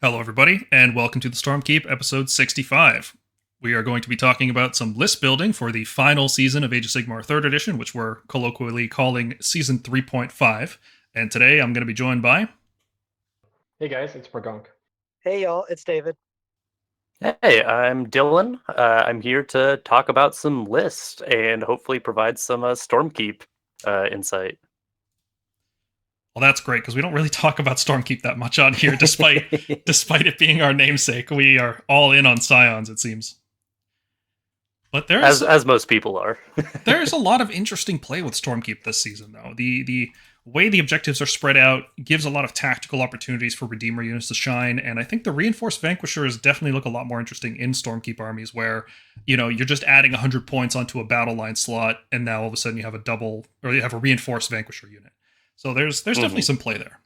Hello, everybody, and welcome to the Stormkeep episode 65. We are going to be talking about some list building for the final season of Age of Sigmar 3rd Edition, which we're colloquially calling Season 3.5. And today I'm going to be joined by... Hey guys, it's Pragonk. Hey y'all, it's David. Hey, I'm Dylan. I'm here to talk about some lists and hopefully provide some Stormkeep insight. Well, that's great, because we don't really talk about Stormkeep that much on here, despite it being our namesake. We are all in on Scions, it seems. But there's as most people are. There's a lot of interesting play with Stormkeep this season, though. The way the objectives are spread out gives a lot of tactical opportunities for Redeemer units to shine, and I think the Reinforced Vanquishers definitely look a lot more interesting in Stormkeep armies, where, you're just adding 100 points onto a battle line slot, and now all of a sudden you have a Reinforced Vanquisher unit. So there's definitely some play there.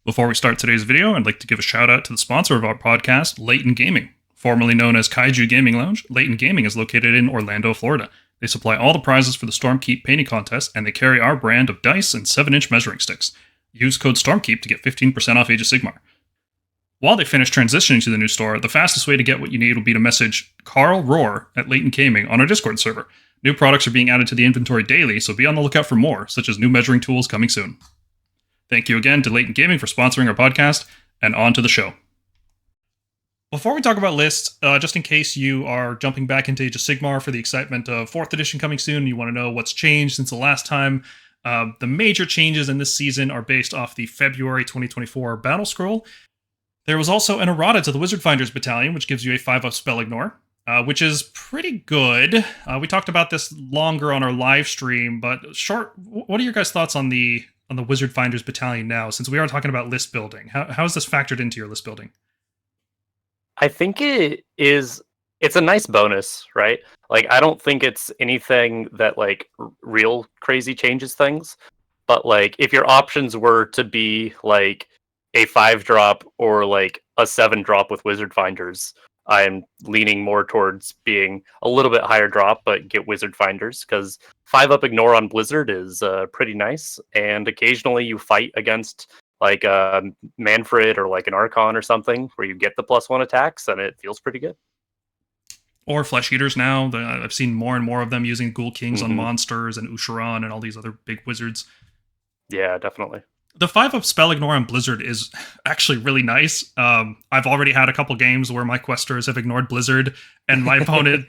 Before we start today's video, I'd like to give a shout out to the sponsor of our podcast, Layton Gaming. Formerly known as Kaiju Gaming Lounge, Layton Gaming is located in Orlando, Florida. They supply all the prizes for the Stormkeep painting contest, and they carry our brand of dice and 7-inch measuring sticks. Use code Stormkeep to get 15% off Age of Sigmar. While they finish transitioning to the new store, the fastest way to get what you need will be to message Carl Rohr at Layton Gaming on our Discord server. New products are being added to the inventory daily, so be on the lookout for more, such as new measuring tools coming soon. Thank you again to Layton Gaming for sponsoring our podcast, and on to the show. Before we talk about lists, just in case you are jumping back into Age of Sigmar for the excitement of 4th edition coming soon, and you want to know what's changed since the last time, the major changes in this season are based off the February 2024 Battlescroll. There was also an errata to the Wizard Finders Battalion, which gives you a 5-up spell ignore, which is pretty good. We talked about this longer on our live stream, but short, what are your guys' thoughts on the Wizard Finders Battalion now, since we are talking about list building? How is this factored into your list building? I think it's a nice bonus, right? Like, I don't think it's anything that, like, real crazy changes things. But, like, if your options were to be, like, a 5-drop or, like, a 7-drop with Wizard Finders, I'm leaning more towards being a little bit higher drop, but get Wizard Finders, because 5-up ignore on Blizzard is pretty nice, and occasionally you fight against like Manfred or like an Archon or something, where you get the +1 attacks, and it feels pretty good. Or Flesh Eaters now. I've seen more and more of them using Ghoul Kings on monsters and Usharan and all these other big wizards. Yeah, definitely. The 5-up spell ignore on Blizzard is actually really nice. I've already had a couple games where my questers have ignored Blizzard, and my opponent,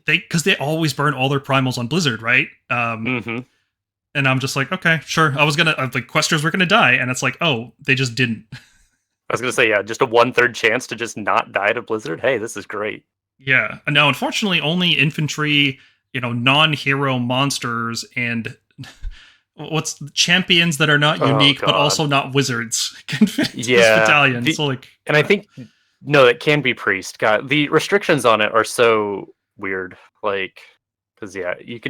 because they always burn all their primals on Blizzard, right? And I'm just like, okay, sure. The questers were gonna die, and it's like, oh, they just didn't. I was gonna say, yeah, just a 1/3 chance to just not die to Blizzard. Hey, this is great. Yeah. Now, unfortunately, only infantry, non-hero monsters and what's champions that are not unique but also not wizards can fit into this battalion. And I think it can be priest. God, the restrictions on it are so weird. Like, because you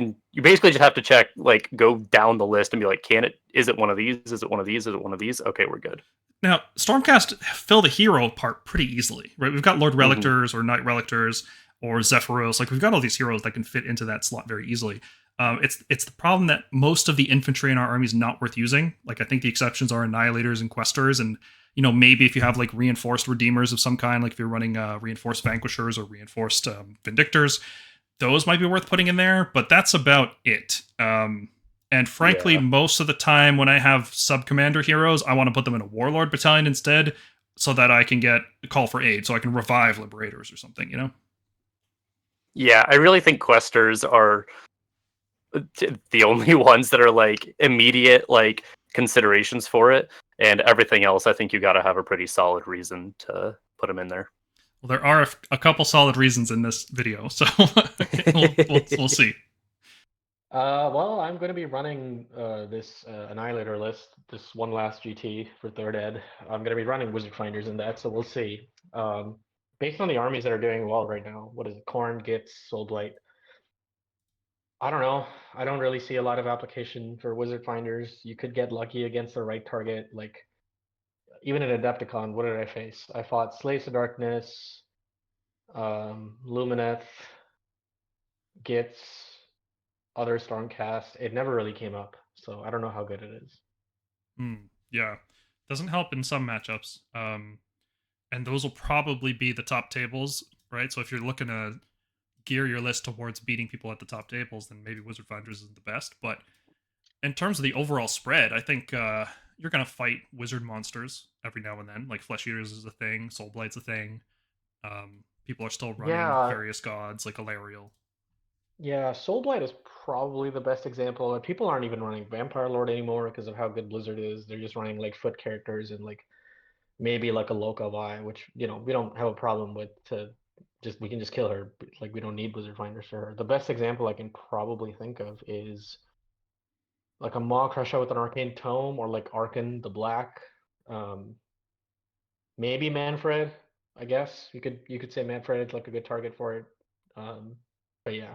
basically just have to check, like, go down the list and be like, is it one of these? Is it one of these? Is it one of these? Okay, we're good. Now, Stormcast fill the hero part pretty easily, right? We've got Lord Relictors or Knight Relictors or Zephyros. Like, we've got all these heroes that can fit into that slot very easily. It's the problem that most of the infantry in our army is not worth using. Like, I think the exceptions are Annihilators and Questers, and maybe if you have like reinforced Redeemers of some kind, like if you're running reinforced Vanquishers or reinforced Vindictors, those might be worth putting in there. But that's about it. And frankly, most of the time when I have sub-commander heroes, I want to put them in a Warlord battalion instead, so that I can get a call for aid, so I can revive Liberators or something, Yeah, I really think Questers are the only ones that are like immediate like considerations for it, and everything else I think you got to have a pretty solid reason to put them in there. Well, there are a couple solid reasons in this video, so we'll see. Well, I'm going to be running this Annihilator list, this one last GT for 3rd Ed. I'm going to be running Wizard Finders in that, so we'll see. Based on the armies that are doing well right now, what is it? Khorne, Gitz, Soulblight. I don't know. I don't really see a lot of application for Wizard Finders. You could get lucky against the right target. Like, even in Adepticon, what did I face? I fought Slaves of Darkness, Lumineth, Gitz, other Stormcast. It never really came up, so I don't know how good it is. Yeah, doesn't help in some matchups. and those will probably be the top tables, right? So if you're looking to gear your list towards beating people at the top tables, then maybe Wizard Finders isn't the best. But in terms of the overall spread, I think you're gonna fight wizard monsters every now and then. Like Flesh Eaters is a thing, Soul Blight's a thing. People are still running Yeah, various gods like Alariel. yeah. Soulblight is probably the best example. People aren't even running Vampire Lord anymore because of how good Blizzard is. They're just running like foot characters and like maybe like a Loka Vi, which we don't have a problem with. To just we can just kill her. Like we don't need Wizard Finders for her. The best example I can probably think of is like a Maw Crusher with an Arcane Tome or like Arkan the Black. Um, Maybe Manfred. I guess you could say Manfred is like a good target for it. Um, but yeah.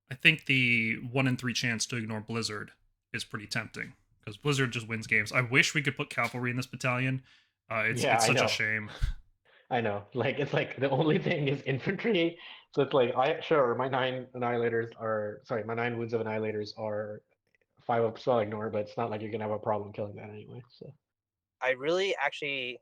I think the 1 in 3 chance to ignore Blizzard is pretty tempting because Blizzard just wins games. I wish we could put cavalry in this battalion. Yeah, It's I such a know. shame. I know. Like it's like the only thing is infantry. So it's like I sure my 9 wounds of annihilators are 5 up spell ignore, but it's not like you're gonna have a problem killing that anyway. So I really actually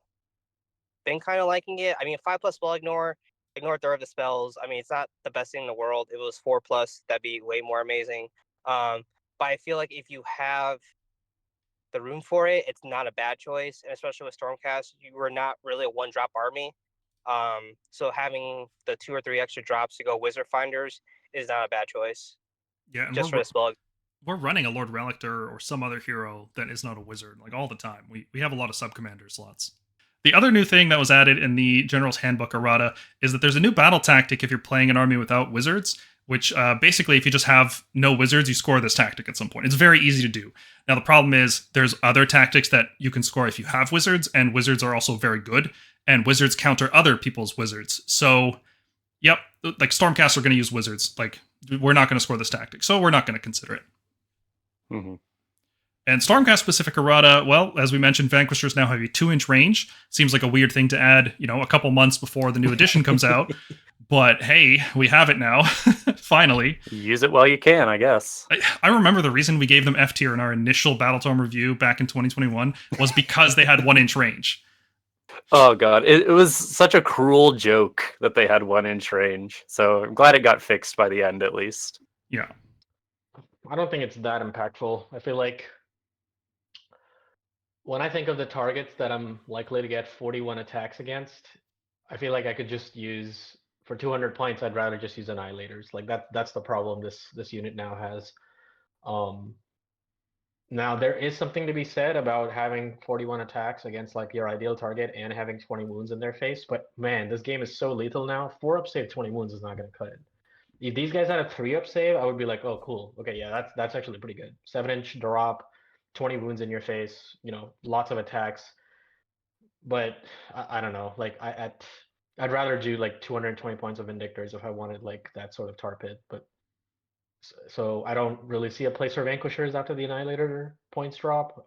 been kind of liking it. I mean, 5+ spell ignore a third of the spells. I mean, it's not the best thing in the world. If it was 4+, that'd be way more amazing. But I feel like if you have the room for it, it's not a bad choice. And especially with Stormcast, you were not really a 1-drop army. So having the 2 or 3 extra drops to go Wizard Finders is not a bad choice. Yeah, and Just for the spell. we're running a Lord Relictor or some other hero that is not a wizard like all the time. We have a lot of sub commander slots. The other new thing that was added in the General's Handbook errata is that there's a new battle tactic if you're playing an army without wizards, which basically, if you just have no wizards, you score this tactic at some point. It's very easy to do. Now, the problem is there's other tactics that you can score if you have wizards, and wizards are also very good, and wizards counter other people's wizards. So, yep, like Stormcast are going to use wizards. Like, we're not going to score this tactic, so we're not going to consider it. Mm-hmm. And Stormcast specific errata, well, as we mentioned, Vanquishers now have a 2-inch range. Seems like a weird thing to add, a couple months before the new edition comes out. But hey, we have it now, finally. Use it while you can, I guess. I remember the reason we gave them F tier in our initial Battletome review back in 2021 was because they had 1-inch range. Oh god, it was such a cruel joke that they had 1-inch range. So I'm glad it got fixed by the end, at least. Yeah. I don't think it's that impactful. I feel like when I think of the targets that I'm likely to get 41 attacks against, I feel like I could just use for 200 points. I'd rather just use annihilators. Like that's the problem this unit now has. Now there is something to be said about having 41 attacks against like your ideal target and having 20 wounds in their face. But man, this game is so lethal now. 4-up save 20 wounds is not going to cut it. If these guys had a 3-up save, I would be like, oh, cool. Okay, yeah, that's actually pretty good. 7-inch drop, 20 wounds in your face, lots of attacks. But I don't know. Like I'd rather do like 220 points of Vindictors if I wanted like that sort of tar pit. But so I don't really see a place for Vanquishers after the Annihilator points drop.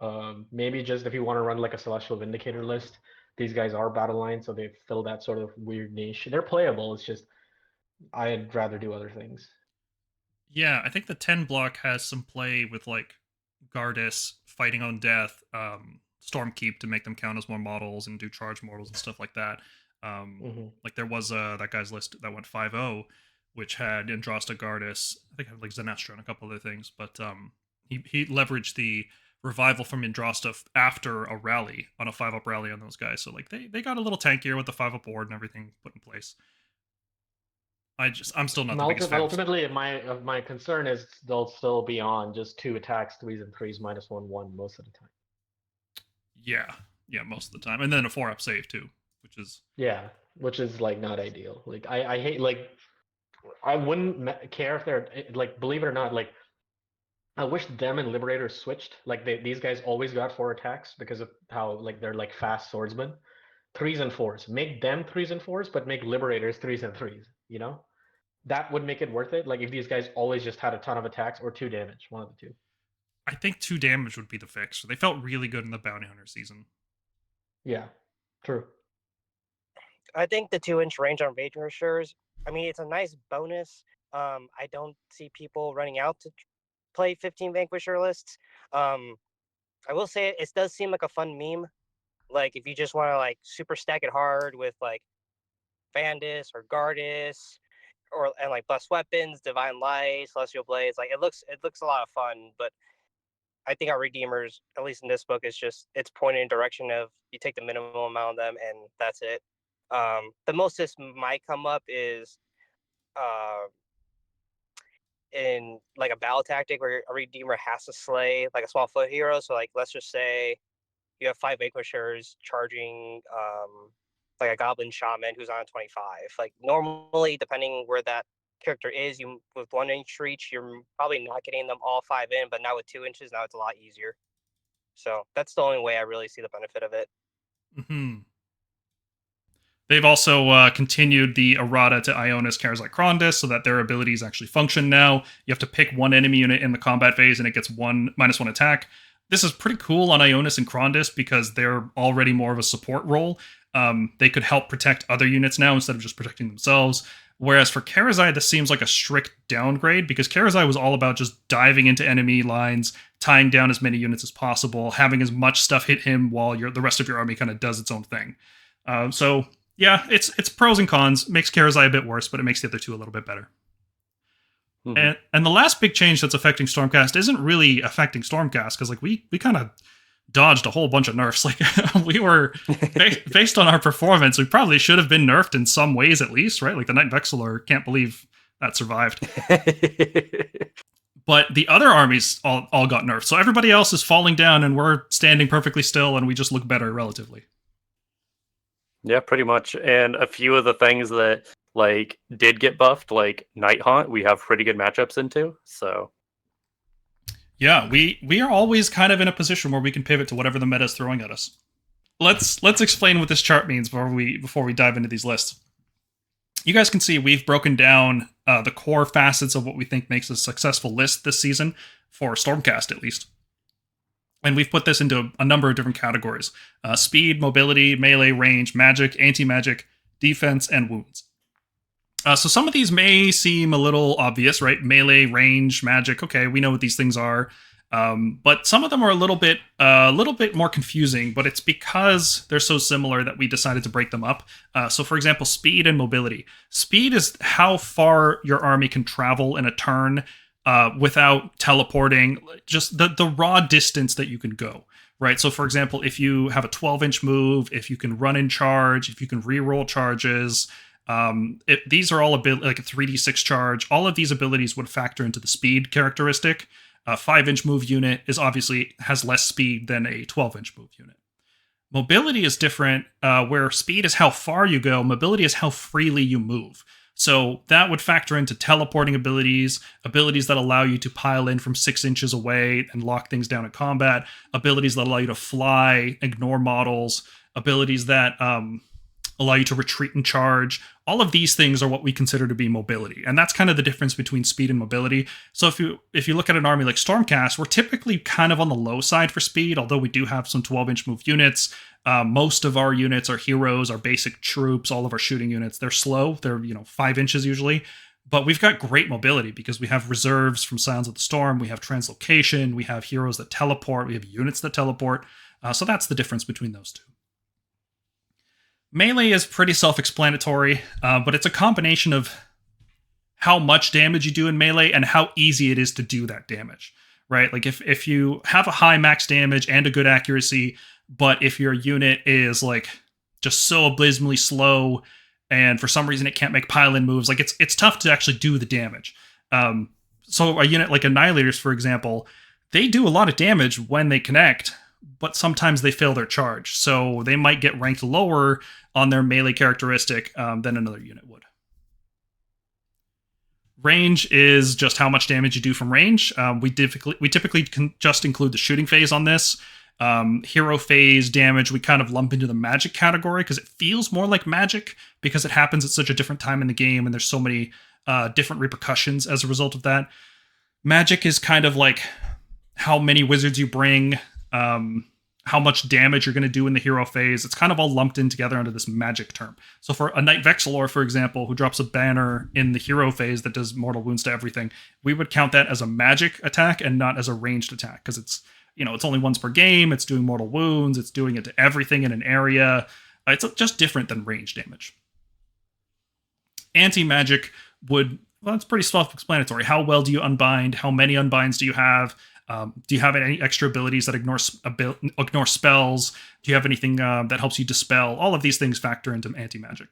Maybe just if you want to run like a Celestial Vindicator list, these guys are battle line, so they fill that sort of weird niche. They're playable. It's just I'd rather do other things. Yeah, I think the 10 block has some play with like Gardas fighting on death, Stormkeep to make them count as more models and do charge mortals and stuff like that. Like there was that guy's list that went 5-0, which had Andrasta Gardas, I think had like Zenestra and a couple other things, but he leveraged the revival from Andrasta after a rally on a 5-up rally on those guys. So like they got a little tankier with the 5-up board and everything put in place. I'm still not the biggest fan. Ultimately, my concern is they'll still be on just 2 attacks, 3s and 3s, -1/1 most of the time. Yeah, most of the time, and then a 4-up save too, which is like not ideal. Like I hate like I wouldn't care if they're like, believe it or not, like I wish them and Liberators switched. Like these guys always got 4 attacks because of how like they're like fast swordsmen. 3s and 4s. Make them 3s and 4s, but make Liberators 3s and 3s. That would make it worth it. Like if these guys always just had a ton of attacks or 2 damage, one of the two. I think 2 damage would be the fix. They felt really good in the Bounty Hunter season. Yeah, true. I think the 2-inch range on Vanquishers, I mean, it's a nice bonus. I don't see people running out to play 15 Vanquisher lists. I will say it does seem like a fun meme. Like if you just want to like super stack it hard with like Vandus or Gardas, and like plus weapons, Divine Light, Celestial Blades, like it looks a lot of fun. But I think our Redeemers, at least in this book, is just it's pointed in direction of you take the minimum amount of them and that's it. The most this might come up is in like a battle tactic where a Redeemer has to slay like a small foot hero. So like let's just say you have 5 Vanquishers charging like a Goblin Shaman who's on 25. Like normally, depending where that character is, you with 1 inch reach, you're probably not getting them all 5 in, but now with 2 inches, now it's a lot easier. So that's the only way I really see the benefit of it. Mm-hmm. They've also continued the errata to Ionus, Karazai, Krondcast, so that their abilities actually function now. You have to pick one enemy unit in the combat phase, and it gets -1 attack. This is pretty cool on Ionus and Krondcast because they're already more of a support role. They could help protect other units now instead of just protecting themselves. Whereas for Karazai, this seems like a strict downgrade because Karazai was all about just diving into enemy lines, tying down as many units as possible, having as much stuff hit him while the rest of your army kind of does its own thing. So yeah, it's pros and cons. Makes Karazai a bit worse, but it makes the other two a little bit better. Mm-hmm. And the last big change that's affecting Stormcast isn't really affecting Stormcast because like we kind of dodged a whole bunch of nerfs. Like we were based on our performance, we probably should have been nerfed in some ways at least, right? Like the Night Vexillor, can't believe that survived. But the other armies all got nerfed, so everybody else is falling down, and we're standing perfectly still, and we just look better relatively. Yeah, pretty much. And a few of the things that like did get buffed, like Night Haunt, we have pretty good matchups into. So yeah, we are always kind of in a position where we can pivot to whatever the meta is throwing at us. Let's explain what this chart means before we dive into these lists. You guys can see we've broken down the core facets of what we think makes a successful list this season for Stormcast, at least. And we've put this into a number of different categories. Speed, mobility, melee, range, magic, anti-magic, defense, and wounds. So some of these may seem a little obvious, right? Melee, range, magic, okay, we know what these things are. But some of them are a little bit more confusing, but it's because they're so similar that we decided to break them up. So for example, speed and mobility. Speed is how far your army can travel in a turn without teleporting, just the raw distance that you can go, right? So for example, if you have a 12-inch move, if you can run and charge, if you can reroll charges, these are all like a 3d6 charge. All of these abilities would factor into the speed characteristic. A 5-inch move unit has less speed than a 12-inch move unit. Mobility is different, where speed is how far you go, mobility is how freely you move. So that would factor into teleporting abilities that allow you to pile in from 6 inches away and lock things down in combat, abilities that allow you to fly, ignore models, abilities that allow you to retreat and charge. All of these things are what we consider to be mobility. And that's kind of the difference between speed and mobility. So if you look at an army like Stormcast, we're typically kind of on the low side for speed, although we do have some 12-inch move units. Most of our units are heroes, our basic troops, all of our shooting units. They're slow. They're 5 inches usually. But we've got great mobility because we have reserves from Sounds of the Storm. We have translocation. We have heroes that teleport. We have units that teleport. So that's the difference between those two. Melee is pretty self-explanatory, but it's a combination of how much damage you do in melee and how easy it is to do that damage, right? Like if you have a high max damage and a good accuracy, but if your unit is like just so abysmally slow and for some reason it can't make pile-in moves, like it's tough to actually do the damage. So a unit like Annihilators, for example, they do a lot of damage when they connect, but sometimes they fail their charge. So they might get ranked lower on their melee characteristic than another unit would. Range is just how much damage you do from range. We typically can just include the shooting phase on this. Hero phase damage we kind of lump into the magic category because it feels more like magic because it happens at such a different time in the game and there's so many different repercussions as a result of that. Magic is kind of like how many wizards you bring, how much damage you're going to do in the hero phase. It's kind of all lumped in together under this magic term. So for a Night Vexillor, for example, who drops a banner in the hero phase that does mortal wounds to everything, we would count that as a magic attack and not as a ranged attack because it's only once per game. It's doing mortal wounds. It's doing it to everything in an area. It's just different than range damage. Anti-magic would, well, it's pretty self-explanatory. How well do you unbind? How many unbinds do you have? Do you have any extra abilities that ignore spells? Do you have anything that helps you dispel? All of these things factor into anti-magic.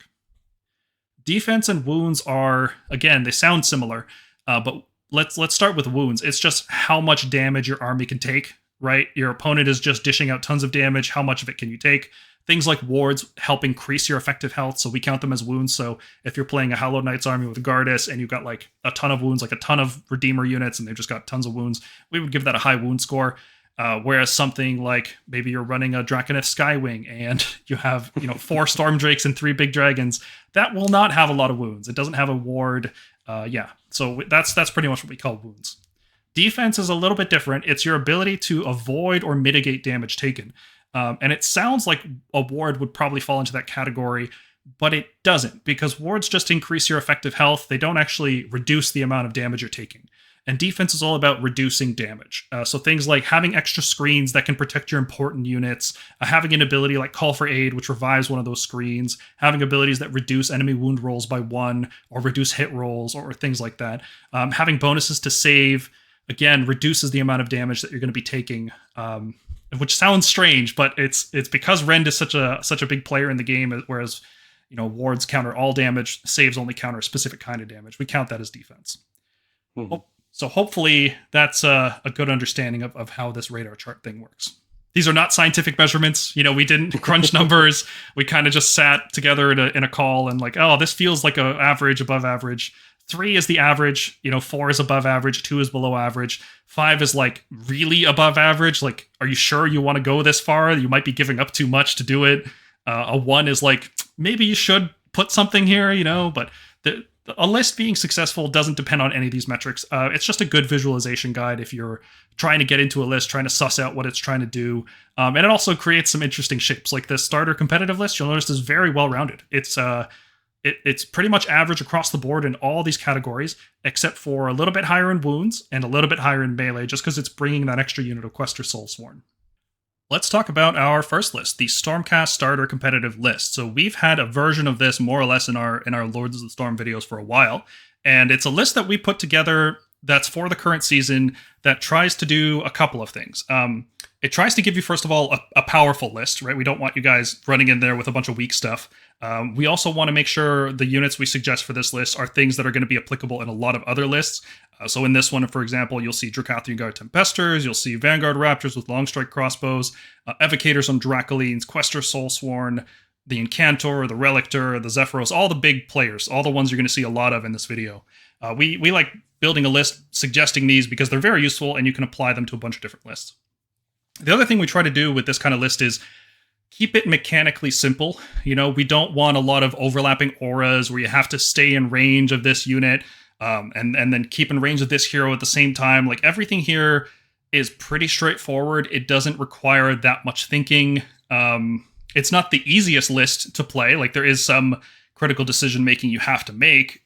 Defense and wounds are, again, they sound similar, but let's start with wounds. It's just how much damage your army can take, right? Your opponent is just dishing out tons of damage. How much of it can you take? Things like wards help increase your effective health, so we count them as wounds. So if you're playing a Hallowed Knights army with Gardas and you've got like a ton of wounds, like a ton of Redeemer units, and they've just got tons of wounds, we would give that a high wound score. Whereas something like maybe you're running a Draconith Skywing and you have 4 Storm Drakes and 3 big dragons, that will not have a lot of wounds. It doesn't have a ward. So that's pretty much what we call wounds. Defense is a little bit different. It's your ability to avoid or mitigate damage taken. And it sounds like a ward would probably fall into that category, but it doesn't, because wards just increase your effective health. They don't actually reduce the amount of damage you're taking. And defense is all about reducing damage. So things like having extra screens that can protect your important units, having an ability like Call for Aid, which revives one of those screens, having abilities that reduce enemy wound rolls by 1 or reduce hit rolls or things like that. Having bonuses to save, again, reduces the amount of damage that you're going to be taking. Which sounds strange, but it's because Rend is such a big player in the game, whereas wards counter all damage, saves only counter a specific kind of damage. We count that as defense. Mm-hmm. So hopefully that's a good understanding of how this radar chart thing works. These are not scientific measurements. We didn't crunch numbers. We kind of just sat together in a call and like, oh, this feels like a average, above average. 3 is the average, 4 is above average, 2 is below average, 5 is like really above average. Like, are you sure you want to go this far? You might be giving up too much to do it. A 1 is like, maybe you should put something here, but a list being successful doesn't depend on any of these metrics. It's just a good visualization guide if you're trying to get into a list, trying to suss out what it's trying to do. And it also creates some interesting shapes. Like the starter competitive list, you'll notice is very well-rounded. It's pretty much average across the board in all these categories, except for a little bit higher in wounds and a little bit higher in melee, just because it's bringing that extra unit of Quester Soulsworn. Let's talk about our first list, the Stormcast starter competitive list. So we've had a version of this more or less in our Lords of the Storm videos for a while, and it's a list that we put together that's for the current season that tries to do a couple of things. It tries to give you, first of all, a powerful list, right? We don't want you guys running in there with a bunch of weak stuff. We also want to make sure the units we suggest for this list are things that are going to be applicable in a lot of other lists. So in this one, for example, you'll see Draconith Guard Tempesters, you'll see Vanguard Raptors with Longstrike crossbows, Evocators on Dracolines, Quester Soulsworn, the Incantor, the Relictor, the Zephyros, all the big players, all the ones you're going to see a lot of in this video. We like building a list suggesting these because they're very useful and you can apply them to a bunch of different lists. The other thing we try to do with this kind of list is keep it mechanically simple. We don't want a lot of overlapping auras where you have to stay in range of this unit and then keep in range of this hero at the same time. Like everything here is pretty straightforward. It doesn't require that much thinking. It's not the easiest list to play. Like there is some critical decision making you have to make,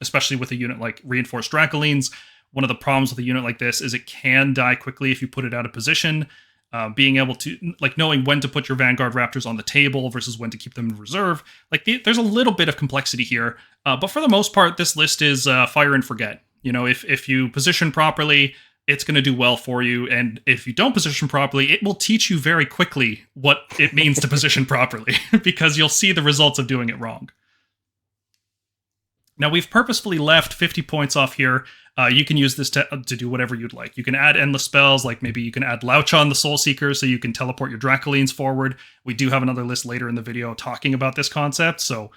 especially with a unit like Reinforced Dracolines. One of the problems with a unit like this is it can die quickly if you put it out of position. Being able to, knowing when to put your Vanguard Raptors on the table versus when to keep them in reserve. There's a little bit of complexity here, but for the most part, this list is fire and forget. If you position properly, it's going to do well for you, and if you don't position properly, it will teach you very quickly what it means to position properly, because you'll see the results of doing it wrong. Now, we've purposefully left 50 points off here. You can use this to do whatever you'd like. You can add endless spells, like maybe you can add Laucha the Soul Seeker so you can teleport your Dracolines forward. We do have another list later in the video talking about this concept, so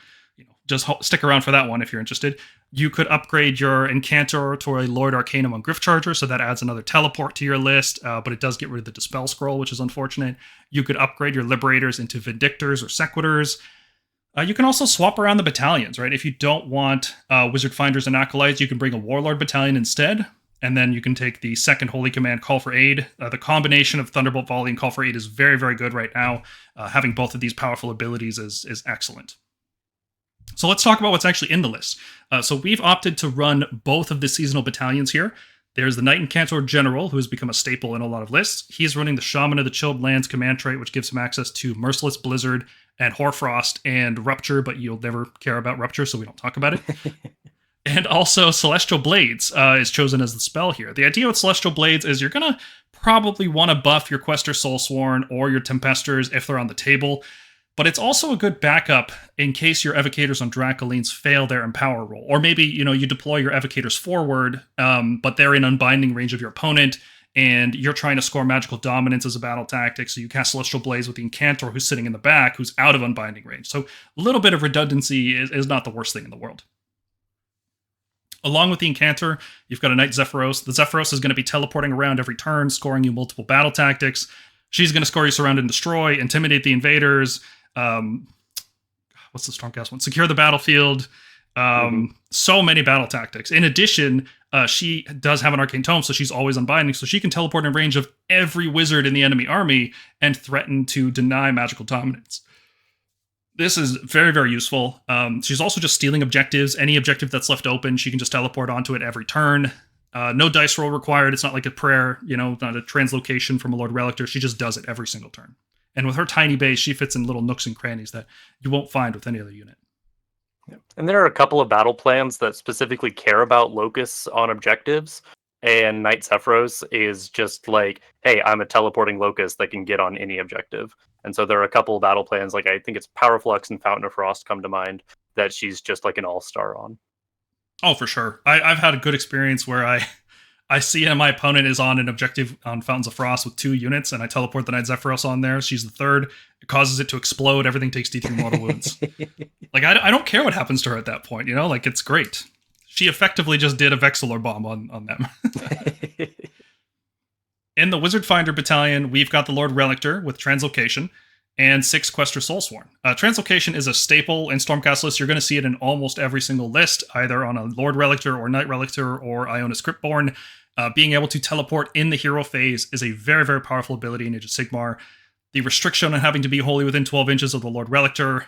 just stick around for that one if you're interested. You could upgrade your Incantor to a Lord Arcanum on Gryph-Charger, so that adds another teleport to your list, but it does get rid of the Dispel Scroll, which is unfortunate. You could upgrade your Liberators into Vindictors or Sequitors. You can also swap around the battalions, right? If you don't want Wizard Finders and Acolytes, you can bring a Warlord battalion instead, and then you can take the second Holy Command Call for Aid. The combination of Thunderbolt Volley and Call for Aid is very, very good right now. Having both of these powerful abilities is excellent. So let's talk about what's actually in the list. So we've opted to run both of the seasonal battalions here. There's the Knight Incantor General, who has become a staple in a lot of lists. He's running the Shaman of the Chilled Lands command trait, which gives him access to Merciless Blizzard and Hoarfrost and Rupture, but you'll never care about Rupture, so we don't talk about it. And also Celestial Blades is chosen as the spell here. The idea with Celestial Blades is you're going to probably want to buff your Quester Soulsworn or your Tempesters if they're on the table, but it's also a good backup in case your Evocators on Dracolines fail their Empower roll. Or maybe, you deploy your Evocators forward, but they're in unbinding range of your opponent, and you're trying to score Magical Dominance as a battle tactic, so you cast Celestial Blades with the Incantor who's sitting in the back, who's out of unbinding range. So a little bit of redundancy is not the worst thing in the world. Along with the Incantor, you've got a Knight Zephyros. The Zephyros is going to be teleporting around every turn, scoring you multiple battle tactics. She's going to score you Surround and Destroy, Intimidate the Invaders, what's the Stormcast one? Secure the Battlefield. So many battle tactics. In addition, she does have an Arcane Tome, so she's always unbinding, so she can teleport in range of every wizard in the enemy army and threaten to deny magical dominance. This is very, very useful. She's also just stealing objectives. Any objective that's left open, she can just teleport onto it every turn. No dice roll required. It's not like a prayer, not a translocation from a Lord Relictor. She just does it every single turn. And with her tiny base, she fits in little nooks and crannies that you won't find with any other unit. And there are a couple of battle plans that specifically care about locusts on objectives. And Knight Zephyros is just like, hey, I'm a teleporting locust that can get on any objective. And so there are a couple of battle plans, like I think it's Power Flux and Fountain of Frost come to mind, that she's just like an all-star on. Oh, for sure. I've had a good experience where I see my opponent is on an objective on Fountains of Frost with 2 units, and I teleport the Knight Zephyros on there. She's the third. It causes it to explode. Everything takes D3 mortal wounds. Like, I don't care what happens to her at that point, Like, it's great. She effectively just did a Vexillor bomb on them. In the Wizard Finder Battalion, we've got the Lord Relictor with Translocation and 6 Quester Soulsworn. Translocation is a staple in Stormcast lists. You're going to see it in almost every single list, either on a Lord Relictor or Knight Relictor or Ionus Cryptborn. Being able to teleport in the hero phase is a very, very powerful ability in Age of Sigmar. The restriction on having to be wholly within 12 inches of the Lord Relictor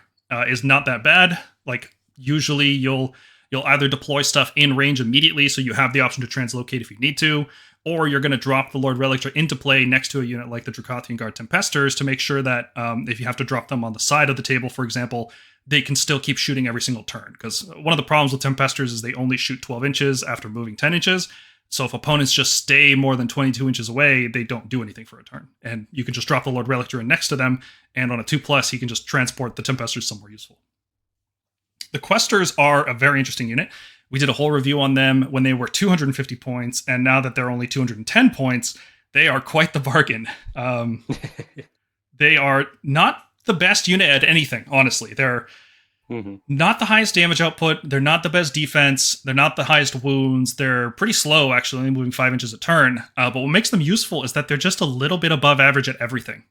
is not that bad. Like, usually you'll either deploy stuff in range immediately, so you have the option to translocate if you need to, or you're going to drop the Lord Relictor into play next to a unit like the Dracothian Guard Tempesters to make sure that if you have to drop them on the side of the table, for example, they can still keep shooting every single turn. Because one of the problems with Tempesters is they only shoot 12 inches after moving 10 inches. So if opponents just stay more than 22 inches away, they don't do anything for a turn. And you can just drop the Lord Relictor in next to them, and on a 2+, he can just transport the Tempesters somewhere useful. The Questers are a very interesting unit. We did a whole review on them when they were 250 points, and now that they're only 210 points, they are quite the bargain. They are not the best unit at anything, honestly. They're not the highest damage output. They're not the best defense. They're not the highest wounds. They're pretty slow, actually, moving 5 inches a turn. But what makes them useful is that they're just a little bit above average at everything.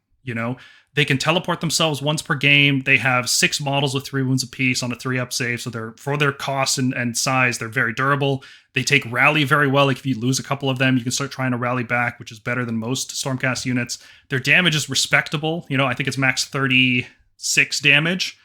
They can teleport themselves once per game. They have 6 models with 3 wounds apiece on a 3-up save, so they're, for their cost and size, they're very durable. They take rally very well. Like, if you lose a couple of them, you can start trying to rally back, which is better than most Stormcast units. Their damage is respectable. I think it's max 36 damage,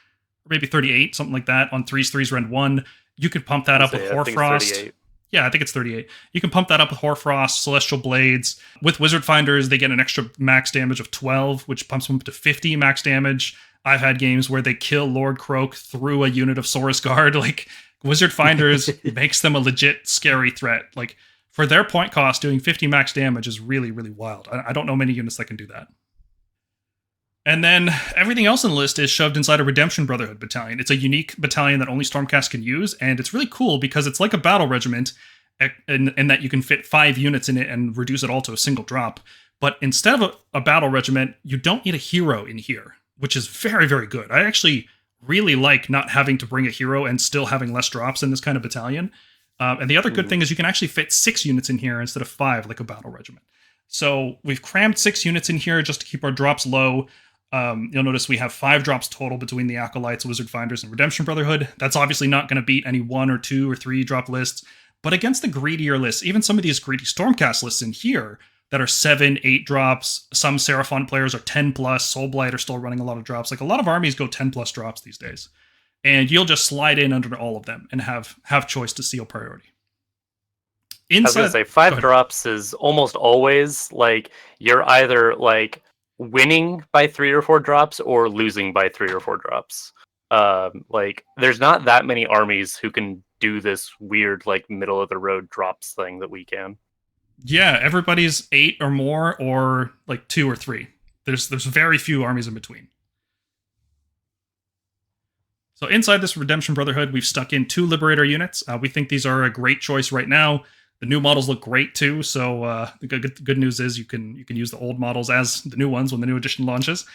or maybe 38, something like that, on 3s, Rend 1. You could pump that up with Hoarfrost. Yeah, I think it's 38. You can pump that up with Hoarfrost, Celestial Blades. With Wizard Finders, they get an extra max damage of 12, which pumps them up to 50 max damage. I've had games where they kill Lord Croak through a unit of Saurus Guard. Like, Wizard Finders makes them a legit scary threat. Like, for their point cost, doing 50 max damage is really, really wild. I don't know many units that can do that. And then everything else in the list is shoved inside a Redemption Brotherhood battalion. It's a unique battalion that only Stormcast can use, and it's really cool because it's like a battle regiment in that you can fit 5 units in it and reduce it all to a single drop. But instead of a battle regiment, you don't need a hero in here, which is very, very good. I actually really like not having to bring a hero and still having less drops in this kind of battalion. And the other good thing is you can actually fit 6 units in here instead of 5 like a battle regiment. So we've crammed 6 units in here just to keep our drops low. You'll notice we have 5 drops total between the Acolytes, Wizard Finders, and Redemption Brotherhood. That's obviously not going to beat any 1 or 2 or 3 drop lists, but against the greedier lists, even some of these greedy Stormcast lists in here that are 7, 8 drops, some Seraphon players are 10+, Soulblight are still running a lot of drops. Like, a lot of armies go 10+ drops these days, and you'll just slide in under all of them and have choice to seal priority. I was gonna say Go 5 ahead. drops is almost always like you're either like winning by 3 or 4 drops or losing by 3 or 4 drops. Like there's not that many armies who can do this weird like middle of the road drops thing that we can. Yeah, everybody's 8 or more, or like 2 or 3. There's very few armies in between. So inside this Redemption Brotherhood, we've stuck in 2 Liberator units. We think these are a great choice right now. The new models look great too, so the good news is you can use the old models as the new ones when the new edition launches.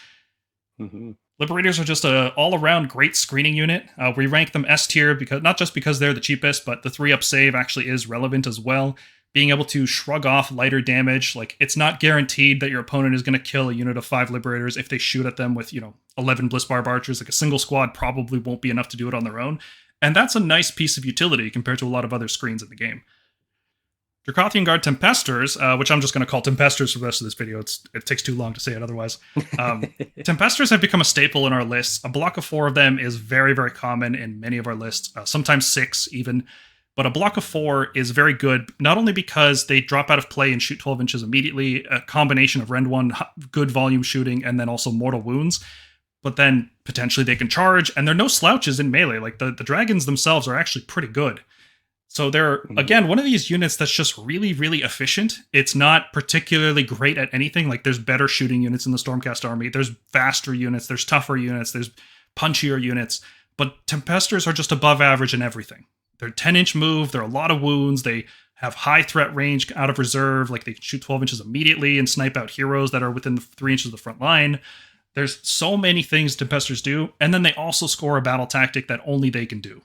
Mm-hmm. Liberators are just a all-around great screening unit. We rank them S tier because not just because they're the cheapest, but the 3-up save actually is relevant as well. Being able to shrug off lighter damage, like it's not guaranteed that your opponent is going to kill a unit of 5 Liberators if they shoot at them with 11 Blissbarb Archers. Like a single squad probably won't be enough to do it on their own, and that's a nice piece of utility compared to a lot of other screens in the game. Dracothian Guard Tempesters, which I'm just going to call Tempesters for the rest of this video. It takes too long to say it otherwise. Tempesters have become a staple in our lists. A block of 4 of them is very, very common in many of our lists, sometimes 6 even. But a block of 4 is very good, not only because they drop out of play and shoot 12 inches immediately, a combination of Rend 1, good volume shooting, and then also mortal wounds, but then potentially they can charge, and they're no slouches in melee. Like the dragons themselves are actually pretty good. So they're, again, one of these units that's just really, really efficient. It's not particularly great at anything. Like, there's better shooting units in the Stormcast army. There's faster units. There's tougher units. There's punchier units. But Tempesters are just above average in everything. They're 10-inch move. They're a lot of wounds. They have high threat range out of reserve. Like, they shoot 12 inches immediately and snipe out heroes that are within 3 inches of the front line. There's so many things Tempesters do. And then they also score a battle tactic that only they can do.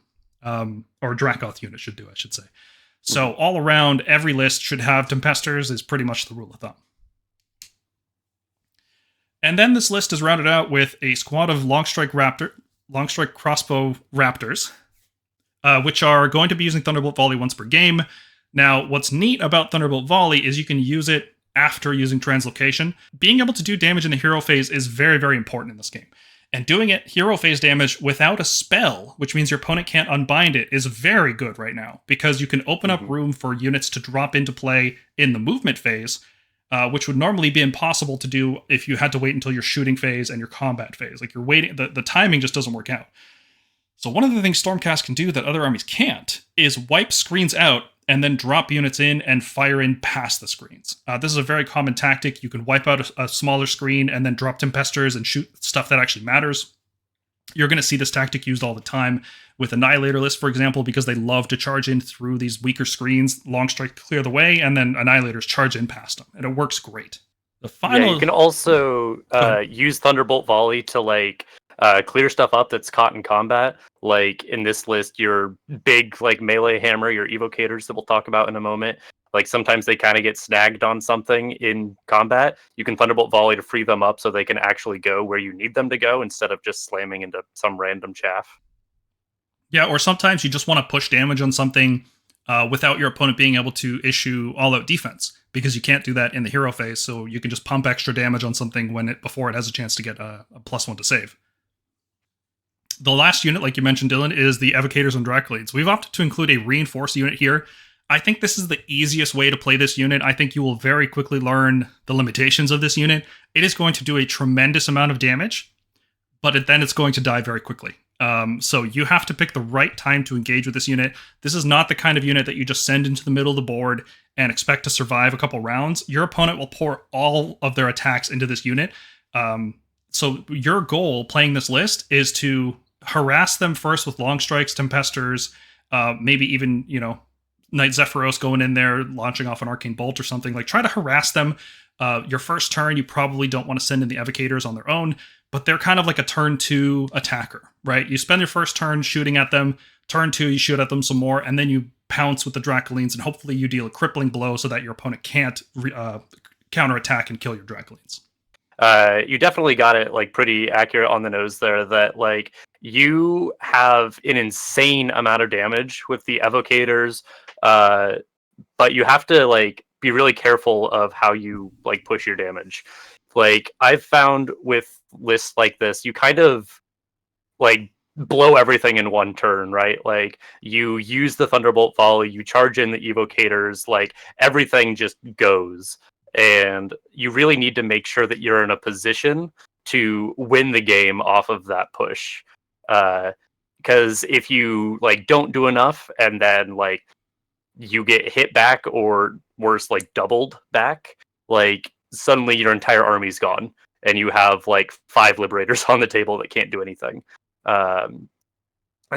Or Dracoth unit should do, I should say. So all around, every list should have Tempesters is pretty much the rule of thumb. And then this list is rounded out with a squad of Longstrike Crossbow Raptors, which are going to be using Thunderbolt Volley once per game. Now, what's neat about Thunderbolt Volley is you can use it after using Translocation. Being able to do damage in the hero phase is very, very important in this game. And doing it hero phase damage without a spell, which means your opponent can't unbind it, is very good right now, because you can open up room for units to drop into play in the movement phase, which would normally be impossible to do if you had to wait until your shooting phase and your combat phase. Like, you're waiting, the timing just doesn't work out. So one of the things Stormcast can do that other armies can't is wipe screens out and then drop units in and fire in past the screens. This is a very common tactic. You can wipe out a smaller screen and then drop Tempesters and shoot stuff that actually matters. You're going to see this tactic used all the time with Annihilator lists, for example, because they love to charge in through these weaker screens, Longstrike clear the way, and then Annihilators charge in past them, and it works great. The final... Yeah, you can also use Thunderbolt Volley to like clear stuff up that's caught in combat. Like in this list, your big like melee hammer, your evocators that we'll talk about in a moment. Like sometimes they kind of get snagged on something in combat. You can Thunderbolt Volley to free them up so they can actually go where you need them to go instead of just slamming into some random chaff. Yeah, or sometimes you just want to push damage on something without your opponent being able to issue all-out defense, because you can't do that in the hero phase, so you can just pump extra damage on something before it has a chance to get a +1 to save. The last unit, like you mentioned, Dylan, is the Evocators and Dracolids. We've opted to include a reinforced unit here. I think this is the easiest way to play this unit. I think you will very quickly learn the limitations of this unit. It is going to do a tremendous amount of damage, but then it's going to die very quickly. So you have to pick the right time to engage with this unit. This is not the kind of unit that you just send into the middle of the board and expect to survive a couple rounds. Your opponent will pour all of their attacks into this unit. So your goal playing this list is to harass them first with long strikes, Tempesters, maybe even, Knight Zephyros going in there, launching off an Arcane Bolt or something. Like, try to harass them. Your first turn, you probably don't want to send in the Evocators on their own, but they're kind of like a turn 2 attacker, right? You spend your first turn shooting at them, turn 2, you shoot at them some more, and then you pounce with the Dracolines, and hopefully you deal a crippling blow so that your opponent can't counterattack and kill your Dracolines. You definitely got it like pretty accurate on the nose there, that like you have an insane amount of damage with the Evocators, but you have to like be really careful of how you like push your damage. Like I've found with lists like this, you kind of like blow everything in one turn, right? Like you use the Thunderbolt volley, you charge in the evocators, like everything just goes. And you really need to make sure that you're in a position to win the game off of that push. Because if you like don't do enough and then like you get hit back or worse, like doubled back, like suddenly your entire army's gone and you have like 5 liberators on the table that can't do anything. And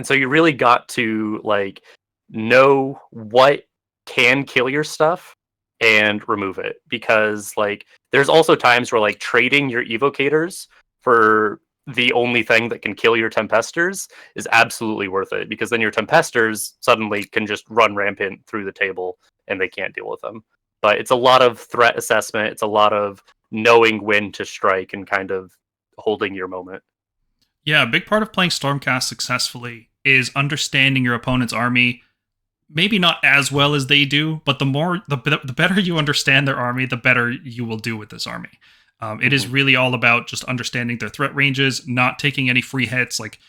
so you really got to like know what can kill your stuff and remove it, because like there's also times where like trading your evocators for the only thing that can kill your Tempesters is absolutely worth it, because then your Tempesters suddenly can just run rampant through the table and they can't deal with them. But it's a lot of threat assessment, it's a lot of knowing when to strike and kind of holding your moment. Yeah, a big part of playing Stormcast successfully is understanding your opponent's army. Maybe not as well as they do, but the better you understand their army, the better you will do with this army. It is really all about just understanding their threat ranges, not taking any free hits. Like,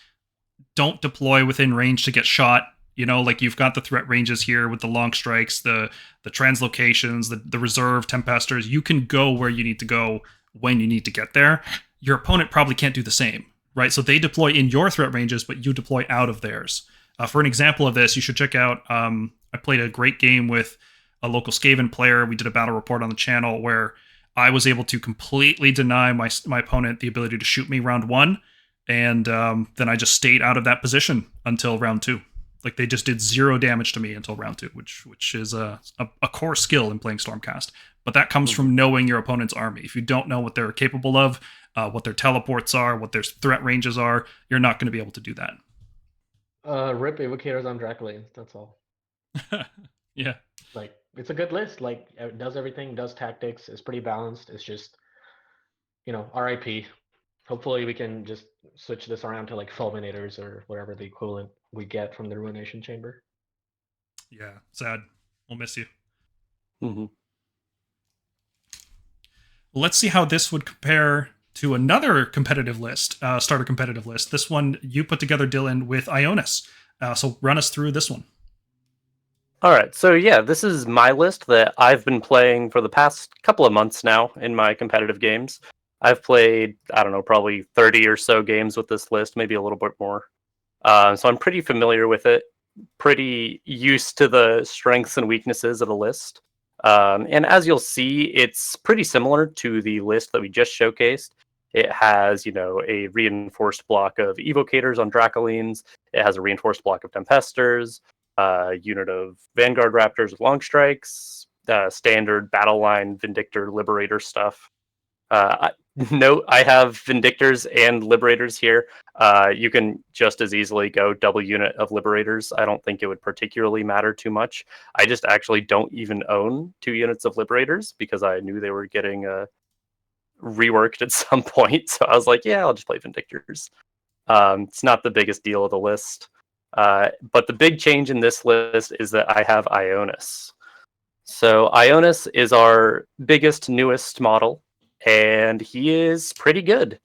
don't deploy within range to get shot. You know, like you've got the threat ranges here with the long strikes, the translocations, the reserve Tempesters. You can go where you need to go when you need to get there. Your opponent probably can't do the same, right? So they deploy in your threat ranges, but you deploy out of theirs. For an example of this, you should check out, I played a great game with a local Skaven player. We did a battle report on the channel where I was able to completely deny my opponent the ability to shoot me round 1, and then I just stayed out of that position until round 2. Like, they just did 0 damage to me until round 2, which is a core skill in playing Stormcast. But that comes from knowing your opponent's army. If you don't know what they're capable of, what their teleports are, what their threat ranges are, you're not going to be able to do that. Rip evocators on Draconith, that's all. Yeah. Like, it's a good list. Like, it does everything, does tactics, it's pretty balanced. It's just, RIP. Hopefully we can just switch this around to like fulminators or whatever the equivalent we get from the Ruination Chamber. Yeah, sad. We'll miss you. Mm-hmm. Well, let's see how this would compare to another competitive list, starter competitive list. This one you put together, Dylan, with Ionus. So run us through this one. All right, so yeah, this is my list that I've been playing for the past couple of months now in my competitive games. I've played, I don't know, probably 30 or so games with this list, maybe a little bit more. So I'm pretty familiar with it, pretty used to the strengths and weaknesses of the list. And as you'll see, it's pretty similar to the list that we just showcased. It has, a reinforced block of evocators on Dracolines. It has a reinforced block of Tempesters, a unit of Vanguard Raptors with long strikes, standard battle line Vindictor Liberator stuff. Note, I have Vindictors and Liberators here. You can just as easily go double unit of Liberators. I don't think it would particularly matter too much. I just actually don't even own 2 units of Liberators because I knew they were getting reworked at some point. So I was like, yeah, I'll just play Vindictors. It's not the biggest deal of the list. But the big change in this list is that I have Ionus. So Ionus is our biggest, newest model, and he is pretty good.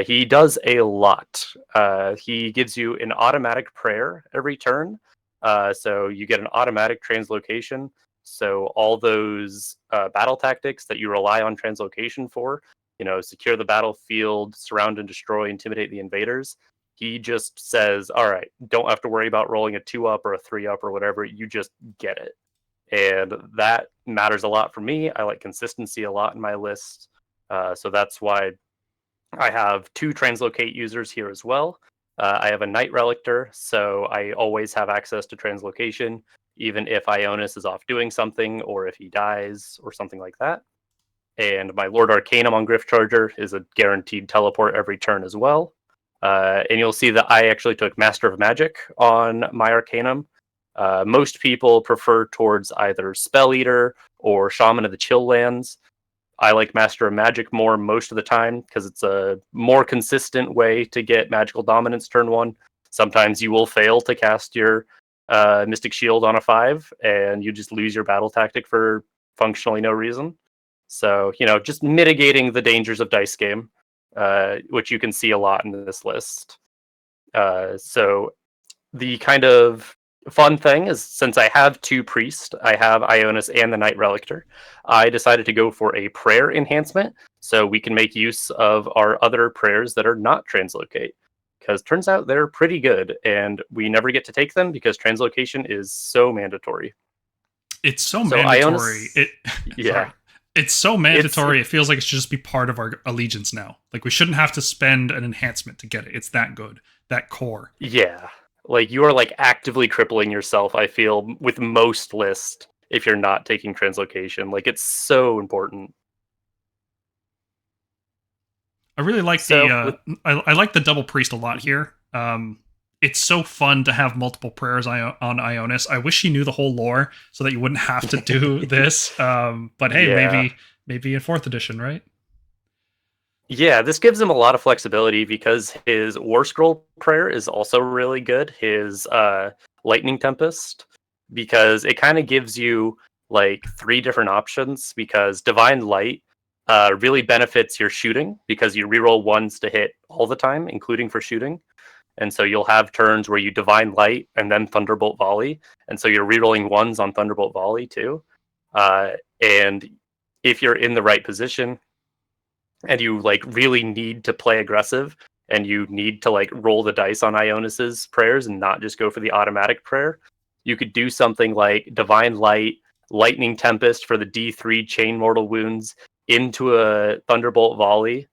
He does a lot. He gives you an automatic prayer every turn. So you get an automatic translocation. So all those battle tactics that you rely on translocation for, secure the battlefield, surround and destroy, intimidate the invaders. He just says, all right, don't have to worry about rolling a 2-up or a 3-up or whatever. You just get it. And that matters a lot for me. I like consistency a lot in my list. So that's why I have 2 translocate users here as well. I have a Knight Relictor, so I always have access to translocation, even if Ionus is off doing something or if he dies or something like that. And my Lord Arcanum on Griftcharger is a guaranteed teleport every turn as well. And you'll see that I actually took Master of Magic on my Arcanum. Most people prefer towards either Spell Eater or Shaman of the Chill Lands. I like Master of Magic more most of the time because it's a more consistent way to get magical dominance turn 1. Sometimes you will fail to cast your Mystic Shield on a 5 and you just lose your battle tactic for functionally no reason. So, just mitigating the dangers of dice game, which you can see a lot in this list. So the kind of fun thing is, since I have 2 priests, I have Ionus and the Knight Relictor, I decided to go for a prayer enhancement so we can make use of our other prayers that are not translocate. Because turns out they're pretty good, and we never get to take them because translocation is so mandatory. It's so So mandatory. Ionus, yeah. Sorry. It's so mandatory. It feels like it should just be part of our allegiance now. Like we shouldn't have to spend an enhancement to get it. It's that good. That core. Yeah. Like you are like actively crippling yourself, I feel, with most lists if you're not taking translocation. Like it's so important. I really like I like the double priest a lot here. It's so fun to have multiple prayers on Ionus. I wish you knew the whole lore so that you wouldn't have to do this. But hey, Yeah. maybe in 4th edition, right? Yeah, this gives him a lot of flexibility because his War Scroll prayer is also really good. His Lightning Tempest, because it kind of gives you like 3 different options. Because Divine Light really benefits your shooting because you reroll 1s to hit all the time, including for shooting. And so you'll have turns where you Divine Light and then Thunderbolt Volley. And so you're rerolling 1s on Thunderbolt Volley too. And if you're in the right position and you like really need to play aggressive and you need to like roll the dice on Ionus's prayers and not just go for the automatic prayer, you could do something like Divine Light, Lightning Tempest for the D3 Chain Mortal Wounds into a Thunderbolt Volley,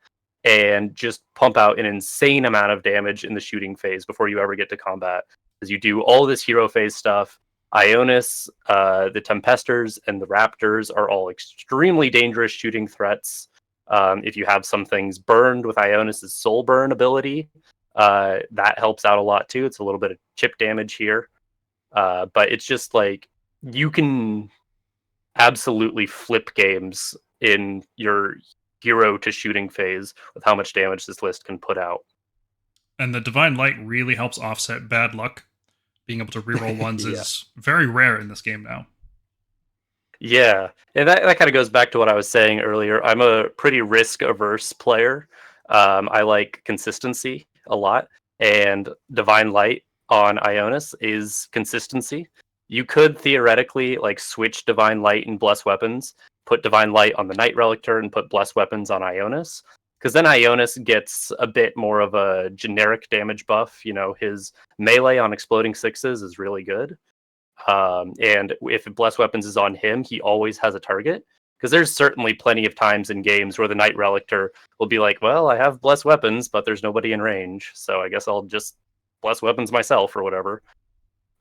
and just pump out an insane amount of damage in the shooting phase before you ever get to combat. As you do all this hero phase stuff, Ionus, the Tempesters, and the Raptors are all extremely dangerous shooting threats. If you have some things burned with Ionus's Soul Burn ability, that helps out a lot too. It's a little bit of chip damage here. But it's just like, you can absolutely flip games in your hero to shooting phase with how much damage this list can put out. And the Divine Light really helps offset bad luck. Being able to reroll 1s Yeah. is very rare in this game now. Yeah, and that kind of goes back to what I was saying earlier. I'm a pretty risk-averse player. I like consistency a lot, and Divine Light on Ionus is consistency. You could theoretically like switch Divine Light and Bless Weapons, put Divine Light on the Knight Relictor and put Bless Weapons on Ionus, because then Ionus gets a bit more of a generic damage buff. You know, his melee on Exploding Sixes is really good. And if Bless Weapons is on him, he always has a target. Because there's certainly plenty of times in games where the Knight Relictor will be like, well, I have Bless Weapons, but there's nobody in range, so I guess I'll just Bless Weapons myself or whatever.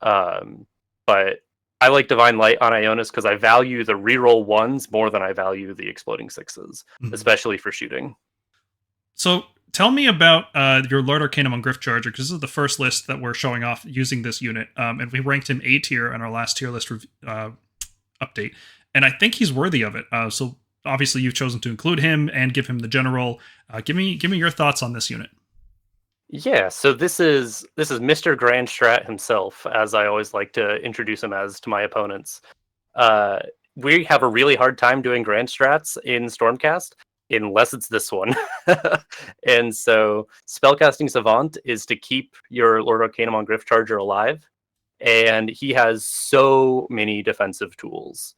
But I like Divine Light on Ionus because I value the reroll 1s more than I value the Exploding 6s, especially for shooting. So tell me about your Lord Arcanum on Griftcharger, because this is the first list that we're showing off using this unit. And we ranked him A tier on our last tier list update. And I think he's worthy of it. So obviously you've chosen to include him and give him the general. Give me your thoughts on this unit. Yeah, so this is Mr. Grand Strat himself, as I always like to introduce him as to my opponents. We have a really hard time doing Grand Strats in Stormcast, unless it's this one. And so Spellcasting Savant is to keep your Lord Arcanum on Griftcharger alive, and he has so many defensive tools.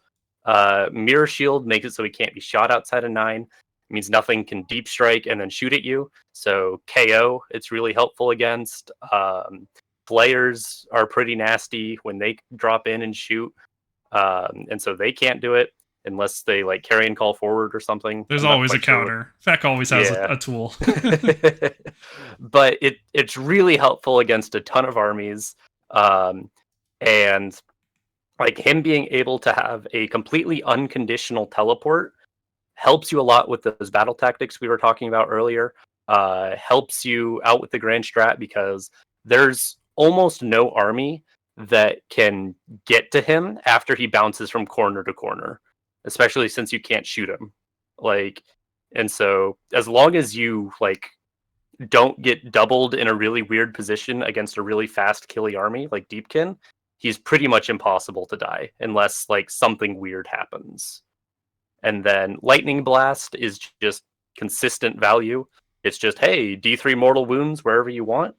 Mirror Shield makes it so he can't be shot outside of 9. It means nothing can deep strike and then shoot at you. So KO, it's really helpful against. Flayers are pretty nasty when they drop in and shoot. And so they can't do it unless they like carry and call forward or something. There's always a counter. Feck always has a tool. But it's really helpful against a ton of armies. And like him being able to have a completely unconditional teleport helps you a lot with those battle tactics we were talking about earlier. Helps you out with the Grand Strat because there's almost no army that can get to him after he bounces from corner to corner, especially since you can't shoot him. Like, and so as long as you like don't get doubled in a really weird position against a really fast killy army like Deepkin, he's pretty much impossible to die unless like something weird happens. And then Lightning Blast is just consistent value. It's just, hey, D3 mortal wounds wherever you want.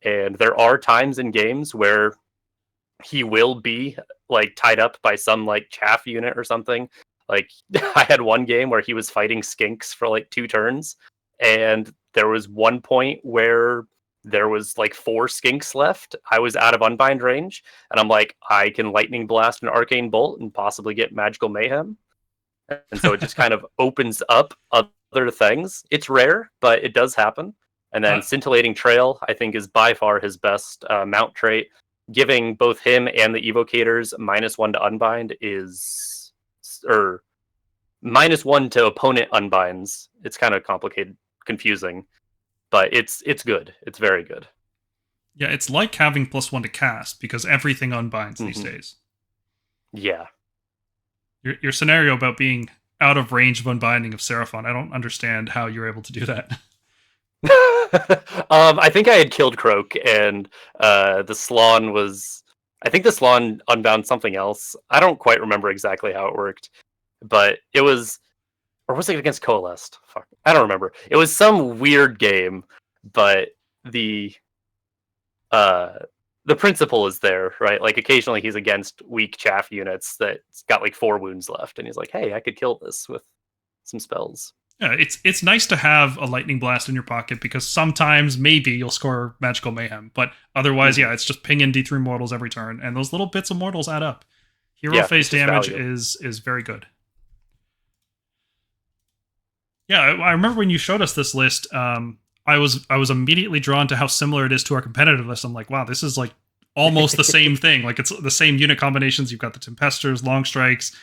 And there are times in games where he will be like tied up by some like chaff unit or something. Like I had one game where he was fighting skinks for like 2 turns, and there was one point where there was like 4 skinks left. I was out of unbind range, and I'm like, I can lightning blast an arcane bolt and possibly get magical mayhem. And so it just kind of opens up other things. It's rare, but it does happen. And then Scintillating Trail, I think, is by far his best mount trait. Giving both him and the evocators -1 to unbind is, or -1 to opponent unbinds. It's kind of complicated, confusing, but it's good. It's very good. Yeah, it's like having +1 to cast, because everything unbinds these days. Yeah. Your scenario about being out of range of unbinding of Seraphon, I don't understand how you're able to do that. I think I had killed Croak, and the Slon was... I think the Slon unbound something else. I don't quite remember exactly how it worked, but it was... Or was it against Coalesced? Fuck, I don't remember. It was some weird game, but the principle is there, right? Like, occasionally he's against weak chaff units that's got like 4 wounds left, and he's like, hey, I could kill this with some spells. Yeah, it's nice to have a lightning blast in your pocket, because sometimes maybe you'll score magical mayhem, but otherwise, yeah, it's just ping in D3 mortals every turn, and those little bits of mortals add up. Hero phase damage is very good. Yeah, I remember when you showed us this list, I was immediately drawn to how similar it is to our competitive list. I'm like, wow, this is like almost the same thing. Like, it's the same unit combinations. You've got the Tempesters, Long Strikes,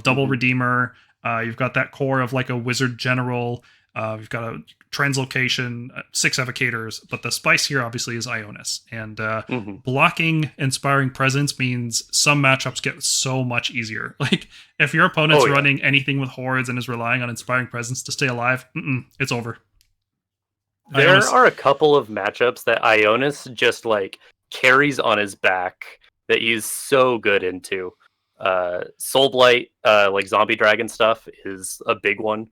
double Redeemer. You've got that core of like a Wizard General. You've got a Translocation, 6 Evocators. But the spice here obviously is Ionus. And blocking Inspiring Presence means some matchups get so much easier. Like, if your opponent's running anything with Hordes and is relying on Inspiring Presence to stay alive, it's over. There are a couple of matchups that Ionus just like carries on his back that he's so good into. Soulblight, like zombie dragon stuff, is a big one,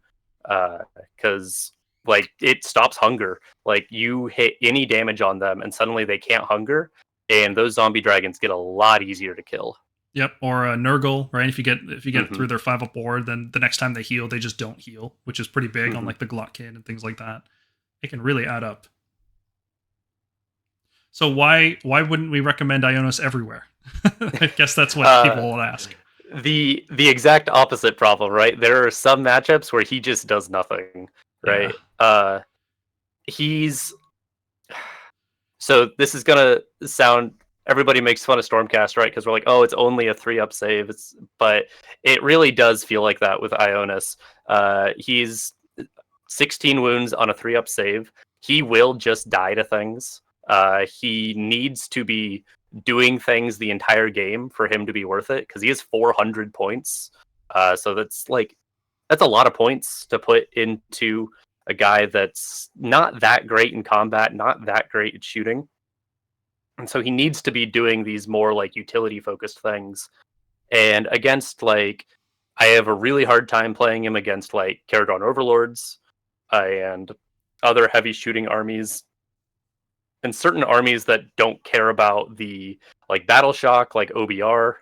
because like it stops hunger. Like, you hit any damage on them and suddenly they can't hunger, and those zombie dragons get a lot easier to kill. Yep, or a Nurgle, right? If you get through their 5-up board, then the next time they heal, they just don't heal, which is pretty big on like the Glotkin and things like that. It can really add up. So why wouldn't we recommend Ionus everywhere? I guess that's what people will ask. The exact opposite problem, right? There are some matchups where he just does nothing, right? Yeah. So this is gonna sound... Everybody makes fun of Stormcast, right? Because we're like, oh, it's only a 3-up save. But it really does feel like that with Ionus. He's 16 wounds on a 3-up save. He will just die to things. He needs to be doing things the entire game for him to be worth it, because he has 400 points. So that's a lot of points to put into a guy that's not that great in combat, not that great at shooting. And so he needs to be doing these more like utility focused things. And against I have a really hard time playing him against like Caradon Overlords and other heavy shooting armies, and certain armies that don't care about the like battle shock, like OBR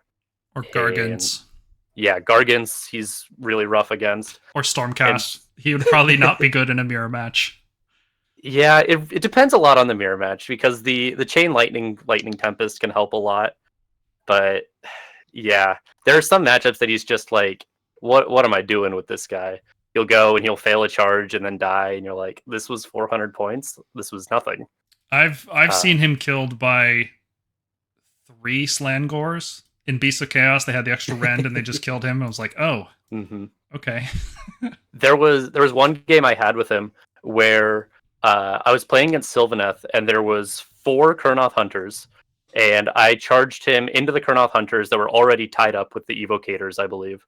or Gargants. Yeah, Gargants he's really rough against. Or Stormcast. He would probably not be good in a mirror match. Yeah, it depends a lot on the mirror match, because the chain lightning Tempest can help a lot. But yeah, there are some matchups that he's just like, what am I doing with this guy? He'll go and he'll fail a charge and then die, and you're like, this was 400 points. This was nothing. I've seen him killed by 3 Slangors in Beasts of Chaos. They had the extra rend and they just killed him. I was like, oh, okay. There was one game I had with him where I was playing against Sylvaneth, and there was 4 Kurnoth Hunters, and I charged him into the Kurnoth Hunters that were already tied up with the Evocators, I believe.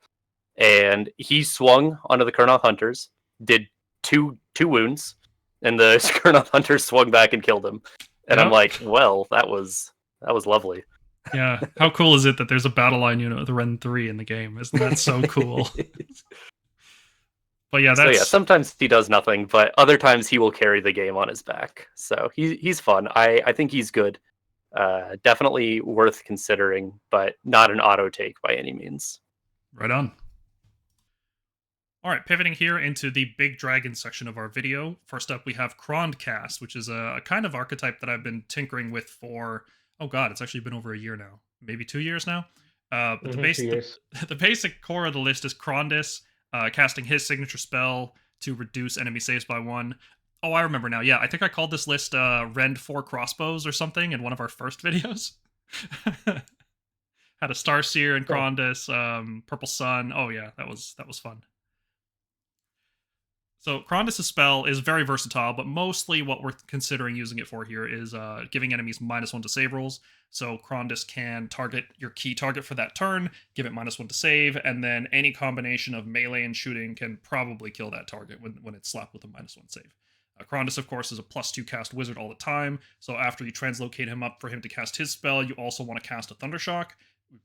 And he swung onto the Kurnoth Hunters, did two wounds, and the Kurnoth Hunters swung back and killed him. And I'm like, well, that was lovely. Yeah, how cool is it that there's a battle line unit with Ren 3 in the game? Isn't that so cool? But yeah, So that's yeah, sometimes he does nothing, but other times he will carry the game on his back. So he's fun. I think he's good. Definitely worth considering, but not an auto take by any means. right on. All right, pivoting here into the big dragon section of our video. First up, we have Krondcast, which is a kind of archetype that I've been tinkering with for, oh god, it's actually been over a year now, maybe 2 years now. But the 2 years. the basic core of the list is Krondis, casting his signature spell to reduce enemy saves by 1. Oh, I remember now. Yeah, I think I called this list Rend 4 Crossbows or something in one of our first videos. Had a Starseer and Krondis, Purple Sun. Oh yeah, that was fun. So Krondis' spell is very versatile, but mostly what we're considering using it for here is giving enemies -1 to save rolls. So Krondis can target your key target for that turn, give it -1 to save, and then any combination of melee and shooting can probably kill that target when it's slapped with a -1 save. Krondis, of course, is a +2 cast wizard all the time, so after you translocate him up for him to cast his spell, you also want to cast a Thundershock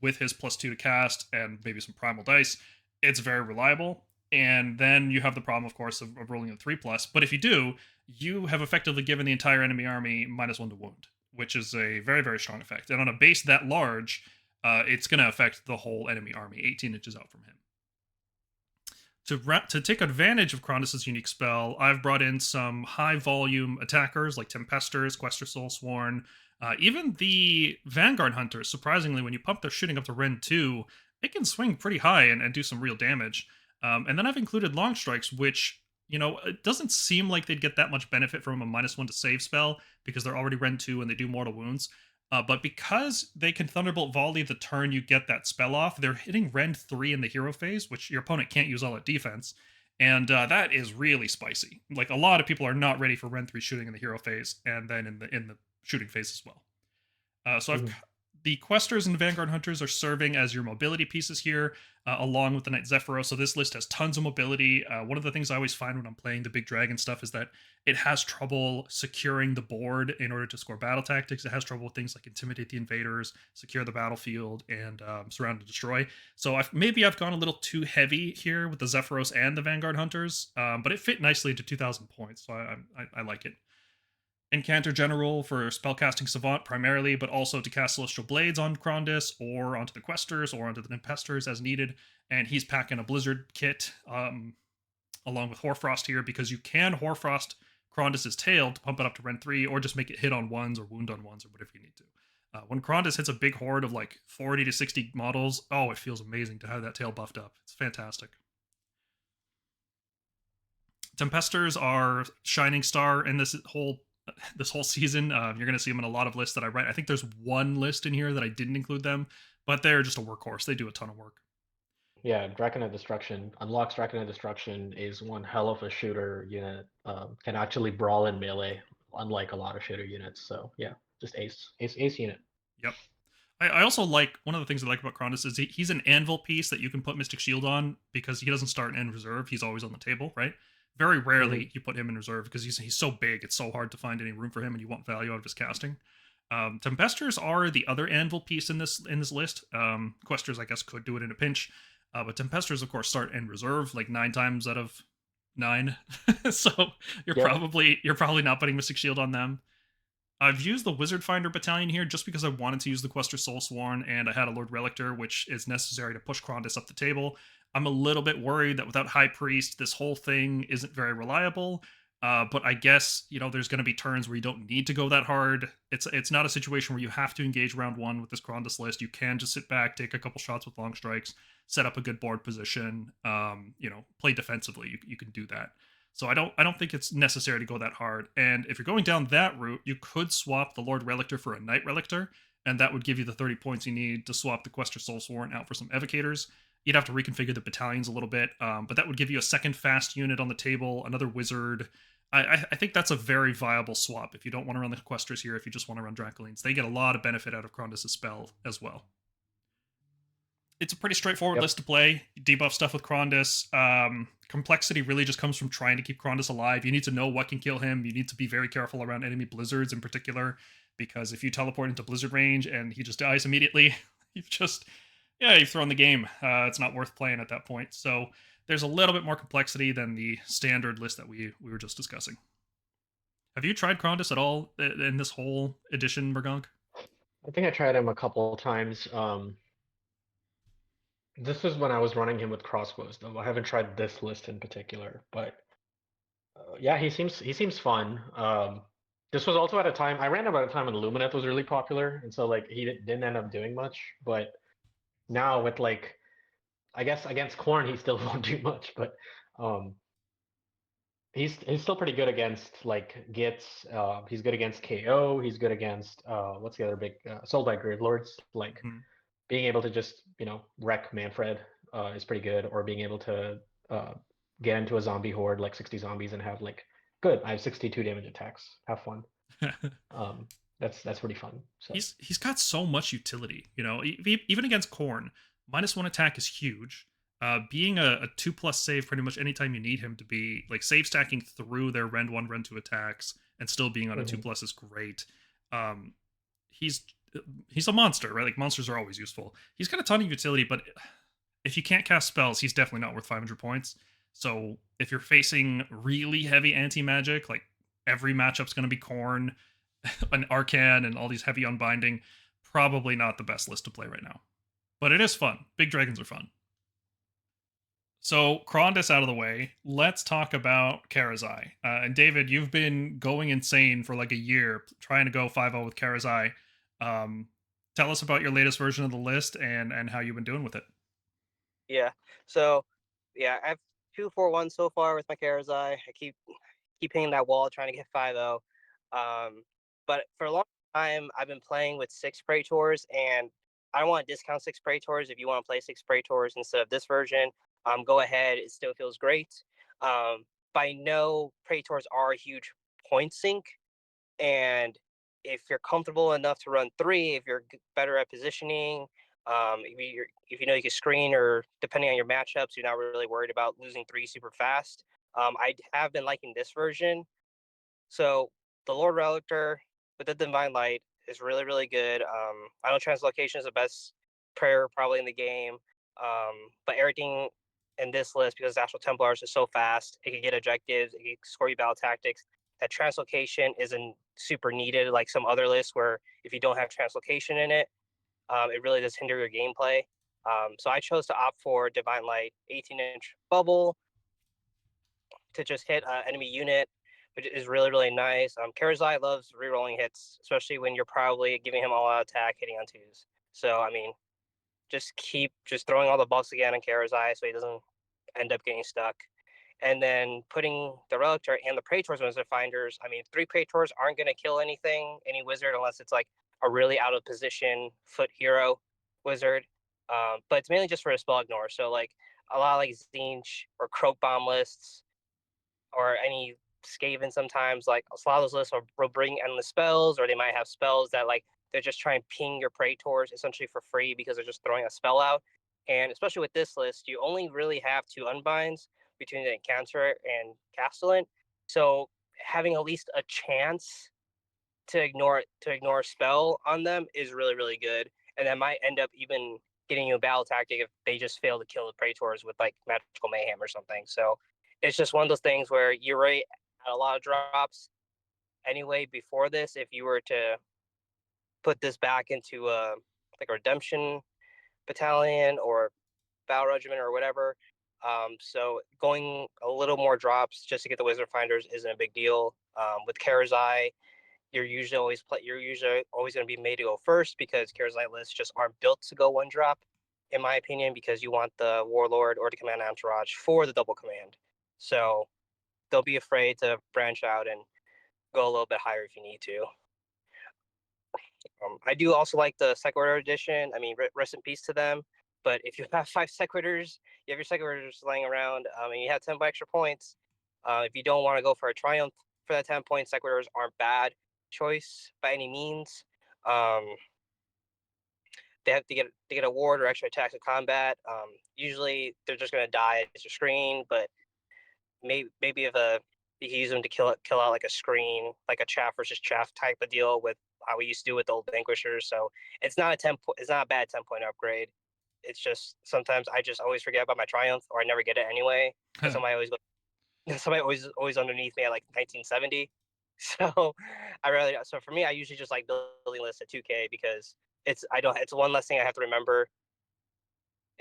with his +2 to cast and maybe some primal dice. It's very reliable. And then you have the problem, of course, of rolling a 3+. But if you do, you have effectively given the entire enemy army -1 to wound, which is a very, very strong effect. And on a base that large, it's going to affect the whole enemy army, 18 inches out from him. To take advantage of Krondis' unique spell, I've brought in some high-volume attackers like Tempesters, Quester Soulsworn, even the Vanguard Hunters. Surprisingly, when you pump their shooting up to Rend 2, it can swing pretty high and do some real damage. And then I've included Longstrikes, which, it doesn't seem like they'd get that much benefit from a -1 to save spell because they're already Rend 2 and they do mortal wounds. But because they can Thunderbolt Volley the turn you get that spell off, they're hitting Rend 3 in the hero phase, which your opponent can't use all at defense. And that is really spicy. Like, a lot of people are not ready for Rend 3 shooting in the hero phase and then in the shooting phase as well. The Questers and Vanguard Hunters are serving as your mobility pieces here, along with the Knight Zephyros. So this list has tons of mobility. One of the things I always find when I'm playing the big dragon stuff is that it has trouble securing the board in order to score battle tactics. It has trouble with things like Intimidate the Invaders, Secure the Battlefield, and Surround and Destroy. So maybe I've gone a little too heavy here with the Zephyros and the Vanguard Hunters, but it fit nicely into 2,000 points, so I like it. Incanter General for spellcasting Savant primarily, but also to cast Celestial Blades on Krondis, or onto the Questers, or onto the Tempesters as needed. And he's packing a Blizzard kit along with Hoarfrost here, because you can Hoarfrost Krondis' tail to pump it up to Rend 3, or just make it hit on 1s or wound on 1s or whatever you need to. When Krondis hits a big horde of like 40 to 60 models, oh, it feels amazing to have that tail buffed up. It's fantastic. Tempesters are shining star in this whole season. You're going to see them in a lot of lists that I write. I think there's one list in here that I didn't include them, but they're just a workhorse. They do a ton of work. Yeah, Draconith Destruction. Unlocks Draconith Destruction is one hell of a shooter unit. Can actually brawl in melee, unlike a lot of shooter units. So yeah, just ace unit. Yep. I also like, one of the things I like about Krondis is he's an anvil piece that you can put Mystic Shield on, because he doesn't start in reserve. He's always on the table, right? Very rarely you put him in reserve because he's so big. It's so hard to find any room for him, and you want value out of his casting. Tempesters are the other anvil piece in this list. Questers, I guess, could do it in a pinch, but Tempesters, of course, start in reserve like 9 times out of 9. So you're probably not putting Mystic Shield on them. I've used the Wizard Finder Battalion here just because I wanted to use the Quester Soulsworn, and I had a Lord Relictor, which is necessary to push Krondis up the table. I'm a little bit worried that without High Priest, this whole thing isn't very reliable. But I guess, there's going to be turns where you don't need to go that hard. It's not a situation where you have to engage round 1 with this Krondis list. You can just sit back, take a couple shots with long strikes, set up a good board position, play defensively. You can do that. So I don't think it's necessary to go that hard. And if you're going down that route, you could swap the Lord Relictor for a Knight Relictor, and that would give you the 30 points you need to swap the Quester Soulsworn out for some Evocators. You'd have to reconfigure the battalions a little bit, but that would give you a second fast unit on the table, another wizard. I think that's a very viable swap if you don't want to run the Questers here, if you just want to run Dracolines. They get a lot of benefit out of Krondis' spell as well. It's a pretty straightforward list to play. You debuff stuff with Krondis. Complexity really just comes from trying to keep Krondis alive. You need to know what can kill him. You need to be very careful around enemy blizzards in particular, because if you teleport into blizzard range and he just dies immediately, you've thrown the game. It's not worth playing at that point. So there's a little bit more complexity than the standard list that we were just discussing. Have you tried Krondcast at all in this whole edition, Bergonk? I think I tried him a couple of times. This was when I was running him with crossbows, though. I haven't tried this list in particular, but yeah, he seems fun. This was also at a time I ran him at a time when Lumineth was really popular, and so like he didn't end up doing much. But now with like, I guess against Khorne he still won't do much, but he's still pretty good against like Gits. He's good against KO. He's good against what's the other big Soul by Gravelords. Like being able to just wreck Manfred is pretty good, or being able to get into a zombie horde like 60 zombies and have like good. I have 62 damage attacks. Have fun. That's pretty fun. So he's got so much utility. Even against Khorne, -1 attack is huge. Being a 2+ save pretty much anytime you need him to be, like save stacking through their Rend 1, Rend 2 attacks and still being on a 2+ is great. He's a monster, right? Like monsters are always useful. He's got a ton of utility, but if you can't cast spells, he's definitely not worth 500 points. So if you're facing really heavy anti-magic, like every matchup's going to be Khorne, an Arcan, and all these heavy unbinding, probably not the best list to play right now. But it is fun. Big dragons are fun. So Krondcast out of the way, let's talk about Karazai. And David, you've been going insane for like a year trying to go 5-0 with Karazai. Tell us about your latest version of the list and how you've been doing with it. Yeah. So yeah, I have 2-4-1 so far with my Karazai. I keep hitting that wall trying to get 5-0. But for a long time I've been playing with 6 Praetors, and I don't want to discount 6 Praetors. If you want to play 6 Praetors instead of this version, go ahead. It still feels great. But I know Praetors are a huge point sink, and if you're comfortable enough to run 3, if you're better at positioning, if you know you can screen, or depending on your matchups, you're not really worried about losing 3 super fast. I have been liking this version. So the Lord Relictor with the Divine Light is really, really good. I know Translocation is the best prayer probably in the game, but everything in this list, because Astral Templars is so fast, it can get objectives, it can score you battle tactics. That Translocation isn't super needed like some other lists where if you don't have Translocation in it, it really does hinder your gameplay. So I chose to opt for Divine Light 18-inch bubble to just hit an enemy unit, which is really, really nice. Karazai loves rerolling hits, especially when you're probably giving him all-out attack, hitting on 2s. So, I mean, just keep throwing all the buffs again on Karazai so he doesn't end up getting stuck. And then putting the Relictor and the Praetors Wizard Finders. I mean, 3 Praetors aren't going to kill any wizard, unless it's like a really out of position foot hero wizard. But it's mainly just for a spell ignore. So like a lot of like Zinch or Croak Bomb lists, or any Skaven sometimes, like a lot of those lists will bring endless spells, or they might have spells that like they're just trying to ping your Praetors essentially for free because they're just throwing a spell out. And especially with this list, you only really have 2 unbinds between the Encounter and Castellan. So having at least a chance to ignore a spell on them is really, really good. And that might end up even getting you a battle tactic if they just fail to kill the Praetors with like Magical Mayhem or something. So it's just one of those things where you're right at a lot of drops anyway before this. If you were to put this back into like a Redemption Battalion or Battle Regiment or whatever, so going a little more drops just to get the Wizard Finders isn't a big deal. With Karazai, you're usually always going to be made to go first, because Karazai lists just aren't built to go 1 drop, in my opinion, because you want the Warlord or the Command Entourage for the double command. So they'll be afraid to branch out and go a little bit higher if you need to. I do also like the Second Order edition. I mean, rest in peace to them. But if you have 5 Sequitors, you have your Sequitors laying around, and you have 10 extra points. If you don't want to go for a Triumph for that 10 points, Sequitors aren't bad choice by any means. They have to get a ward or extra attacks in combat. Usually they're just going to die as a screen, but maybe if you can use them to kill out like a screen, like a chaff versus chaff type of deal with how we used to do with the old Vanquishers. So it's not a bad 10-point upgrade. it's just sometimes I just always forget about my triumph, or I never get it anyway. And somebody always underneath me at like 1970. So so for me, I usually just like building lists at 2K because it's one less thing I have to remember,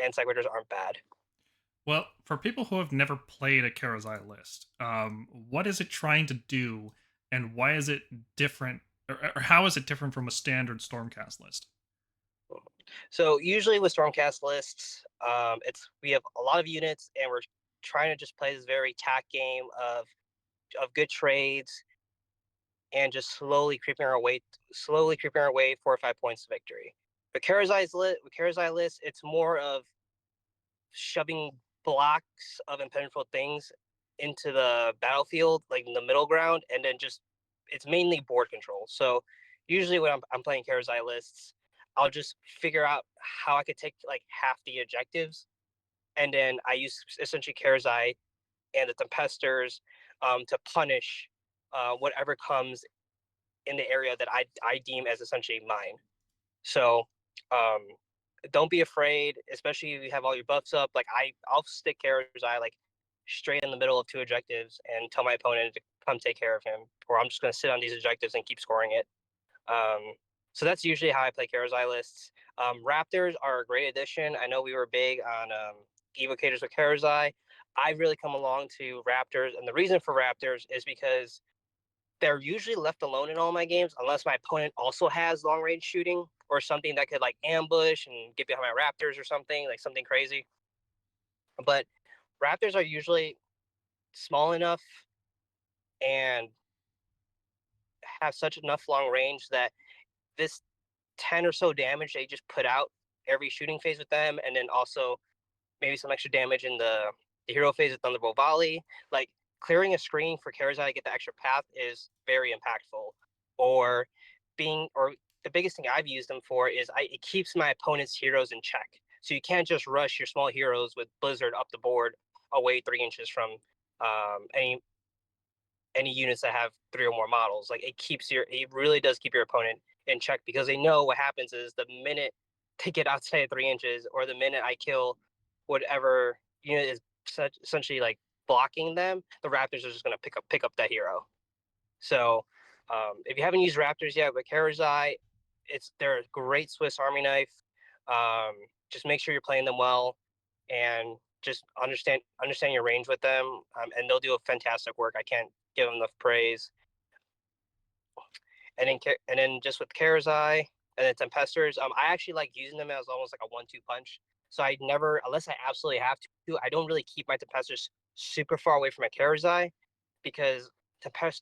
and Cyclers aren't bad. Well, for people who have never played a Karazai list, what is it trying to do, and why is it different, or how is it different from a standard Stormcast list? So usually with Stormcast lists, we have a lot of units, and we're trying to just play this very tack game of good trades, and just slowly creeping our way 4 or 5 points to victory. With Karazai list, it's more of shoving blocks of impenetrable things into the battlefield, like in the middle ground, and then it's mainly board control. So usually when I'm playing Karazai lists, I'll just figure out how I could take like half the objectives, and then I use essentially Karazai and the Tempesters to punish whatever comes in the area that I deem as essentially mine. So don't be afraid, especially if you have all your buffs up. Like I'll stick Karazai like straight in the middle of 2 objectives and tell my opponent to come take care of him, or I'm just going to sit on these objectives and keep scoring it. So that's usually how I play Karazai lists. Raptors are a great addition. I know we were big on evocators with Karazai. I've really come along to Raptors, and the reason for Raptors is because they're usually left alone in all my games unless my opponent also has long range shooting or something that could like ambush and get behind my Raptors or something, like something crazy. But Raptors are usually small enough and have such enough long range that this 10 or so damage they just put out every shooting phase with them, and then also maybe some extra damage in the hero phase with Thunderbolt Volley. Like clearing a screen for Karazai to get the extra path is very impactful. Or the biggest thing I've used them for is it keeps my opponent's heroes in check. So you can't just rush your small heroes with Blizzard up the board away 3 inches from any units that have 3 or more models. Like it really does keep your opponent in check, because they know what happens is the minute they get outside of 3 inches, or the minute I kill whatever unit is essentially like blocking them, the Raptors are just going to pick up that hero. So if you haven't used Raptors yet with Karazai, they're a great Swiss Army knife. Just make sure you're playing them well, and just understand your range with them, and they'll do a fantastic work. I can't give them enough praise. And then just with Karazai and then Tempesters, I actually like using them as almost like a 1-2 punch. So I never, unless I absolutely have to, I don't really keep my Tempesters super far away from my Karazai, because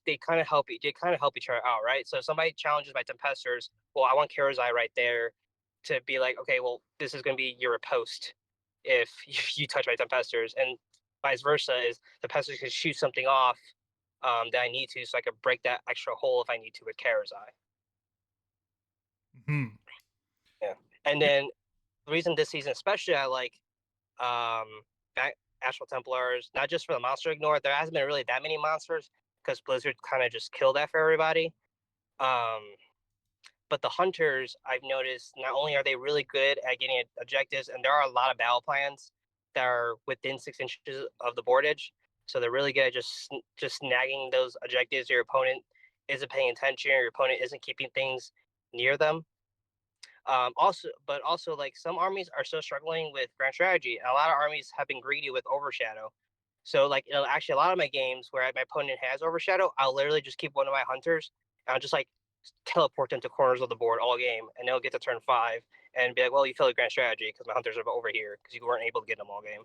they kind of help each other out, right? So if somebody challenges my Tempesters, well, I want Karazai right there to be like, okay, well, this is going to be your riposte if you touch my Tempesters, and vice versa, is Tempesters can shoot something off that I need to, so I could break that extra hole if I need to with Karazai. Hmm. Yeah, and then the reason this season especially I like Astral Templars, not just for the monster ignore. There hasn't been really that many monsters because Blizzard kind of just killed that for everybody. But the hunters, I've noticed, not only are they really good at getting objectives, and there are a lot of battle plans that are within 6 inches of the board edge. So they're really good at just snagging those objectives. Your opponent isn't paying attention, or your opponent isn't keeping things near them. Also, like some armies are still struggling with grand strategy, and a lot of armies have been greedy with overshadow. So like, actually a lot of my games where my opponent has overshadow, I'll literally just keep one of my hunters, and I'll just like teleport them to corners of the board all game, and they'll get to turn 5 and be like, well, you failed grand strategy because my hunters are over here because you weren't able to get them all game.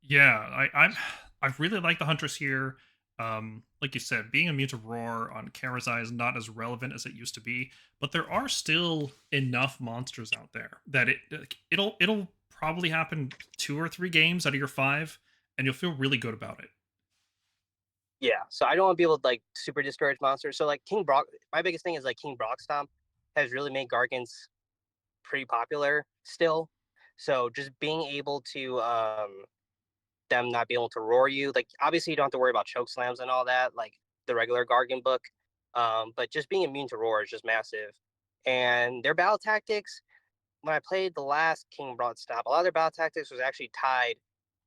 Yeah, I really like the hunters here. Like you said, being immune to roar on Karazai is not as relevant as it used to be, but there are still enough monsters out there that it'll probably happen 2 or 3 games out of your 5, and you'll feel really good about it. Yeah, so I don't want people to like super discourage monsters. So like King Brock, my biggest thing is like King Brock Stomp has really made Gargants pretty popular still. So just being able to them not be able to roar you, like obviously you don't have to worry about choke slams and all that, like the regular Gargant book. But just being immune to roar is just massive. And their battle tactics, when I played the last King Broad Snap, a lot of their battle tactics was actually tied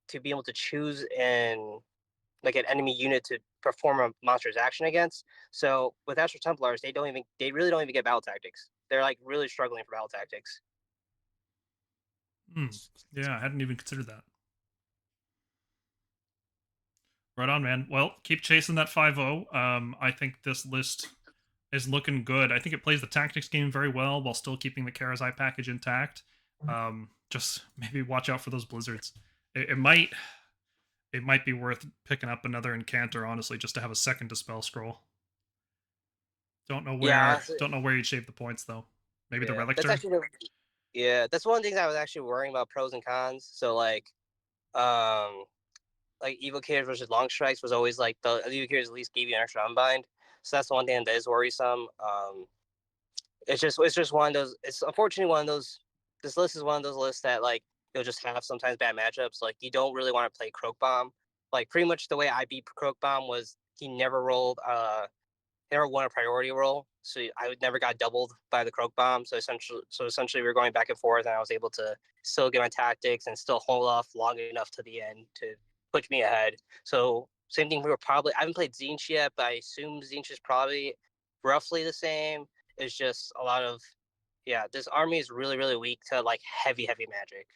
to be able to choose an enemy unit to perform a monster's action against. So with Astral Templars, they really don't even get battle tactics. They're like really struggling for battle tactics. Yeah, I hadn't even considered that. Right on, man. Well, keep chasing that 5-0. I think this list is looking good. I think it plays the tactics game very well while still keeping the Karazai package intact. Just maybe watch out for those blizzards. It might be worth picking up another Incanter, honestly, just to have a second Dispel Scroll. Don't know where you'd shave the points though. Maybe the Relictor. That's one of the things I was actually worrying about pros and cons. So like Evocators versus Long Strikes was always like the Evocators at least gave you an extra unbind. So that's the one thing that is worrisome. It's just one of those. It's unfortunately one of those. This list is one of those lists that like you'll just have sometimes bad matchups. Like you don't really want to play Croak Bomb. Like pretty much the way I beat Croak Bomb was he never rolled. Never won a priority roll, so I never got doubled by the Croak Bomb. So essentially, we were going back and forth, and I was able to still get my tactics and still hold off long enough to the end to push me ahead. So same thing. I haven't played Zinch yet, but I assume Zinch is probably roughly the same. It's just a lot of this army is really, really weak to like heavy magic.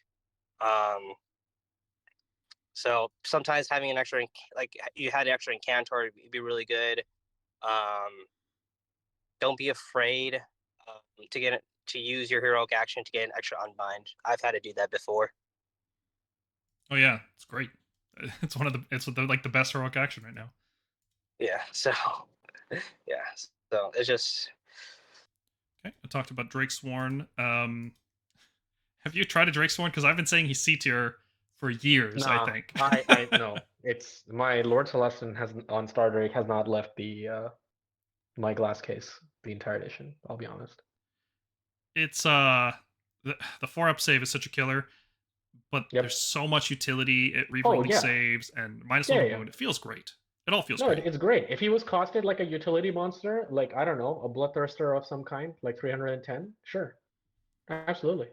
So sometimes having an extra, like you had an extra Incantor, would be really good. Don't be afraid to use your heroic action to get an extra unbind. I've had to do that before. Oh yeah, it's great. It's the best heroic action right now. Yeah. So So it's just. Okay, I talked about Drakesworn. Have you tried a Drakesworn? Because I've been saying he's C tier for years. I think. I know. It's my Lord Celestin on Star Drake has not left my glass case the entire edition. I'll be honest. It's the 4-up save is such a killer, but there's so much utility. It rerolling saves and -1 wound. It feels great. It all feels great. It's great. If he was costed like a utility monster, like I don't know, a Bloodthirster of some kind, like 310, sure, absolutely.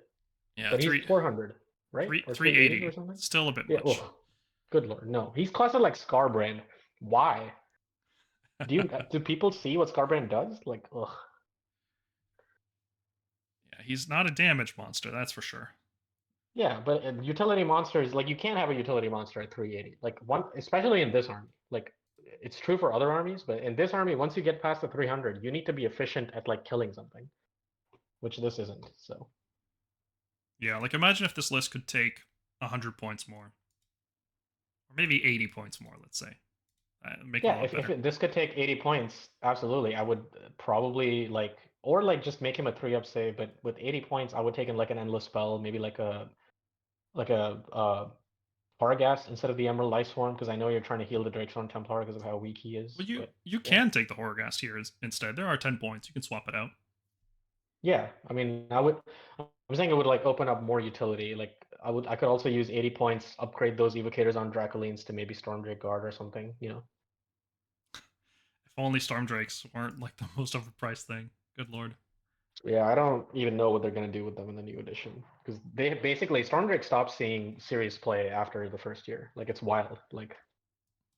Yeah, but he's 400, right? 380 or something. Still a bit much. Oh, good lord, no. He's costed like Scarbrand. Why? Do people see what Scarbrand does? Like, ugh. Yeah, he's not a damage monster, that's for sure. Yeah, but utility monsters, like you can't have a utility monster at 380. Like especially in this army. Like it's true for other armies, but in this army, once you get past the 300, you need to be efficient at like killing something, which this isn't. So. Yeah, like imagine if this list could take 100 points more, or maybe 80 points more. Let's say. Make it a lot better. If this could take 80 points, absolutely, I would probably just make him a 3-up save. But with 80 points, I would take him like an endless spell, maybe like a Paragast instead of the Emerald Lightsworn, because I know you're trying to heal the Drakesworn Templar because of how weak he is. Well, you can take the Horrorghast here instead. There are 10 points. You can swap it out. Yeah, I mean, I'm saying it would like open up more utility. Like I could also use 80 points, upgrade those evocators on Dracolines to maybe Stormdrake Guard or something, you know. If only Stormdrakes weren't like the most overpriced thing. Good lord. Yeah, I don't even know what they're gonna do with them in the new edition, because they basically Stormdrake stopped seeing serious play after the first year. Like it's wild. Like.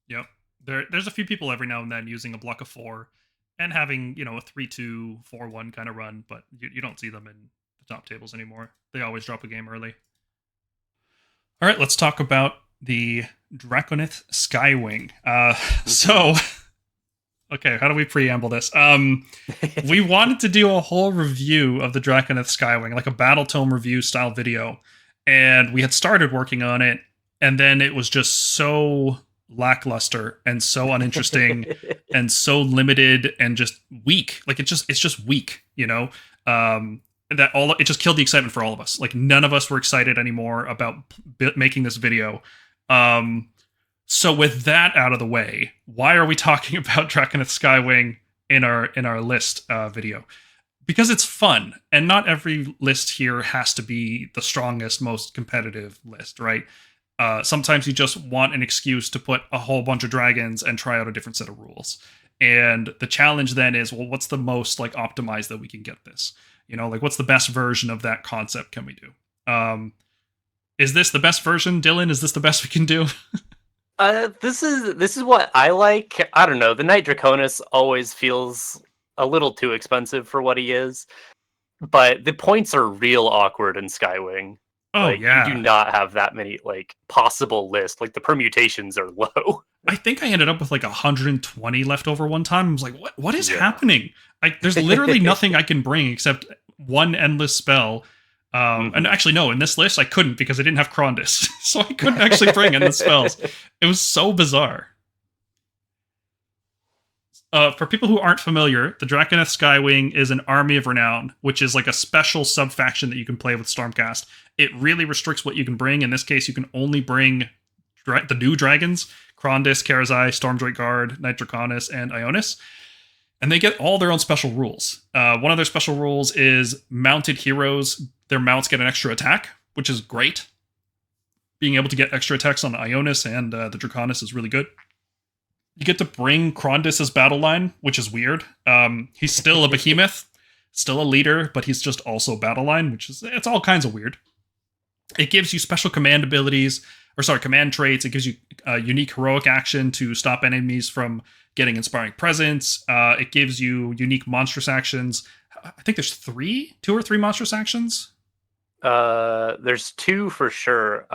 Yep. There's a few people every now and then using a block of 4 and having, a 3-2, 4-1 kind of run, but you don't see them in the top tables anymore. They always drop a game early. All right, let's talk about the Draconith Skywing. Okay, how do we preamble this? We wanted to do a whole review of the Draconith Skywing, like a Battle Tome review style video, and we had started working on it, and then it was just so lackluster and so uninteresting and so limited and just weak. Like it's just weak, it just killed the excitement for all of us. Like none of us were excited anymore about making this video. So with that out of the way, why are we talking about Draconith Skywing in our list video? Because it's fun, and not every list here has to be the strongest, most competitive list, right? Sometimes you just want an excuse to put a whole bunch of dragons and try out a different set of rules. And the challenge then is, well, what's the most like optimized that we can get this? You know, like what's the best version of that concept can we do? Is this the best version, Dylan? Is this the best we can do? This is what I like. I don't know. The Knight Draconis always feels a little too expensive for what he is, but the points are real awkward in Skywing. Oh, like, yeah. You do not have that many like possible lists. Like the permutations are low. I think I ended up with like 120 left over one time. I was like, what is Yeah. happening? There's literally nothing I can bring except one endless spell. And actually, no, in this list, I couldn't because I didn't have Krondcast. So I couldn't actually bring endless spells. It was so bizarre. For people who aren't familiar, the Draconith Skywing is an army of renown, which is like a special sub-faction that you can play with Stormcast. It really restricts what you can bring. In this case, you can only bring the new dragons, Krondcast, Karazai, Stormdrake Guard, Knight Draconis, and Ionus. And they get all their own special rules. One of their special rules is mounted heroes. Their mounts get an extra attack, which is great. Being able to get extra attacks on Ionus and the Draconis is really good. You get to bring Krondcast as battle line, which is weird. He's still a behemoth, still a leader, but he's just also battle line, it's all kinds of weird. It gives you special command traits. It gives you a unique heroic action to stop enemies from getting inspiring presence. It gives you unique monstrous actions. I think there's two or three monstrous actions. There's two for sure.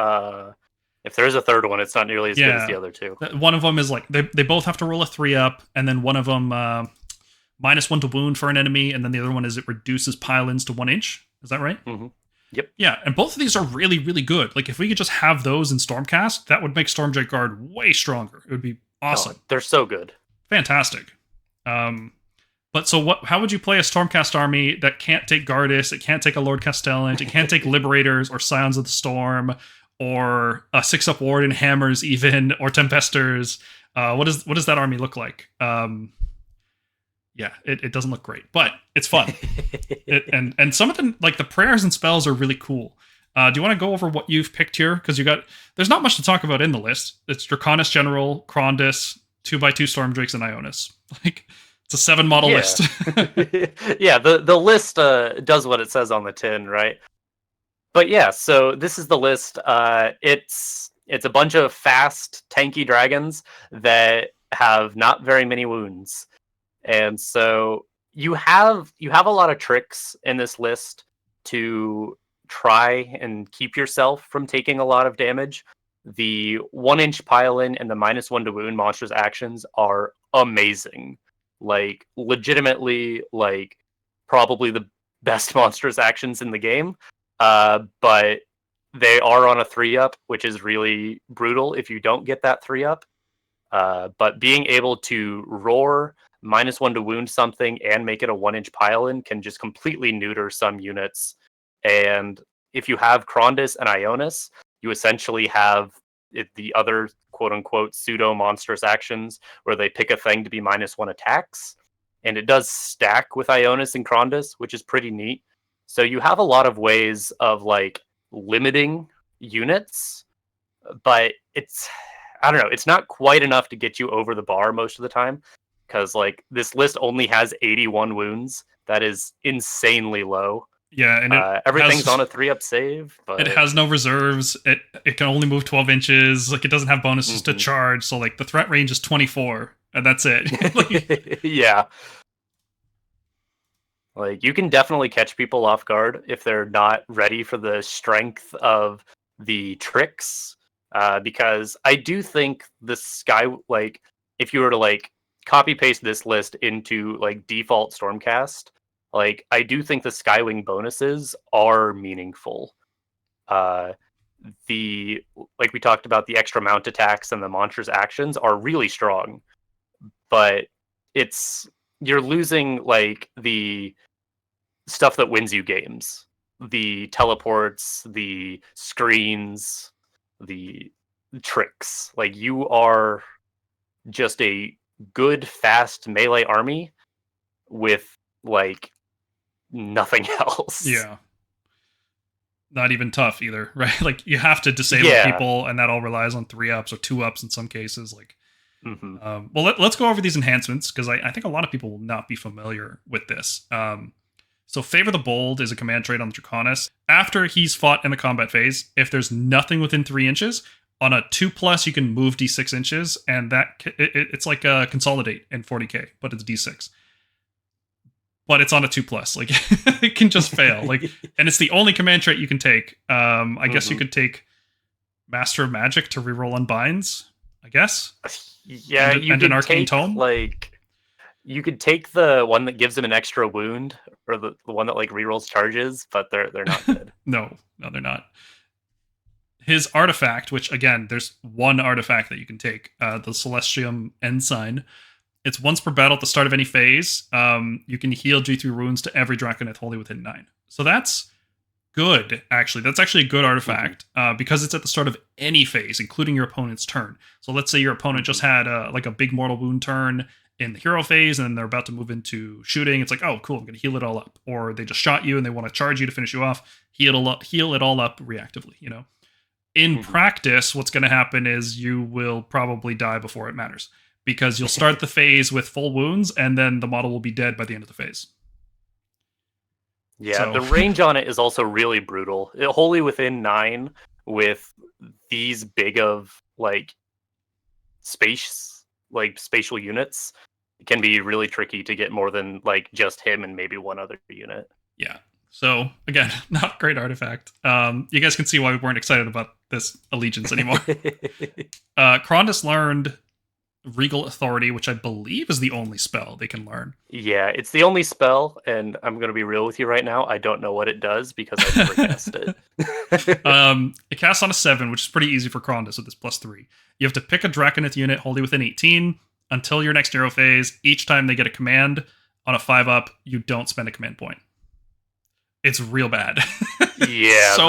If there is a third one, it's not nearly as good as the other two. One of them is like they both have to roll a 3-up, and then one of them -1 to wound for an enemy, and then the other one is it reduces pile-ins to 1 inch. Is that right? Mm-hmm. Yep. Yeah, and both of these are really, really good. Like if we could just have those in Stormcast, that would make Stormdrake Guard way stronger. It would be awesome. Oh, they're so good. Fantastic. But so how would you play a Stormcast army that can't take Gardas, it can't take a Lord Castellan, it can't take Liberators or Scions of the Storm, or a 6-up Warden, Hammers even, or Tempesters? What does that army look like? Yeah, it doesn't look great, but it's fun. And some of them, like the prayers and spells, are really cool. Do you want to go over what you've picked here? Because there's not much to talk about in the list. It's Draconis General, Krondcast, 2x2 Stormdrakes, and Ionus. Like, it's a 7-model list. Yeah, the list does what it says on the tin, right? But yeah, so this is the list. It's a bunch of fast, tanky dragons that have not very many wounds. And so you have a lot of tricks in this list to try and keep yourself from taking a lot of damage. The 1 inch pile-in and the -1 to wound monstrous actions are amazing. Like, legitimately, like, probably the best monstrous actions in the game. But they are on a 3-up, which is really brutal if you don't get that 3-up. But being able to roar, -1 to wound something, and make it a 1 inch pile-in can just completely neuter some units. And if you have Krondcast and Ionus, you essentially have the other quote-unquote pseudo-monstrous actions where they pick a thing to be -1 attacks. And it does stack with Ionus and Krondcast, which is pretty neat. So you have a lot of ways of like limiting units, but I don't know, it's not quite enough to get you over the bar most of the time, because like this list only has 81 wounds. That is insanely low. Yeah, and everything's on a 3-up save, but it has no reserves. It can only move 12 inches. Like, it doesn't have bonuses to charge. So like the threat range is 24, and that's it. Like, yeah. Like, you can definitely catch people off guard if they're not ready for the strength of the tricks. Because I do think like, if you were to like copy paste this list into like default Stormcast, like, I do think the Skywing bonuses are meaningful. Like we talked about, the extra mount attacks and the monstrous actions are really strong, but you're losing like the stuff that wins you games, the teleports, the screens, the tricks. Like, you are just a good, fast melee army with like nothing else. Yeah. Not even tough either, right? Like, you have to disable people, and that all relies on 3-ups or 2-ups in some cases. Like, Well, let's go over these enhancements because I think a lot of people will not be familiar with this. So Favor the Bold is a command trait on the Draconith. After he's fought in the combat phase, if there's nothing within 3 inches, on a 2+, you can move d6 inches, and it's like a Consolidate in 40k, but it's d6. But it's on a 2+, like it can just fail. Like, and it's the only command trait you can take. I guess you could take Master of Magic to reroll Unbinds, I guess. Yeah, and you an could Arcane take, Tome. like, you could take the one that gives him an extra wound, or the one that like rerolls charges, but they're not good. No, they're not. His artifact, which again, there's one artifact that you can take, the Celestium Ensign. It's once per battle at the start of any phase. You can heal G3 wounds to every Draconith wholly within 9. So that's good, actually. That's actually a good artifact because it's at the start of any phase, including your opponent's turn. So let's say your opponent just had like a big mortal wound turn in the hero phase, and then they're about to move into shooting. It's like, oh, cool, I'm going to heal it all up. Or they just shot you and they want to charge you to finish you off. Heal it all up reactively, you know? In practice, what's going to happen is you will probably die before it matters. Because you'll start the phase with full wounds, and then the model will be dead by the end of the phase. Yeah, So- the range on it is also really brutal. Wholly within 9 with these big of like spatial units, it can be really tricky to get more than like just him and maybe one other unit. Yeah. So, again, not a great artifact. You guys can see why we weren't excited about this Allegiance anymore. Krondcast learned Regal Authority, which I believe is the only spell they can learn. Yeah, it's the only spell, and I'm going to be real with you right now. I don't know what it does because I've never cast it. It casts on a 7, which is pretty easy for Krondcast with this +3. You have to pick a Draconith unit wholly within 18 until your next hero phase. Each time they get a command on a 5-up, you don't spend a command point. It's real bad. Yeah, so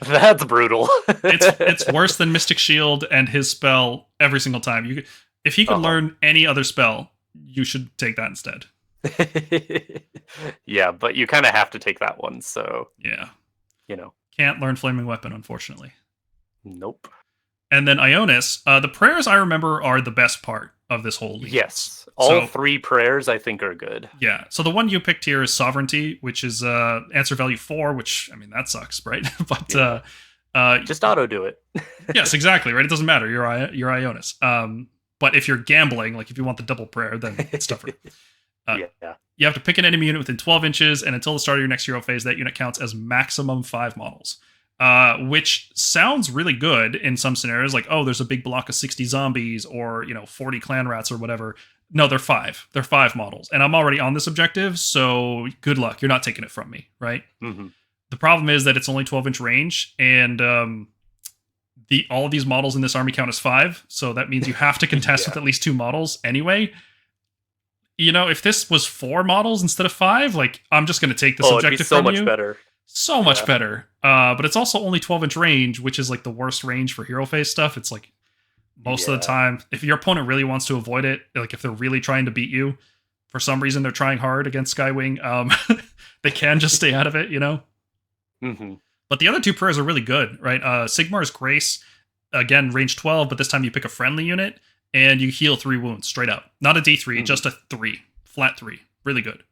that's brutal. It's worse than Mystic Shield and his spell every single time. If he could learn any other spell, you should take that instead. Yeah, but you kind of have to take that one, so Yeah. you know. Can't learn Flaming Weapon, unfortunately. Nope. And then Ionus, the prayers I remember are the best part of this whole league. Yes. All 3 prayers I think are good. Yeah. So the one you picked here is Sovereignty, which is answer value 4, which, I mean, that sucks, right? But just auto do it. Yes, exactly, right? It doesn't matter. You're Ionus. But if you're gambling, like if you want the double prayer, then it's tougher. Yeah. You have to pick an enemy unit within 12 inches, and until the start of your next hero phase, that unit counts as maximum 5 models. Which sounds really good in some scenarios, like, oh, there's a big block of 60 zombies or, 40 clan rats or whatever. No, they're 5. They're 5 models. And I'm already on this objective, so good luck. You're not taking it from me, right? Mm-hmm. The problem is that it's only 12-inch range, and all of these models in this army count as 5, so that means you have to contest with at least 2 models anyway. If this was 4 models instead of 5, like, I'm just going to take this objective it'd be so from much you. better. So much better. But it's also only 12-inch range, which is like the worst range for hero phase stuff. It's like most of the time, if your opponent really wants to avoid it, like if they're really trying to beat you, for some reason they're trying hard against Skywing, they can just stay out of it, Mm-hmm. But the other 2 prayers are really good, right? Sigmar's Grace, again, range 12, but this time you pick a friendly unit and you heal 3 wounds straight up. Not a D3, just a 3. Flat 3. Really good.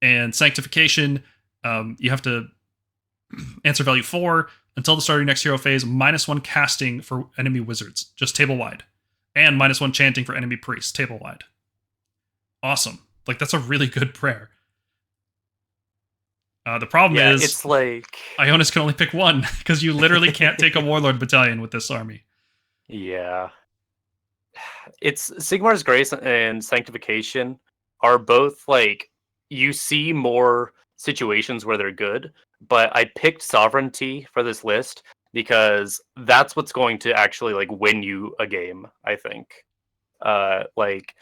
And Sanctification, you have to answer value 4 until the start of your next hero phase, -1 casting for enemy wizards, just table wide. And -1 chanting for enemy priests, table wide. Awesome. Like, that's a really good prayer. The problem is, it's like Ionus can only pick 1, because you literally can't take a Warlord battalion with this army. Yeah. It's Sigmar's Grace and Sanctification are both like, you see more situations where they're good, but I picked Sovereignty for this list because that's what's going to actually like win you a game, I think. Like,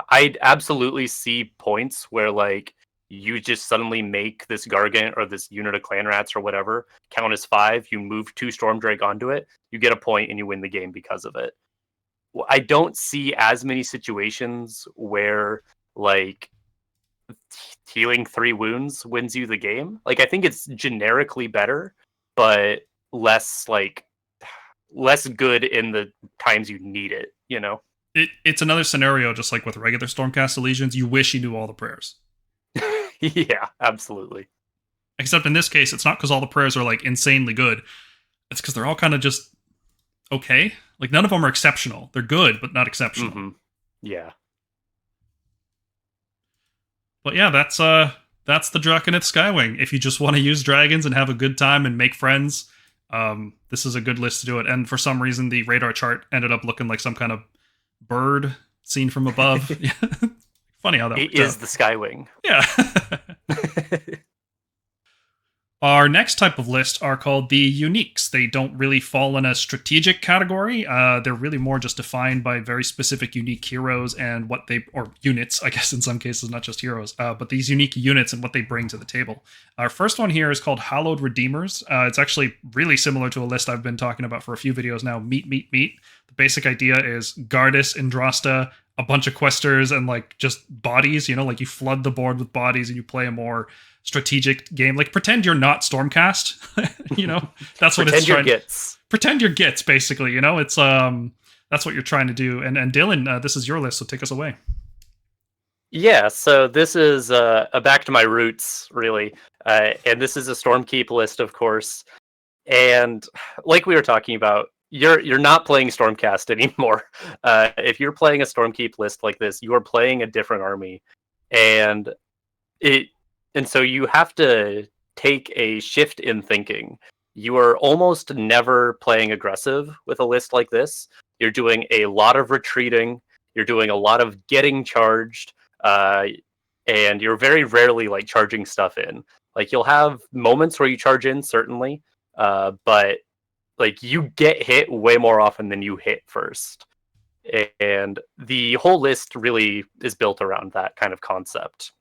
I'd absolutely see points where like you just suddenly make this Gargant or this unit of clan rats or whatever count as 5, you move 2 Stormdrake onto it, you get a point and you win the game because of it. I don't see as many situations where like healing 3 wounds wins you the game. Like, I think it's generically better, but less like less good in the times you need it, you know? It's another scenario, just like with regular Stormcast Legions. You wish you knew all the prayers. Yeah, absolutely. Except in this case, it's not because all the prayers are like insanely good. It's because they're all kind of just okay. Like none of them are exceptional. They're good, but not exceptional. Mm-hmm. Yeah. But yeah, that's the Draconith Skywing. If you just want to use dragons and have a good time and make friends, this is a good list to do it. And for some reason, the radar chart ended up looking like some kind of bird seen from above. Funny how that It worked is out. the Skywing. Yeah. Our next type of list are called the uniques. They don't really fall in a strategic category. They're really more just defined by very specific unique heroes and what they, or units, I guess in some cases, not just heroes, but these unique units and what they bring to the table. Our first one here is called Hallowed Redeemers. It's actually really similar to a list I've been talking about for a few videos now, Meet. The basic idea is Gardas, Andrasta, a bunch of questers, and like just bodies, like you flood the board with bodies and you play a more strategic game. Like pretend you're not Stormcast, that's what it's trying. Pretend you're Gits, basically, it's that's what you're trying to do. And Dylan, this is your list, so take us away. Yeah, so this is a back to my roots, really. And this is a Stormkeep list, of course. And like we were talking about, you're not playing Stormcast anymore. If you're playing a Stormkeep list like this, you are playing a different army. And so you have to take a shift in thinking. You are almost never playing aggressive with a list like this. You're doing a lot of retreating. You're doing a lot of getting charged. And you're very rarely like charging stuff in. Like you'll have moments where you charge in, certainly. But like you get hit way more often than you hit first. And the whole list really is built around that kind of concept.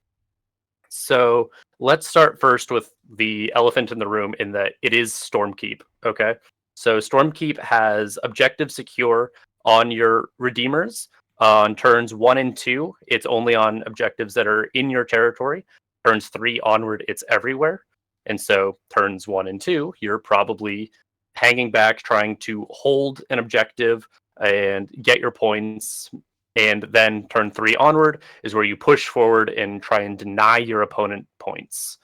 So let's start first with the elephant in the room in that it is Stormkeep, okay? So Stormkeep has objective secure on your Redeemers. On turns 1 and 2, it's only on objectives that are in your territory. Turns 3 onward, it's everywhere. And so turns 1 and 2, you're probably hanging back, trying to hold an objective and get your points. And then turn 3 onward is where you push forward and try and deny your opponent points.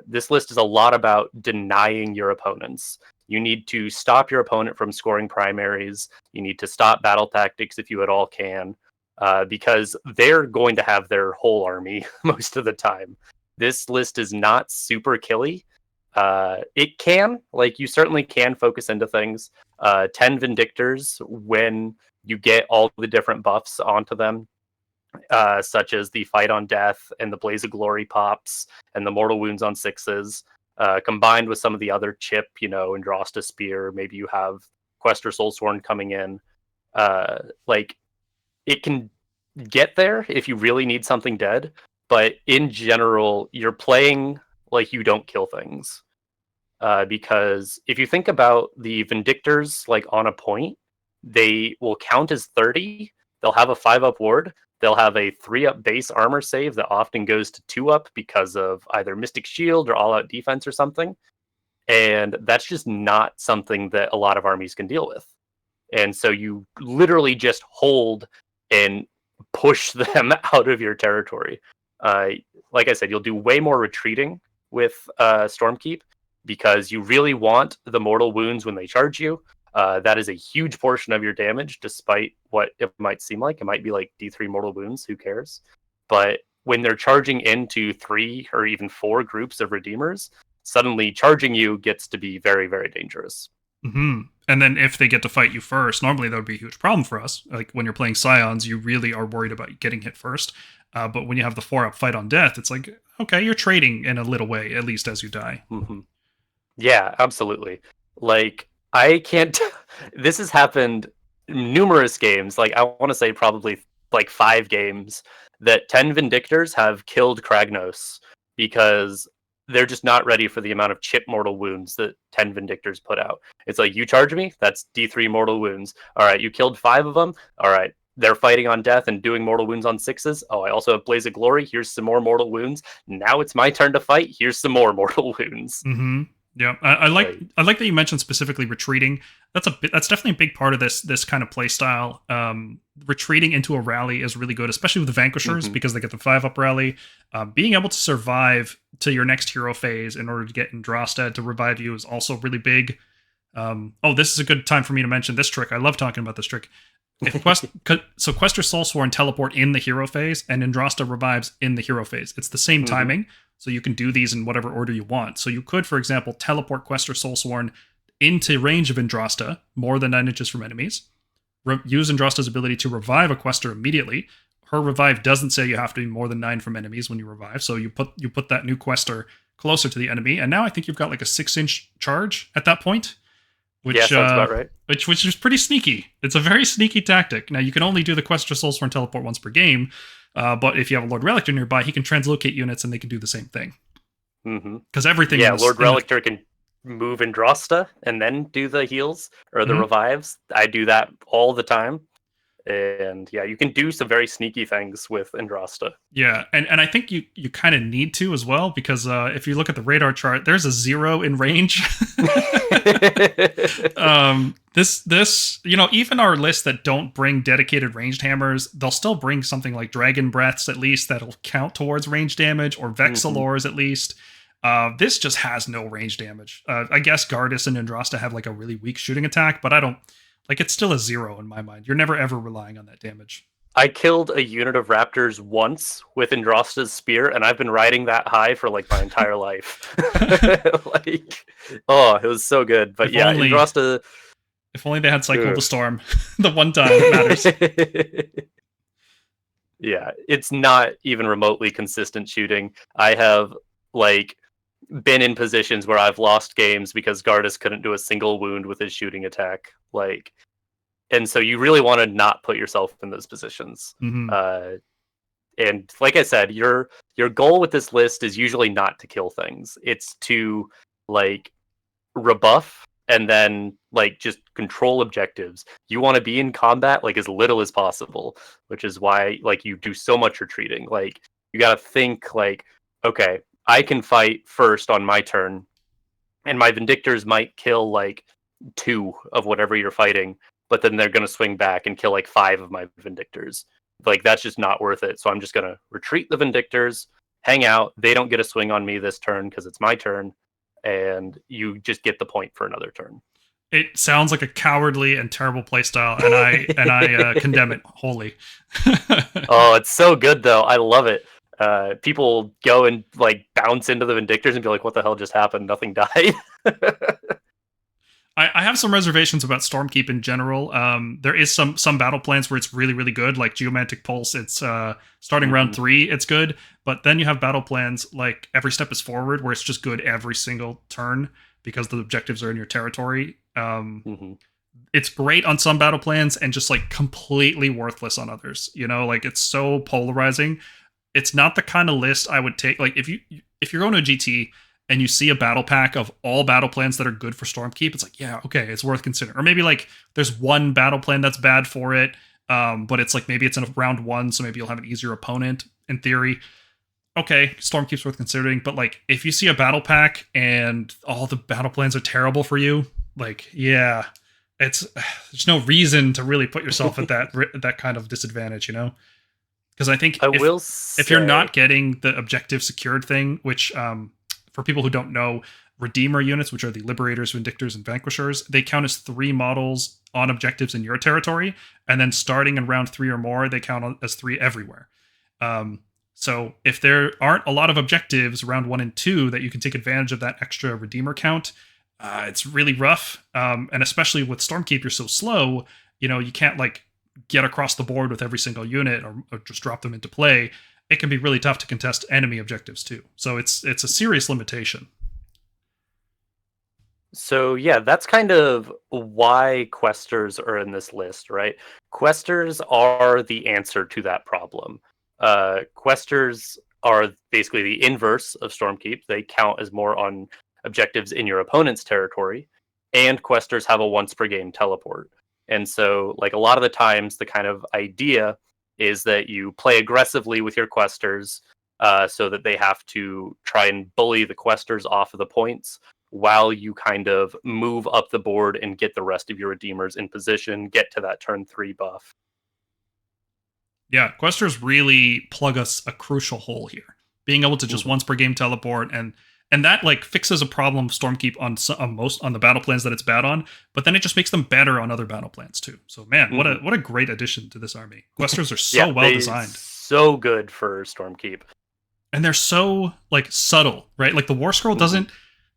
This list is a lot about denying your opponents. You need to stop your opponent from scoring primaries. You need to stop battle tactics if you at all can, because they're going to have their whole army most of the time. This list is not super killy. It can, you certainly can focus into things. 10 Vindictors when you get all the different buffs onto them, such as the Fight on Death and the Blaze of Glory pops and the Mortal Wounds on 6s, combined with some of the other chip, Andrasta Spear, maybe you have Quester Soulsworn coming in. It can get there if you really need something dead, but in general, you're playing like you don't kill things. Because if you think about the Vindictors, on a point, they will count as 30. They'll have a 5-up ward. They'll have a 3-up base armor save that often goes to 2-up because of either Mystic Shield or all-out defense or something. And that's just not something that a lot of armies can deal with. And so you literally just hold and push them out of your territory. Like I said, you'll do way more retreating with Stormkeep because you really want the Mortal Wounds when they charge you. That is a huge portion of your damage, despite what it might seem like. It might be like D3 Mortal Wounds, who cares? But when they're charging into 3 or even 4 groups of Redeemers, suddenly charging you gets to be very, very dangerous. Mm-hmm. And then if they get to fight you first, normally that would be a huge problem for us. Like when you're playing Scions, you really are worried about getting hit first. But when you have the 4-up Fight on Death, it's like, okay, you're trading in a little way, at least as you die. Mm-hmm. Yeah, absolutely. I can't. This has happened numerous games. I want to say probably 5 games that 10 Vindictors have killed Kragnos because they're just not ready for the amount of chip Mortal Wounds that 10 Vindictors put out. It's like, you charge me, that's D3 Mortal Wounds. All right, you killed 5 of them. All right, they're fighting on death and doing Mortal Wounds on 6s. Oh, I also have Blaze of Glory. Here's some more Mortal Wounds. Now it's my turn to fight. Here's some more Mortal Wounds. Mm-hmm. Yeah, I like that you mentioned specifically retreating. That's definitely a big part of this kind of play style. Retreating into a rally is really good, especially with the Vanquishers because they get the 5-up rally. Being able to survive to your next hero phase in order to get Andrasta to revive you is also really big. This is a good time for me to mention this trick. I love talking about this trick. If so Quester Soulsworn teleport in the hero phase, and Andrasta revives in the hero phase. It's the same timing, so you can do these in whatever order you want. So you could, for example, teleport Quester Soulsworn into range of Andrasta, more than 9 inches from enemies. Use Andrasta's ability to revive a Quester immediately. Her revive doesn't say you have to be more than 9 from enemies when you revive, so you put that new Quester closer to the enemy, and now I think you've got like a 6-inch charge at that point. Which, sounds about right. Which is pretty sneaky. It's a very sneaky tactic. Now, you can only do the Quester Soulsworn teleport once per game, but if you have a Lord Relictor nearby, he can translocate units and they can do the same thing. Because everything... Yeah, Lord Relictor can move Andrasta and then do the heals, or the revives. I do that all the time. And yeah, you can do some very sneaky things with Andrasta. Yeah, and I think you kind of need to as well, because if you look at the radar chart, there's a 0 in range. This even our lists that don't bring dedicated ranged hammers, they'll still bring something like Dragon Breaths at least that'll count towards range damage, or Vexillors at least. This just has no range damage. I guess Gardas and Andrasta have like a really weak shooting attack, but I don't... Like, it's still a 0 in my mind. You're never ever relying on that damage. I killed a unit of raptors once with Andrasta's spear, and I've been riding that high for like my entire life. It was so good. But Andrasta... If only they had Cycle the Storm. The one time it matters. Yeah, it's not even remotely consistent shooting. I have, been in positions where I've lost games because Gardas couldn't do a single wound with his shooting attack. And so you really want to not put yourself in those positions. And like I said, your goal with this list is usually not to kill things. It's to rebuff and then just control objectives. You want to be in combat as little as possible, which is why you do so much retreating. You got to think okay, I can fight first on my turn, and my Vindictors might kill 2 of whatever you're fighting, but then they're going to swing back and kill 5 of my Vindictors. That's just not worth it. So I'm just going to retreat the Vindictors, hang out. They don't get a swing on me this turn because it's my turn, and you just get the point for another turn. It sounds like a cowardly and terrible playstyle, and I condemn it wholly. Oh, it's so good though. I love it. People go and bounce into the Vindictors and be like, what the hell just happened? Nothing died. I have some reservations about Stormkeep in general. There is some battle plans where it's really, really good, like Geomantic Pulse. It's starting round 3, it's good. But then you have battle plans like Every Step is Forward, where it's just good every single turn because the objectives are in your territory. It's great on some battle plans and just completely worthless on others. It's so polarizing. It's not the kind of list I would take. If you're going to a GT and you see a battle pack of all battle plans that are good for Stormkeep, it's yeah, okay, it's worth considering. Or maybe there's one battle plan that's bad for it, but it's maybe it's in round 1, so maybe you'll have an easier opponent in theory. Okay, Stormkeep's worth considering, but if you see a battle pack and all the battle plans are terrible for you, yeah, there's no reason to really put yourself at that kind of disadvantage, Because I think if you're not getting the objective secured thing, which for people who don't know, Redeemer units, which are the Liberators, Vindictors, and Vanquishers, they count as 3 models on objectives in your territory, and then starting in round 3 or more, they count as 3 everywhere. So if there aren't a lot of objectives round 1 and 2 that you can take advantage of that extra Redeemer count, it's really rough. And especially with Stormkeep, you're so slow, you can't get across the board with every single unit or just drop them into play. It can be really tough to contest enemy objectives too. So it's a serious limitation. So yeah, that's kind of why Questers are in this list, right? Questers are the answer to that problem. Questers are basically the inverse of Stormkeep. They count as more on objectives in your opponent's territory, and Questers have a once per game teleport. And so, a lot of the times, the kind of idea is that you play aggressively with your Questers so that they have to try and bully the Questers off of the points, while you kind of move up the board and get the rest of your Redeemers in position, get to that turn 3 buff. Yeah, Questers really plug us a crucial hole here. Being able to just once per game teleport, and that like fixes a problem of Stormkeep on the battle plans that it's bad on, but then it just makes them better on other battle plans too. So man, what a great addition to this army. Questers are so well designed. So good for Stormkeep. And they're so like subtle, right? Like the War Scroll doesn't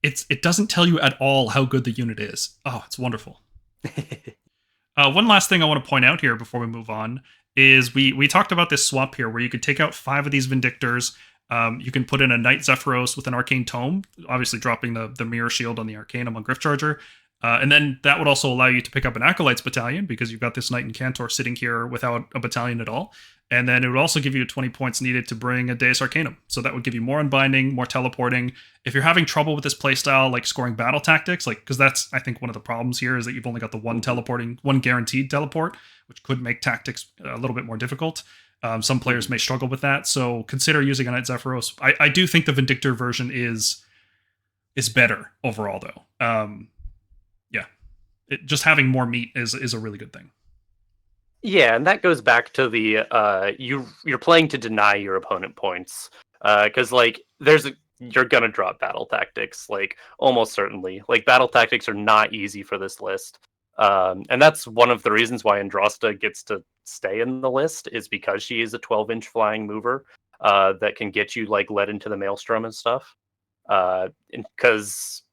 it doesn't tell you at all how good the unit is. Oh, it's wonderful. One last thing I want to point out here before we move on is we talked about this swap here where you could take out 5 of these Vindictors. You can put in a Knight Zephyros with an Arcane Tome, obviously dropping the Mirror Shield on the Arcanum on Griftcharger. And then that would also allow you to pick up an Acolytes battalion because you've got this Knight and Cantor sitting here without a battalion at all. And then it would also give you 20 points needed to bring a Deus Arcanum. So that would give you more Unbinding, more teleporting. If you're having trouble with this playstyle, like scoring battle tactics, like because that's, I think, one of the problems here is that you've only got the one guaranteed teleport, which could make tactics a little bit more difficult. Some players may struggle with that. So consider using a Knight Zephyros. I do think the Vindictor version is better overall, though. Just having more meat is a really good thing. Yeah, and that goes back to the you're playing to deny your opponent points, because like you're gonna drop battle tactics, like almost certainly. Like battle tactics are not easy for this list, and that's one of the reasons why Andrasta gets to stay in the list is because she is a 12-inch flying mover that can get you like led into the Maelstrom and stuff. Because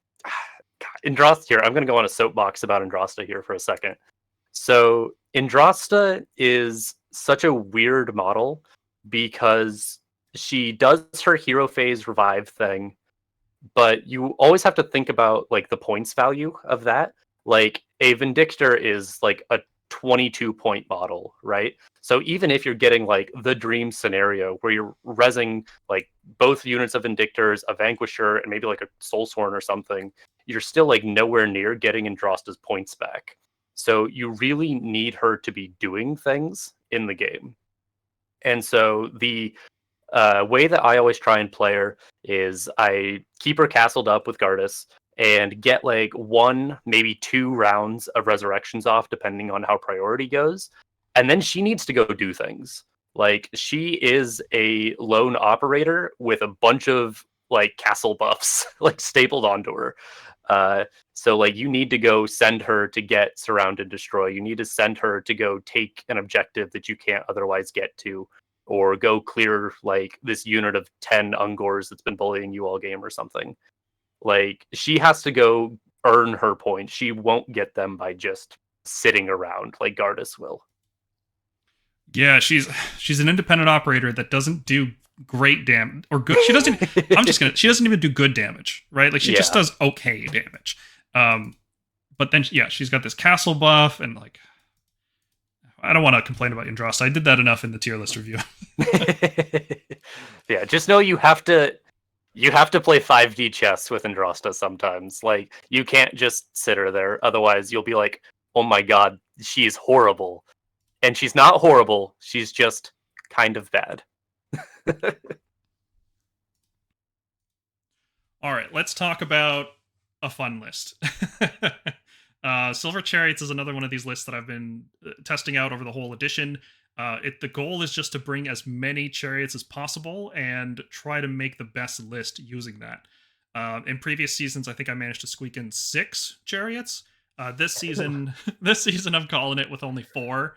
Andrasta here, I'm gonna go on a soapbox about Andrasta here for a second. So Andrasta is such a weird model because she does her hero phase revive thing, but you always have to think about like the points value of that. Like a Vindictor is like a 22 point model, right? So even if you're getting like the dream scenario where you're rezzing like both units of Vindictors, a Vanquisher, and maybe like a Soulsworn or something, you're still like nowhere near getting Andrasta's points back. So you really need her to be doing things in the game. And so the way that I always try and play her is I keep her castled up with Gardas and get like 1, maybe 2 rounds of resurrections off, depending on how priority goes. And then she needs to go do things. Like she is a lone operator with a bunch of like castle buffs like stapled onto her. So like you need to go send her to get Surround and Destroy. You need to send her to go take an objective that you can't otherwise get to, or go clear like this unit of 10 Ungors that's been bullying you all game or something. Like she has to go earn her points. She won't get them by just sitting around like Gardas will. Yeah, she's an independent operator that doesn't do great damage or good. She doesn't. She doesn't even do good damage, right? Like she just does okay damage. But then she's got this castle buff and like. I don't want to complain about Andrasta. I did that enough in the tier list review. Yeah, just know you have to play 5D chess with Andrasta sometimes. Like you can't just sit her there, otherwise you'll be like, "Oh my god, she's horrible." And she's not horrible, she's just kind of bad. All right, let's talk about a fun list. Silver Chariots is another one of these lists that I've been testing out over the whole edition. The goal is just to bring as many Chariots as possible and try to make the best list using that. In previous seasons, I think I managed to squeak in 6 Chariots. This season I'm calling it with only 4.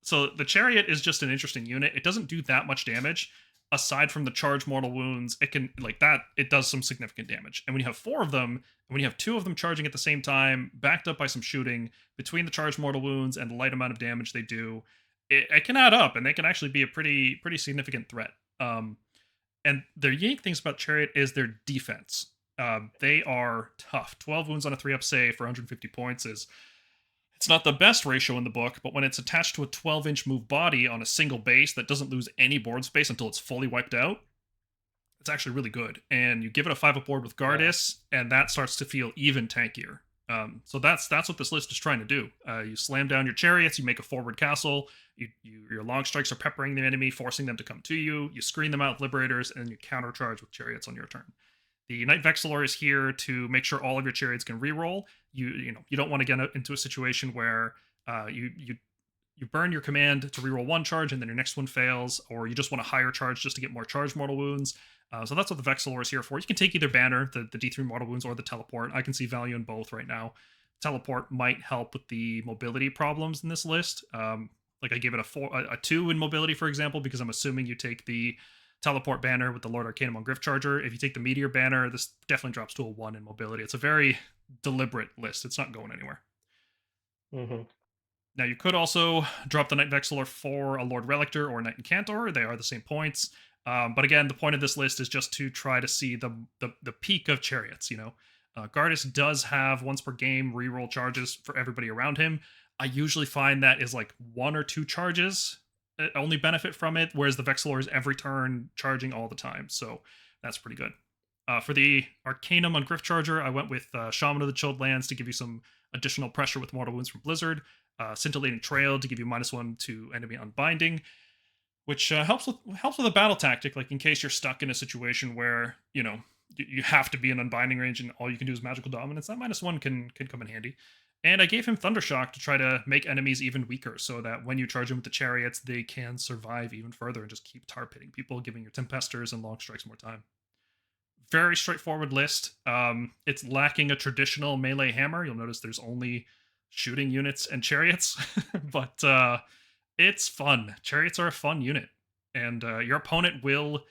So the Chariot is just an interesting unit. It doesn't do that much damage. Aside from the charge mortal wounds, it does some significant damage. And when you have 4 of them, and when you have 2 of them charging at the same time, backed up by some shooting, between the charge mortal wounds and the light amount of damage they do, it can add up, and they can actually be a pretty significant threat. And the unique things about Chariot is their defense. They are tough. 12 wounds on a 3-up save for 150 points it's not the best ratio in the book, but when it's attached to a 12-inch move body on a single base that doesn't lose any board space until it's fully wiped out, it's actually really good. And you give it a 5-up board with Gardas, and that starts to feel even tankier. So that's what this list is trying to do. You slam down your Chariots, you make a forward castle, your long strikes are peppering the enemy, forcing them to come to you, you screen them out with Liberators, and you countercharge with Chariots on your turn. The Knight Vexillor is here to make sure all of your chariots can reroll. You don't want to get into a situation where you burn your command to reroll one charge and then your next one fails, or you just want a higher charge just to get more charged mortal wounds. So that's what the Vexillor is here for. You can take either banner, the D3 mortal wounds, or the teleport. I can see value in both right now. Teleport might help with the mobility problems in this list. Like I gave it a 2 in mobility, for example, because I'm assuming you take the teleport banner with the Lord Arcanum on Griff Charger. If you take the Meteor banner, this definitely drops to a 1 in mobility. It's a very deliberate list. It's not going anywhere. Mm-hmm. Now, you could also drop the Knight Vexillor for a Lord Relictor or a Knight Incantor. They are the same points. But again, the point of this list is just to try to see the peak of Chariots, Gardas does have once per game reroll charges for everybody around him. I usually find that is like 1 or 2 charges only benefit from it, whereas the Vexillor is every turn charging all the time. So that's pretty good. For the Arcanum on Griff Charger, I went with Shaman of the Chilled Lands to give you some additional pressure with mortal wounds from Blizzard. Scintillating Trail to give you -1 to enemy unbinding, which helps with a battle tactic, like in case you're stuck in a situation where you have to be in unbinding range and all you can do is magical dominance. That -1 can come in handy. And I gave him Thundershock to try to make enemies even weaker, so that when you charge them with the Chariots, they can survive even further and just keep tar pitting people, giving your Tempesters and Long Strikes more time. Very straightforward list. It's lacking a traditional melee hammer. You'll notice there's only shooting units and Chariots, but it's fun. Chariots are a fun unit, and your opponent will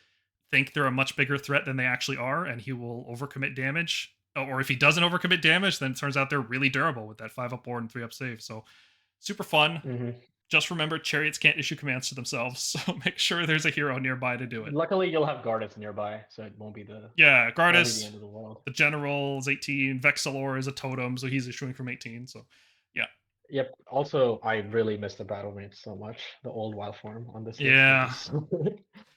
think they're a much bigger threat than they actually are, and he will overcommit damage. Or if he doesn't overcommit damage, then it turns out they're really durable with that 5-up board and 3-up save. So super fun. Mm-hmm. Just remember, Chariots can't issue commands to themselves, so make sure there's a hero nearby to do it. Luckily, you'll have Gardas nearby, so it won't be the Gardas, end of the world. the General is 18, Vexillor is a totem, so he's issuing from 18. So yeah. Yep. Also, I really miss the battle mage so much. The old wild form on this. Yeah. List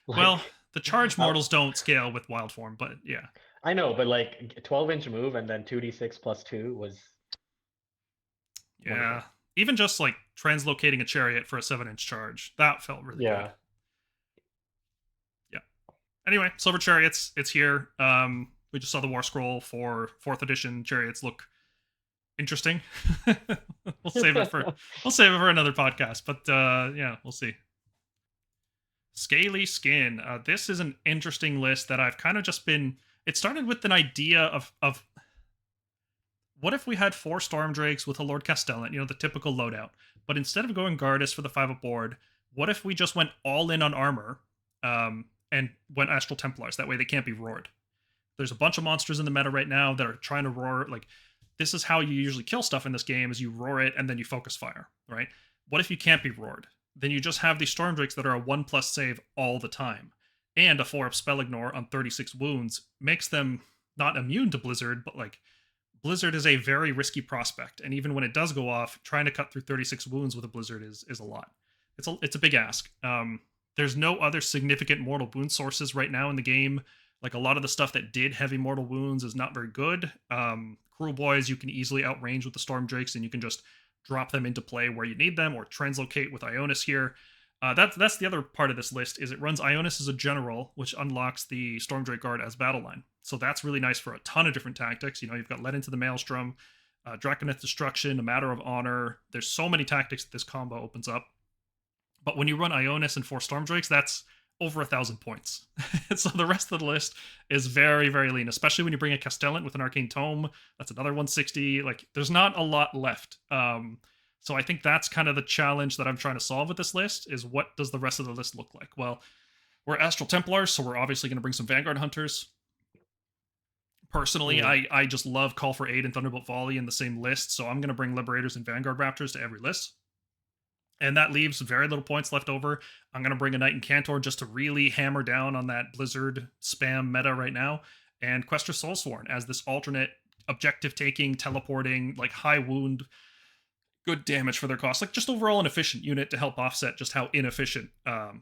Well, the charge mortals don't scale with wild form, but yeah. I know, but like 12-inch move and then 2d6 plus 2 was. Yeah. Wonderful. Even just like translocating a chariot for a 7-inch charge, that felt really good. Yeah. Anyway, Silver Chariots, it's here. We just saw the War Scroll for 4th edition Chariots look interesting. we'll save it for another podcast, but yeah, we'll see. Scaly Skin. This is an interesting list that I've kind of just been. It started with an idea of what if we had 4 Storm Drakes with a Lord Castellan, the typical loadout. But instead of going Gardas for the 5-up board, what if we just went all in on armor and went Astral Templars? That way they can't be roared. There's a bunch of monsters in the meta right now that are trying to roar. Like, this is how you usually kill stuff in this game, is you roar it and then you focus fire, right? What if you can't be roared? Then you just have these Storm Drakes that are a 1+ save all the time. And a 4-up Spell Ignore on 36 wounds makes them not immune to Blizzard, but like, Blizzard is a very risky prospect, and even when it does go off, trying to cut through 36 wounds with a Blizzard is a lot. It's a big ask. There's no other significant mortal wound sources right now in the game. Like, a lot of the stuff that did heavy mortal wounds is not very good. Cruel Boys you can easily outrange with the Storm Drakes, and you can just drop them into play where you need them, or translocate with Ionus here. That's the other part of this list, is it runs Ionus as a general, which unlocks the Storm Drake Guard as battle line. So that's really nice for a ton of different tactics. You've got Led into the Maelstrom, Draconith Destruction, A Matter of Honor. There's so many tactics that this combo opens up. But when you run Ionus and 4 Storm Drakes, that's over 1,000 points. So the rest of the list is very, very lean, especially when you bring a Castellan with an Arcane Tome. That's another 160. Like, there's not a lot left. So I think that's kind of the challenge that I'm trying to solve with this list, is what does the rest of the list look like? Well, we're Astral Templars, so we're obviously going to bring some Vanguard Hunters. Personally, I just love Call for Aid and Thunderbolt Volley in the same list, so I'm going to bring Liberators and Vanguard Raptors to every list. And that leaves very little points left over. I'm going to bring a Knight Incantor just to really hammer down on that Blizzard spam meta right now. And Questor Soulsworn as this alternate objective-taking, teleporting, like high wound, good damage for their cost. Like, just overall an efficient unit to help offset just how inefficient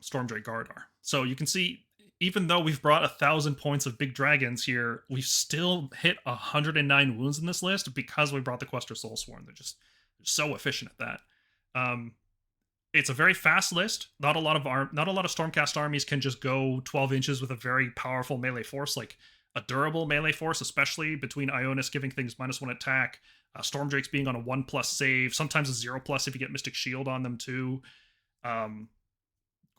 Storm Drake Guard are. So you can see, even though we've brought 1,000 points of big dragons here, we've still hit 109 wounds in this list because we brought the Questor Soulsworn. They're so efficient at that. It's a very fast list. Not a lot of Stormcast armies can just go 12 inches with a very powerful melee force. Like, a durable melee force, especially between Ionus giving things -1 attack, Stormdrakes being on a 1+ save, sometimes a 0+ if you get Mystic Shield on them too.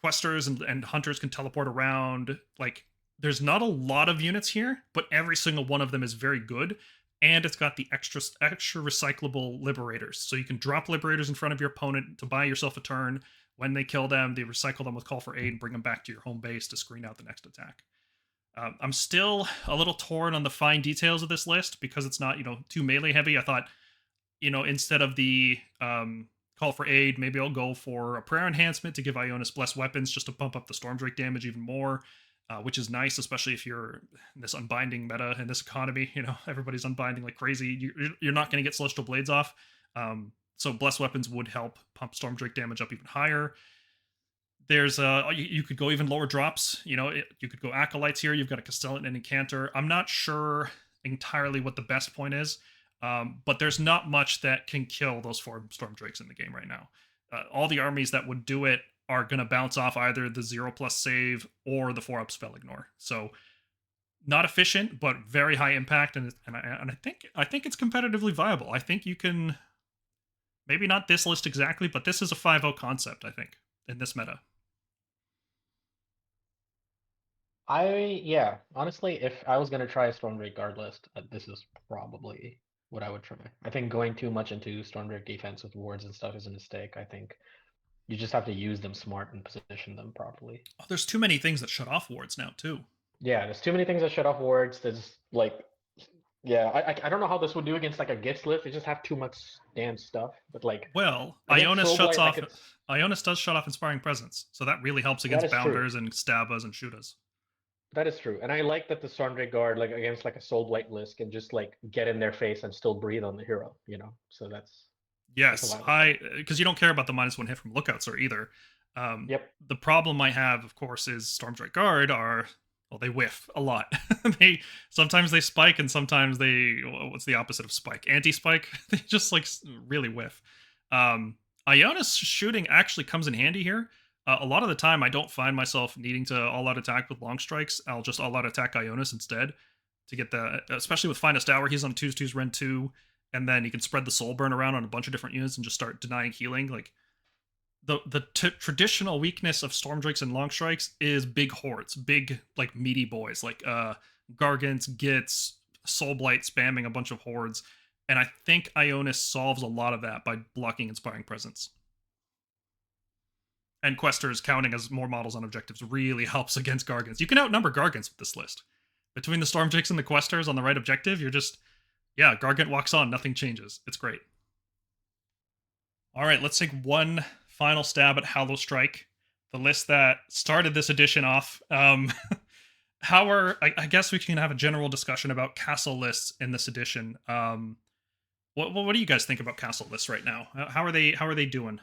Questers and hunters can teleport around. Like, there's not a lot of units here, but every single one of them is very good. And it's got the extra recyclable liberators. So you can drop liberators in front of your opponent to buy yourself a turn. When they kill them, they recycle them with Call for Aid and bring them back to your home base to screen out the next attack. I'm still a little torn on the fine details of this list because it's not, too melee heavy. I thought, instead of the Call for Aid, maybe I'll go for a Prayer Enhancement to give Ionus Blessed Weapons just to pump up the Stormdrake damage even more. Which is nice, especially if you're in this unbinding meta in this economy. Everybody's unbinding like crazy. You're not going to get Celestial Blades off. So Blessed Weapons would help pump Stormdrake damage up even higher. There's you could go even lower drops. You could go Acolytes here. You've got a Castellan and Incanter. I'm not sure entirely what the best point is, but there's not much that can kill those 4 Stormdrakes in the game right now. All the armies that would do it are going to bounce off either the 0+ save or the 4-up spell ignore. So not efficient, but very high impact, and I think it's competitively viable. I think you can, maybe not this list exactly, but this is a 5-0 concept, I think, in this meta. Honestly, if I was going to try a Stormdrake guard list, this is probably what I would try. I think going too much into Stormdrake defense with wards and stuff is a mistake. I think you just have to use them smart and position them properly. Oh, there's too many things that shut off wards now, too. Yeah, there's too many things that shut off wards. There's I don't know how this would do against like a Gits list. They just have too much damn stuff. But well, Ionus shuts off. Ionus does shut off Inspiring Presence, so that really helps against Bounders and Stabas and Shootas. That is true, and I like that the Stormdrake guard, against a Soulblight list, can just get in their face and still breathe on the hero. So that's. Yes, because you don't care about the -1 hit from Lookouts or either. Yep. The problem I have, of course, is Stormdrake Guard they whiff a lot. Sometimes they spike, and sometimes what's the opposite of spike? Anti-spike. They just really whiff. Ionus shooting actually comes in handy here. A lot of the time, I don't find myself needing to all-out attack with long strikes. I'll just all-out attack Ionus instead to get especially with Finest Hour. He's on 2/2's Rend 2. And then you can spread the Soul Burn around on a bunch of different units and just start denying healing. The traditional weakness of Stormdrakes and Long Strikes is big hordes, big meaty boys like Gargants, Gits, Soulblight spamming a bunch of hordes. And I think Ionus solves a lot of that by blocking Inspiring Presence. And Questers counting as more models on objectives really helps against Gargants. You can outnumber Gargants with this list. Between the Stormdrakes and the Questers on the right objective, you're just... Yeah, Gargant walks on, nothing changes. It's great. All right, let's take one final stab at Hallowstrike, the list that started this edition off. I guess we can have a general discussion about castle lists in this edition. What do you guys think about castle lists right now? How are they doing?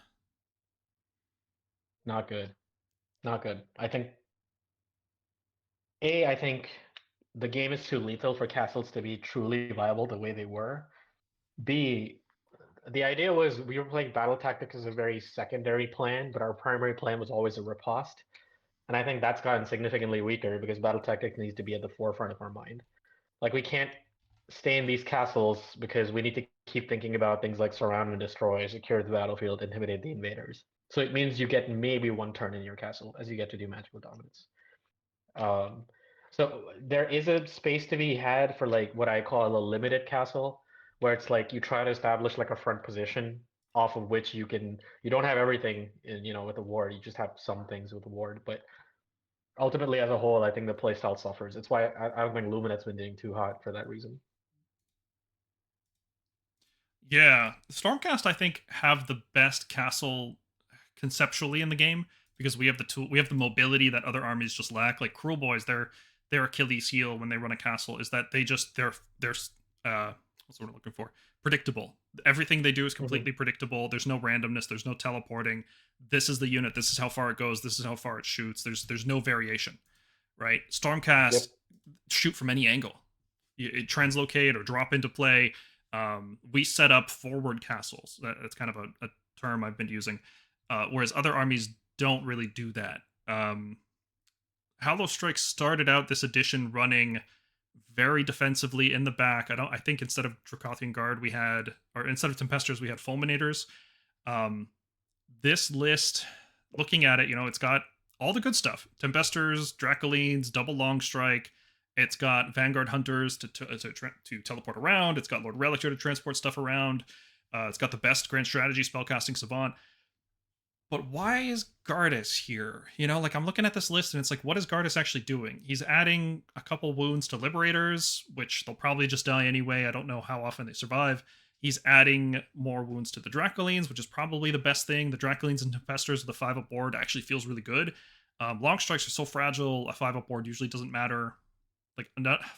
Not good. I think the game is too lethal for castles to be truly viable the way they were. B, the idea was we were playing battle tactics as a very secondary plan, but our primary plan was always a riposte. And I think that's gotten significantly weaker because battle tactics needs to be at the forefront of our mind. We can't stay in these castles because we need to keep thinking about things like surround and destroy, secure the battlefield, intimidate the invaders. So it means you get maybe 1 turn in your castle as you get to do magical dominance. So there is a space to be had for what I call a limited castle, where it's you try to establish a front position off of which you don't have everything with the ward. You just have some things with the ward, but ultimately as a whole, I think the playstyle suffers. It's why I don't think Luminet's been doing too hot for that reason. Yeah, Stormcast I think have the best castle conceptually in the game because we have the mobility that other armies just lack. Like Cruel Boys, their Achilles heel when they run a castle is that they're what's what I'm looking for? Predictable. Everything they do is completely predictable. There's no randomness. There's no teleporting. This is the unit. This is how far it goes. This is how far it shoots. There's no variation, right? Stormcast shoot from any angle. It translocate or drop into play. We set up forward castles. That's kind of a term I've been using. Whereas other armies don't really do that. Hallowstrike started out this edition running very defensively in the back. I think instead of Dracothian Guard we had, or instead of Tempesters we had Fulminators. This list, looking at it, it's got all the good stuff: Tempesters, Dracolines, double Longstrike. It's got Vanguard Hunters to teleport around. It's got Lord Relictor to transport stuff around. It's got the best Grand Strategy Spellcasting Savant. But why is Gardas here? I'm looking at this list and it's like, what is Gardas actually doing? He's adding a couple wounds to Liberators, which they'll probably just die anyway. I don't know how often they survive. He's adding more wounds to the Dracolines, which is probably the best thing. The Dracolines and Tempesters with a 5-up board actually feels really good. Longstrikes are so fragile, a 5-up board usually doesn't matter. Like,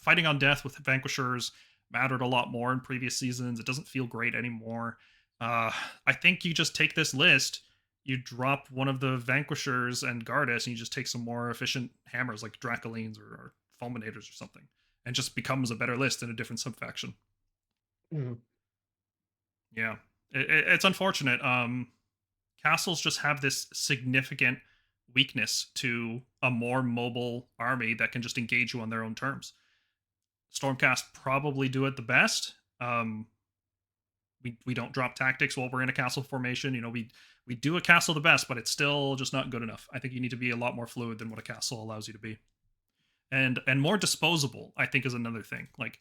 fighting on death with Vanquishers mattered a lot more in previous seasons. It doesn't feel great anymore. I think you just take this list, you drop one of the Vanquishers and Gardas, and you just take some more efficient hammers like Dracolines or Fulminators or something, and just becomes a better list in a different subfaction. Mm-hmm. Yeah, it's unfortunate. Castles just have this significant weakness to a more mobile army that can just engage you on their own terms. Stormcast probably do it the best. We don't drop tactics while we're in a castle formation. We do a castle the best, but it's still just not good enough. I think you need to be a lot more fluid than what a castle allows you to be, and more disposable, I think, is another thing. Like,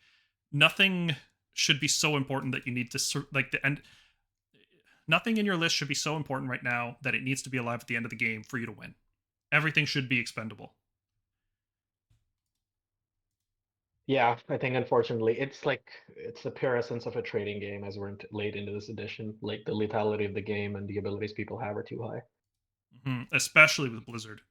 nothing should be so important that you need to nothing in your list should be so important right now that it needs to be alive at the end of the game for you to win. Everything should be expendable. Yeah, I think unfortunately it's the pure essence of a trading game as we're late into this edition. Like, the lethality of the game and the abilities people have are too high. Especially with Blizzard.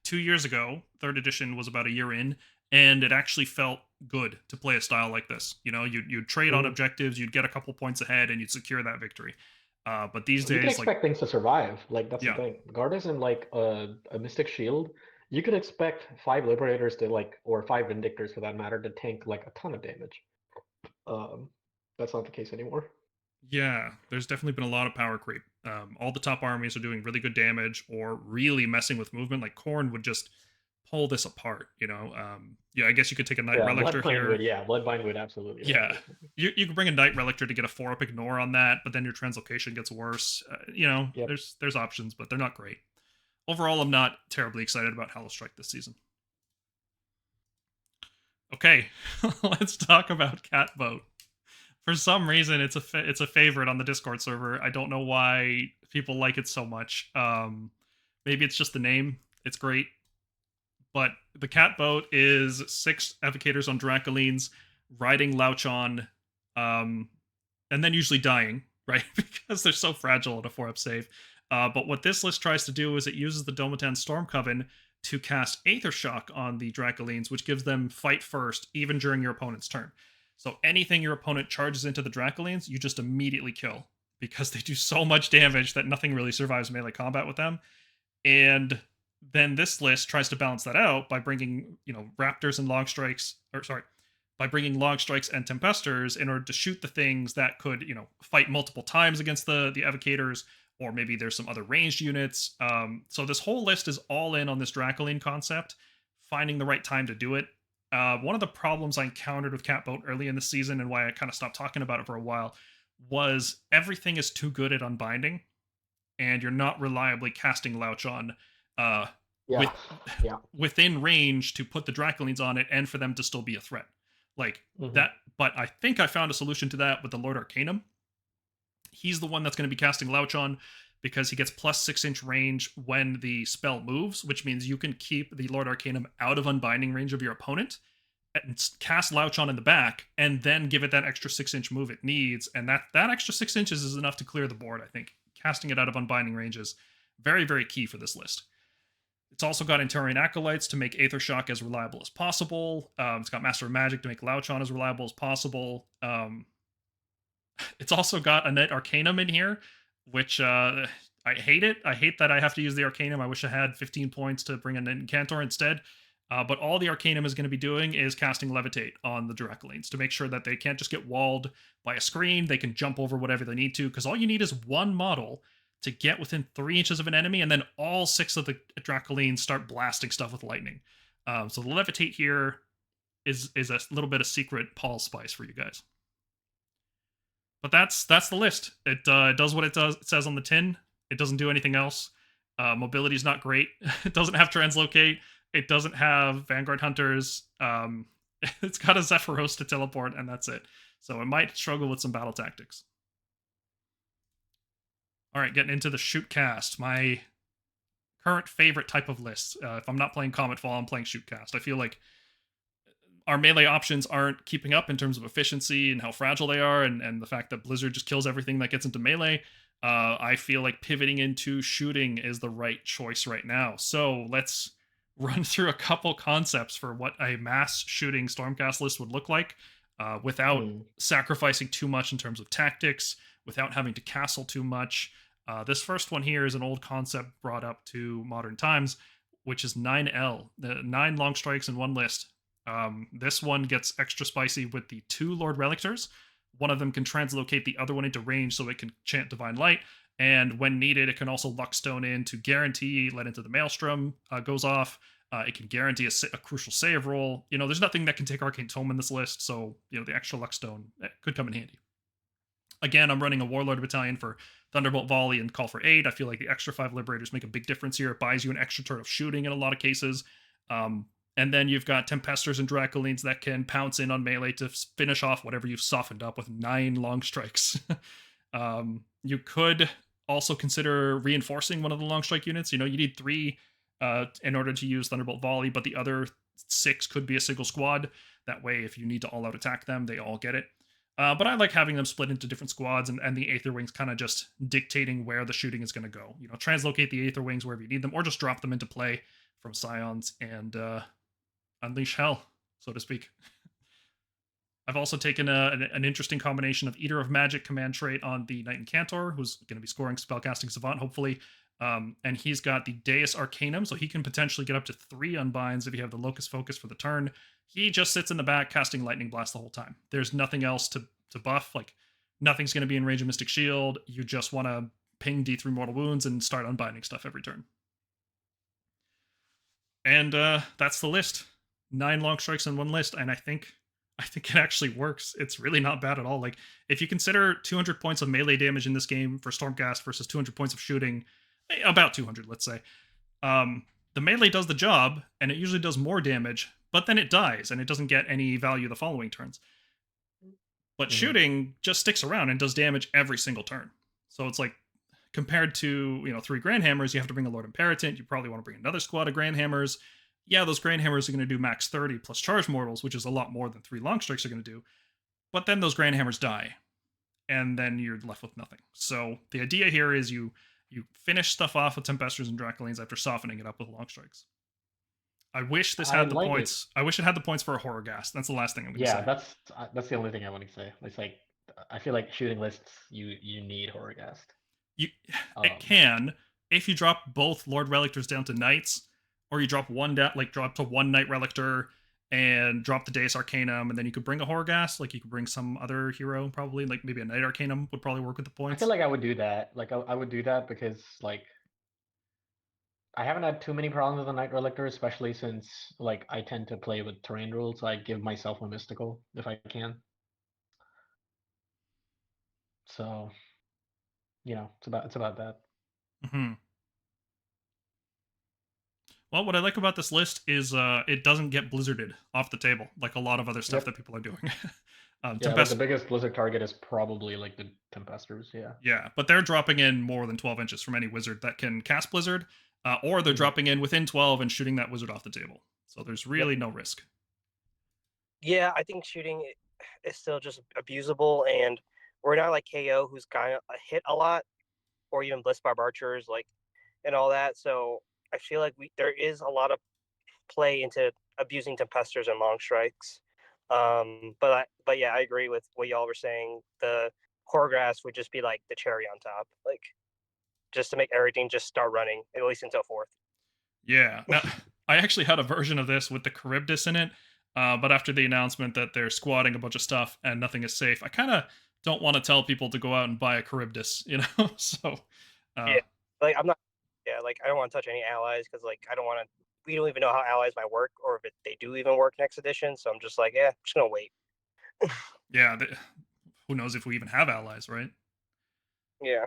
2 years ago, 3rd edition was about a year in, and it actually felt good to play a style like this. You'd trade on objectives, you'd get a couple points ahead, and you'd secure that victory. But these days, you can expect things to survive. Like, that's Yeah. the thing. Gardas and a Mystic Shield, you could expect 5 Liberators to or 5 Vindictors for that matter, to tank a ton of damage. That's not the case anymore. Yeah, there's definitely been a lot of power creep. All the top armies are doing really good damage or really messing with movement. Like, Khorne would just pull this apart. I guess you could take a Knight Relictor here. Bloodbind would absolutely. Yeah, you could bring a Knight Relictor to get a 4-up ignore on that, but then your translocation gets worse. Yep. There's options, but they're not great. Overall, I'm not terribly excited about Hallowstrike this season. Okay, let's talk about Catboat. For some reason, it's a favorite on the Discord server. I don't know why people like it so much. Maybe it's just the name. It's great. But the Catboat is 6 Evocators on Dracolines, riding Louchon, and then usually dying, right? Because they're so fragile at a 4-up save. But what this list tries to do is it uses the Domatan Storm Coven to cast Aethershock on the Dracolines, which gives them fight first, even during your opponent's turn. So anything your opponent charges into the Dracolines, you just immediately kill, because they do so much damage that nothing really survives melee combat with them. And then this list tries to balance that out by bringing, Raptors and by bringing Longstrikes and Tempesters in order to shoot the things that could, fight multiple times against the Evocators, or maybe there's some other ranged units. So this whole list is all in on this Dracoline concept, finding the right time to do it. One of the problems I encountered with Catboat early in the season, and why I kind of stopped talking about it for a while, was everything is too good at unbinding, and you're not reliably casting Louchon within range to put the Dracolines on it and for them to still be a threat. That, but I think I found a solution to that with the Lord Arcanum. He's the one that's going to be casting Louchon, because he gets plus 6-inch range when the spell moves, which means you can keep the Lord Arcanum out of unbinding range of your opponent and cast Louchon in the back, and then give it that extra 6-inch move it needs. And that extra 6 inches is enough to clear the board, I think. Casting it out of unbinding range is very, very key for this list. It's also got Antarian Acolytes to make Aethershock as reliable as possible. It's got Master of Magic to make Louchon as reliable as possible. It's also got a Knight Arcanum in here, which I hate it. I hate that I have to use the Arcanum. I wish I had 15 points to bring an Incantor instead. But all the Arcanum is going to be doing is casting Levitate on the Dracolines to make sure that they can't just get walled by a screen. They can jump over whatever they need to, because all you need is one model to get within 3 inches of an enemy, and then all 6 of the Dracolines start blasting stuff with lightning. So the Levitate here is a little bit of secret Paul spice for you guys. But that's the list. It does what it does. It says on the tin. It doesn't do anything else. Mobility is not great. It doesn't have translocate. It doesn't have Vanguard Hunters. It's got a Zephyros to teleport, and that's it. So it might struggle with some battle tactics. All right, getting into the Shootcast. My current favorite type of list. If I'm not playing Cometfall, I'm playing Shootcast. I feel like our melee options aren't keeping up in terms of efficiency and how fragile they are, and the fact that Blizzard just kills everything that gets into melee. I feel like pivoting into shooting is the right choice right now. So let's run through a couple concepts for what a mass shooting Stormcast list would look like without sacrificing too much in terms of tactics, without having to castle too much. This first one here is an old concept brought up to modern times, which is 9L, the 9 long strikes in one list. This one gets extra spicy with the 2 Lord Relictors. One of them can translocate the other one into range so it can chant Divine Light, and when needed, it can also Luckstone in to guarantee Let Into the Maelstrom goes off. It can guarantee a crucial save roll. You know, there's nothing that can take Arcane Tome in this list, so, you know, the extra Luckstone could come in handy. Again, I'm running a Warlord Battalion for Thunderbolt Volley and Call for Aid. I feel like the extra 5 Liberators make a big difference here. It buys you an extra turn of shooting in a lot of cases. And then you've got Tempesters and Dracolines that can pounce in on melee to finish off whatever you've softened up with 9 long strikes. You could also consider reinforcing one of the long strike units. You know, you need 3 in order to use Thunderbolt Volley, but the other 6 could be a single squad. That way, if you need to all-out attack them, they all get it. But I like having them split into different squads, and the Aether Wings kind of just dictating where the shooting is going to go. You know, translocate the Aether Wings wherever you need them, or just drop them into play from Scions and unleash hell, so to speak. I've also taken an interesting combination of Eater of Magic command trait on the Knight Incantor, who's going to be scoring Spellcasting Savant, hopefully. And he's got the Deus Arcanum, so he can potentially get up to 3 unbinds if you have the Locust Focus for the turn. He just sits in the back casting Lightning Blast the whole time. There's nothing else to buff. Like, nothing's going to be in range of Mystic Shield. You just want to ping D3 Mortal Wounds and start unbinding stuff every turn. And that's the list. 9 long strikes in one list, and I think it actually works. It's really not bad at all. Like, if you consider 200 points of melee damage in this game for Stormcast versus 200 points of shooting, about 200, let's say, the melee does the job, and it usually does more damage, but then it dies, and it doesn't get any value the following turns. But shooting just sticks around and does damage every single turn. So it's like, compared to, you know, 3 Grand Hammers, you have to bring a Lord Imperatant. You probably want to bring another squad of Grand Hammers. Yeah, those Grand Hammers are going to do max 30 plus Charge Mortals, which is a lot more than 3 Long Strikes are going to do. But then those Grand Hammers die, and then you're left with nothing. So the idea here is you finish stuff off with Tempesters and Dracolines after softening it up with Long Strikes. I wish this had the points. I wish it had the points for a Horror Gas. That's the last thing I'm going to say. Yeah, that's the only thing I want to say. It's like, I feel like shooting lists, you need Horror Gas. It can, if you drop both Lord Relictors down to Knights, or you drop one down, like drop to 1 Knight Relictor and drop the Deus Arcanum, and then you could bring a Horrorghast. Like, you could bring some other hero, probably, like maybe a Knight Arcanum would probably work with the points. I feel like I would do that. Like, I would do that because, like, I haven't had too many problems with the Knight Relictor, especially since, like, I tend to play with terrain rules, so I give myself a mystical if I can. So, you know, it's about that. Mm-hmm. Well, what I like about this list is it doesn't get blizzarded off the table like a lot of other stuff that people are doing. Like the biggest blizzard target is probably like the Tempesters, Yeah, but they're dropping in more than 12 inches from any wizard that can cast Blizzard, or they're dropping in within 12 and shooting that wizard off the table. So there's really no risk. Yeah, I think shooting is still just abusable, and we're not like KO, who's kind of hit a lot, or even Blitzbarb Archers, like, and all that. So I feel like there is a lot of play into abusing Tempesters and Long Strikes. But yeah, I agree with what y'all were saying. The Horrorgrass would just be like the cherry on top, like, just to make everything just start running, at least until 4th. Yeah. Now, I actually had a version of this with the Charybdis in it, but after the announcement that they're squatting a bunch of stuff and nothing is safe, I kind of don't want to tell people to go out and buy a Charybdis, you know? So, yeah, like, I'm not, yeah, like, I don't want to touch any allies because, like, I don't want to we don't even know how allies might work or if they do even work next edition. So I'm just like, yeah, I'm just gonna wait. Yeah, who knows if we even have allies, right? Yeah.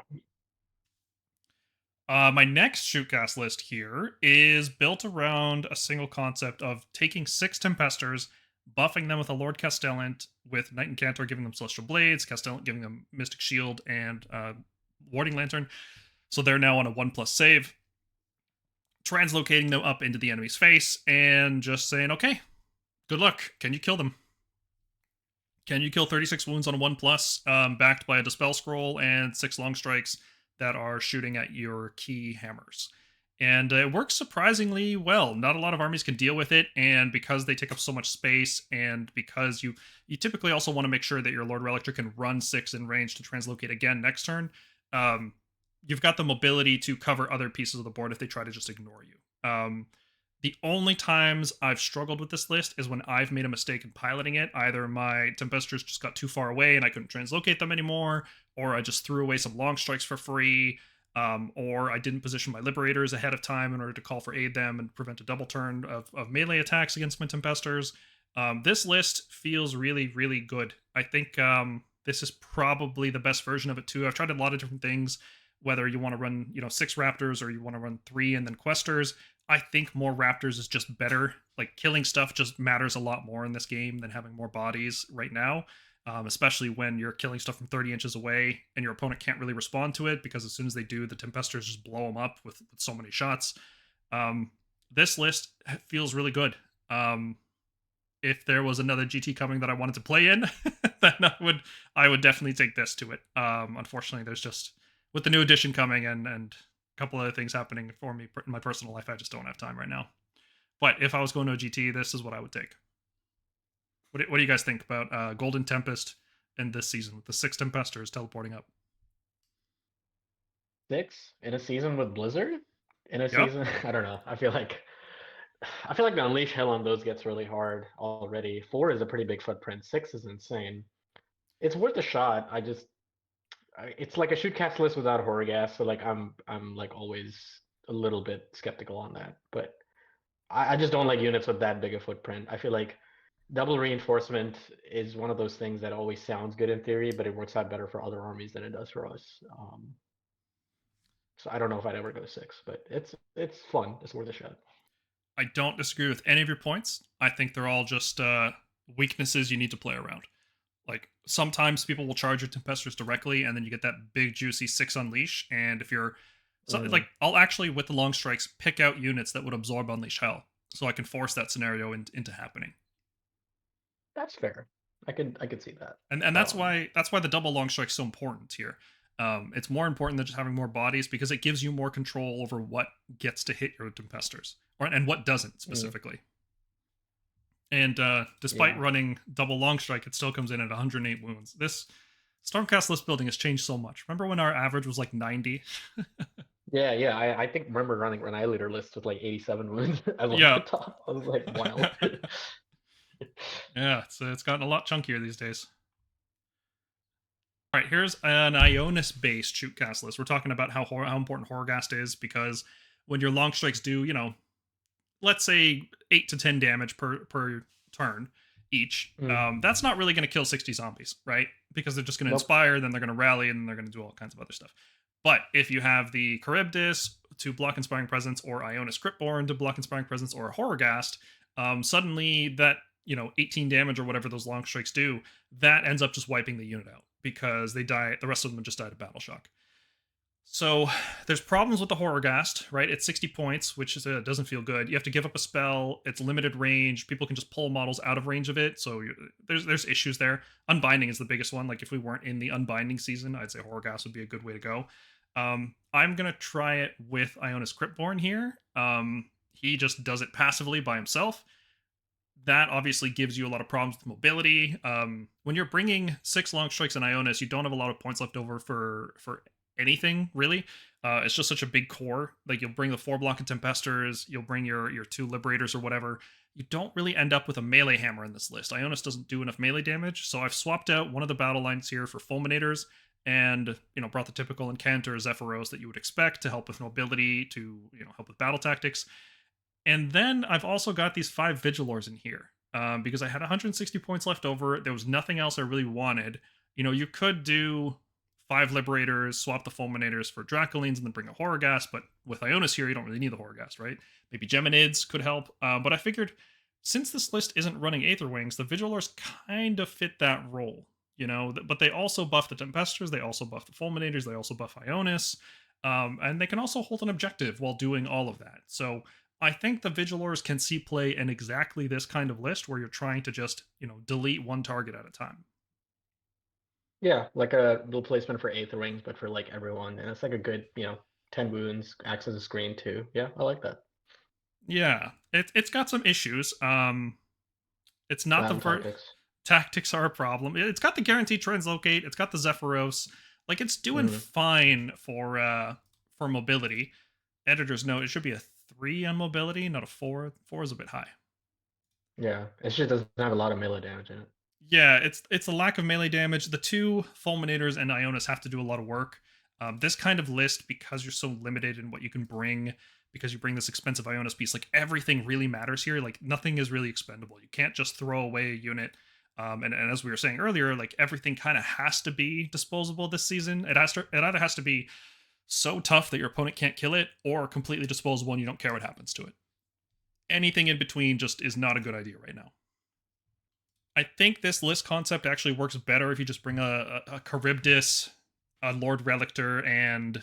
My next shootcast list here is built around a single concept of taking 6 Tempesters, buffing them with a Lord Castellant, with Knight and Cantor giving them Celestial Blades, Castellant giving them Mystic Shield and Warding Lantern. So they're now on a 1+ save. Translocating them up into the enemy's face and just saying, okay, good luck. Can you kill them? Can you kill 36 wounds on a 1+, backed by a Dispel Scroll and 6 long strikes that are shooting at your key hammers? And it works surprisingly well. Not a lot of armies can deal with it, and because they take up so much space, and because you typically also want to make sure that your Lord Relictor can run 6 in range to translocate again next turn, you've got the mobility to cover other pieces of the board if they try to just ignore you. The only times I've struggled with this list is when I've made a mistake in piloting it. Either my Tempesters just got too far away and I couldn't translocate them anymore, or I just threw away some long strikes for free, or I didn't position my Liberators ahead of time in order to call for aid them and prevent a double turn of melee attacks against my Tempesters. This list feels really, really good. I think this is probably the best version of it too. I've tried a lot of different things, whether you want to run 6 Raptors or you want to run 3 and then Questers. I think more Raptors is just better. Like, killing stuff just matters a lot more in this game than having more bodies right now, especially when you're killing stuff from 30 inches away and your opponent can't really respond to it, because as soon as they do, the Tempesters just blow them up with so many shots. This list feels really good. If there was another GT coming that I wanted to play in, then I would definitely take this to it. Unfortunately, there's just, with the new edition coming and couple other things happening for me in my personal life, I just don't have time right now. But if I was going to a GT, this is what I would take. What do you guys think about Golden Tempest in this season with the 6 Tempesters teleporting up? 6 in a season with Blizzard? In a season? I don't know. I feel like the Unleash Hell on those gets really hard already. 4 is a pretty big footprint. 6 is insane. It's worth a shot. It's like a shootcast list without horror gas, so like I'm like always a little bit skeptical on that. But I just don't like units with that big a footprint. I feel like double reinforcement is one of those things that always sounds good in theory, but it works out better for other armies than it does for us. So I don't know if I'd ever go 6, but it's fun. It's worth a shot. I don't disagree with any of your points. I think they're all just weaknesses you need to play around. Like, sometimes people will charge your Tempesters directly, and then you get that big, juicy 6 Unleash, and if you're... like, I'll actually, with the long strikes, pick out units that would absorb Unleash Hell, so I can force that scenario into happening. That's fair. I could see that. And that's why the double long strike's so important here. It's more important than just having more bodies, because it gives you more control over what gets to hit your Tempesters, and what doesn't, specifically. And despite running double long strike, it still comes in at 108 wounds. This Stormcast list building has changed so much. Remember when our average was like 90? Yeah. I think remember running Annihilator lists with like 87 wounds as the top. I was like, wow. Yeah, it's gotten a lot chunkier these days. All right, here's an Ionus-based shootcast list. We're talking about how important Horrorghast is, because when your long strikes do, let's say 8 to 10 damage per turn each, that's not really going to kill 60 zombies, right? Because they're just going to inspire, then they're going to rally, and then they're going to do all kinds of other stuff. But if you have the Charybdis to block Inspiring Presence, or Ionus Cryptborn to block Inspiring Presence, or Horrorghast, suddenly that 18 damage or whatever those long strikes do, that ends up just wiping the unit out, because they die. The rest of them just died of battle shock. So there's problems with the Horrorghast, right? It's 60 points, which doesn't feel good. You have to give up a spell. It's limited range. People can just pull models out of range of it. So there's issues there. Unbinding is the biggest one. Like, if we weren't in the unbinding season, I'd say Horrorghast would be a good way to go. I'm going to try it with Ionus Cryptborn here. He just does it passively by himself. That obviously gives you a lot of problems with mobility. When you're bringing 6 long strikes in Ionus, you don't have a lot of points left over for anything, really. It's just such a big core. Like, you'll bring the 4 block of Tempesters, you'll bring your 2 Liberators or whatever. You don't really end up with a melee hammer in this list. Ionus doesn't do enough melee damage, so I've swapped out one of the battle lines here for Fulminators, and brought the typical Incantor Zephyros that you would expect to help with mobility, to help with battle tactics. And then I've also got these 5 Vigilors in here because I had 160 points left over. There was nothing else I really wanted. You know, you could do 5 Liberators, swap the Fulminators for Dracolines, and then bring a Horrorghast, but with Ionus here, you don't really need the Horrorghast, right? Maybe Geminids could help, but I figured since this list isn't running Aether Wings, the Vigilors kind of fit that role, you know, but they also buff the Tempesters, they also buff the Fulminators, they also buff Ionus, and they can also hold an objective while doing all of that. So I think the Vigilors can see play in exactly this kind of list where you're trying to just, you know, delete one target at a time. Yeah, like a little placement for Aether Wings, but for like everyone, and it's like a good, 10 wounds, acts as a screen too. Yeah, I like that. Yeah, it's got some issues. It's not the tactics are a problem. It's got the guaranteed translocate. It's got the Zephyros. Like it's doing fine for mobility. Editor's note: it should be a 3 on mobility, not a 4. 4 is a bit high. Yeah, it just doesn't have a lot of melee damage in it. Yeah, it's a lack of melee damage. The 2 Fulminators and Ionus have to do a lot of work. This kind of list, because you're so limited in what you can bring, because you bring this expensive Ionus piece, like everything really matters here. Like nothing is really expendable. You can't just throw away a unit. And as we were saying earlier, like everything kind of has to be disposable this season. It either has to be so tough that your opponent can't kill it, or completely disposable and you don't care what happens to it. Anything in between just is not a good idea right now. I think this list concept actually works better if you just bring a Charybdis, a Lord Relictor, and,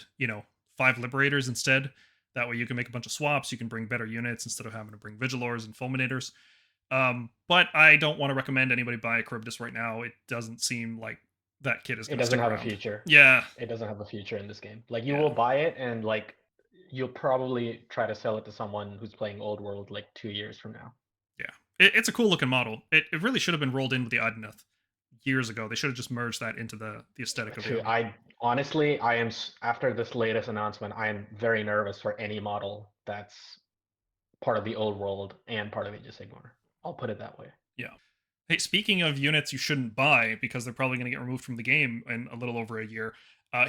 5 Liberators instead. That way you can make a bunch of swaps, you can bring better units instead of having to bring Vigilors and Fulminators. But I don't want to recommend anybody buy a Charybdis right now. It doesn't seem like that kid is going to stick around. It doesn't have a future. Yeah. It doesn't have a future in this game. Like, you will buy it, and, like, you'll probably try to sell it to someone who's playing Old World, like, 2 years from now. Yeah. It's a cool looking model. It really should have been rolled in with the Idoneth years ago. They should have just merged that into the aesthetic of it. Honestly, I am, after this latest announcement, I am very nervous for any model that's part of the Old World and part of Age of Sigmar. I'll put it that way. Yeah. Hey, speaking of units you shouldn't buy because they're probably going to get removed from the game in a little over a year,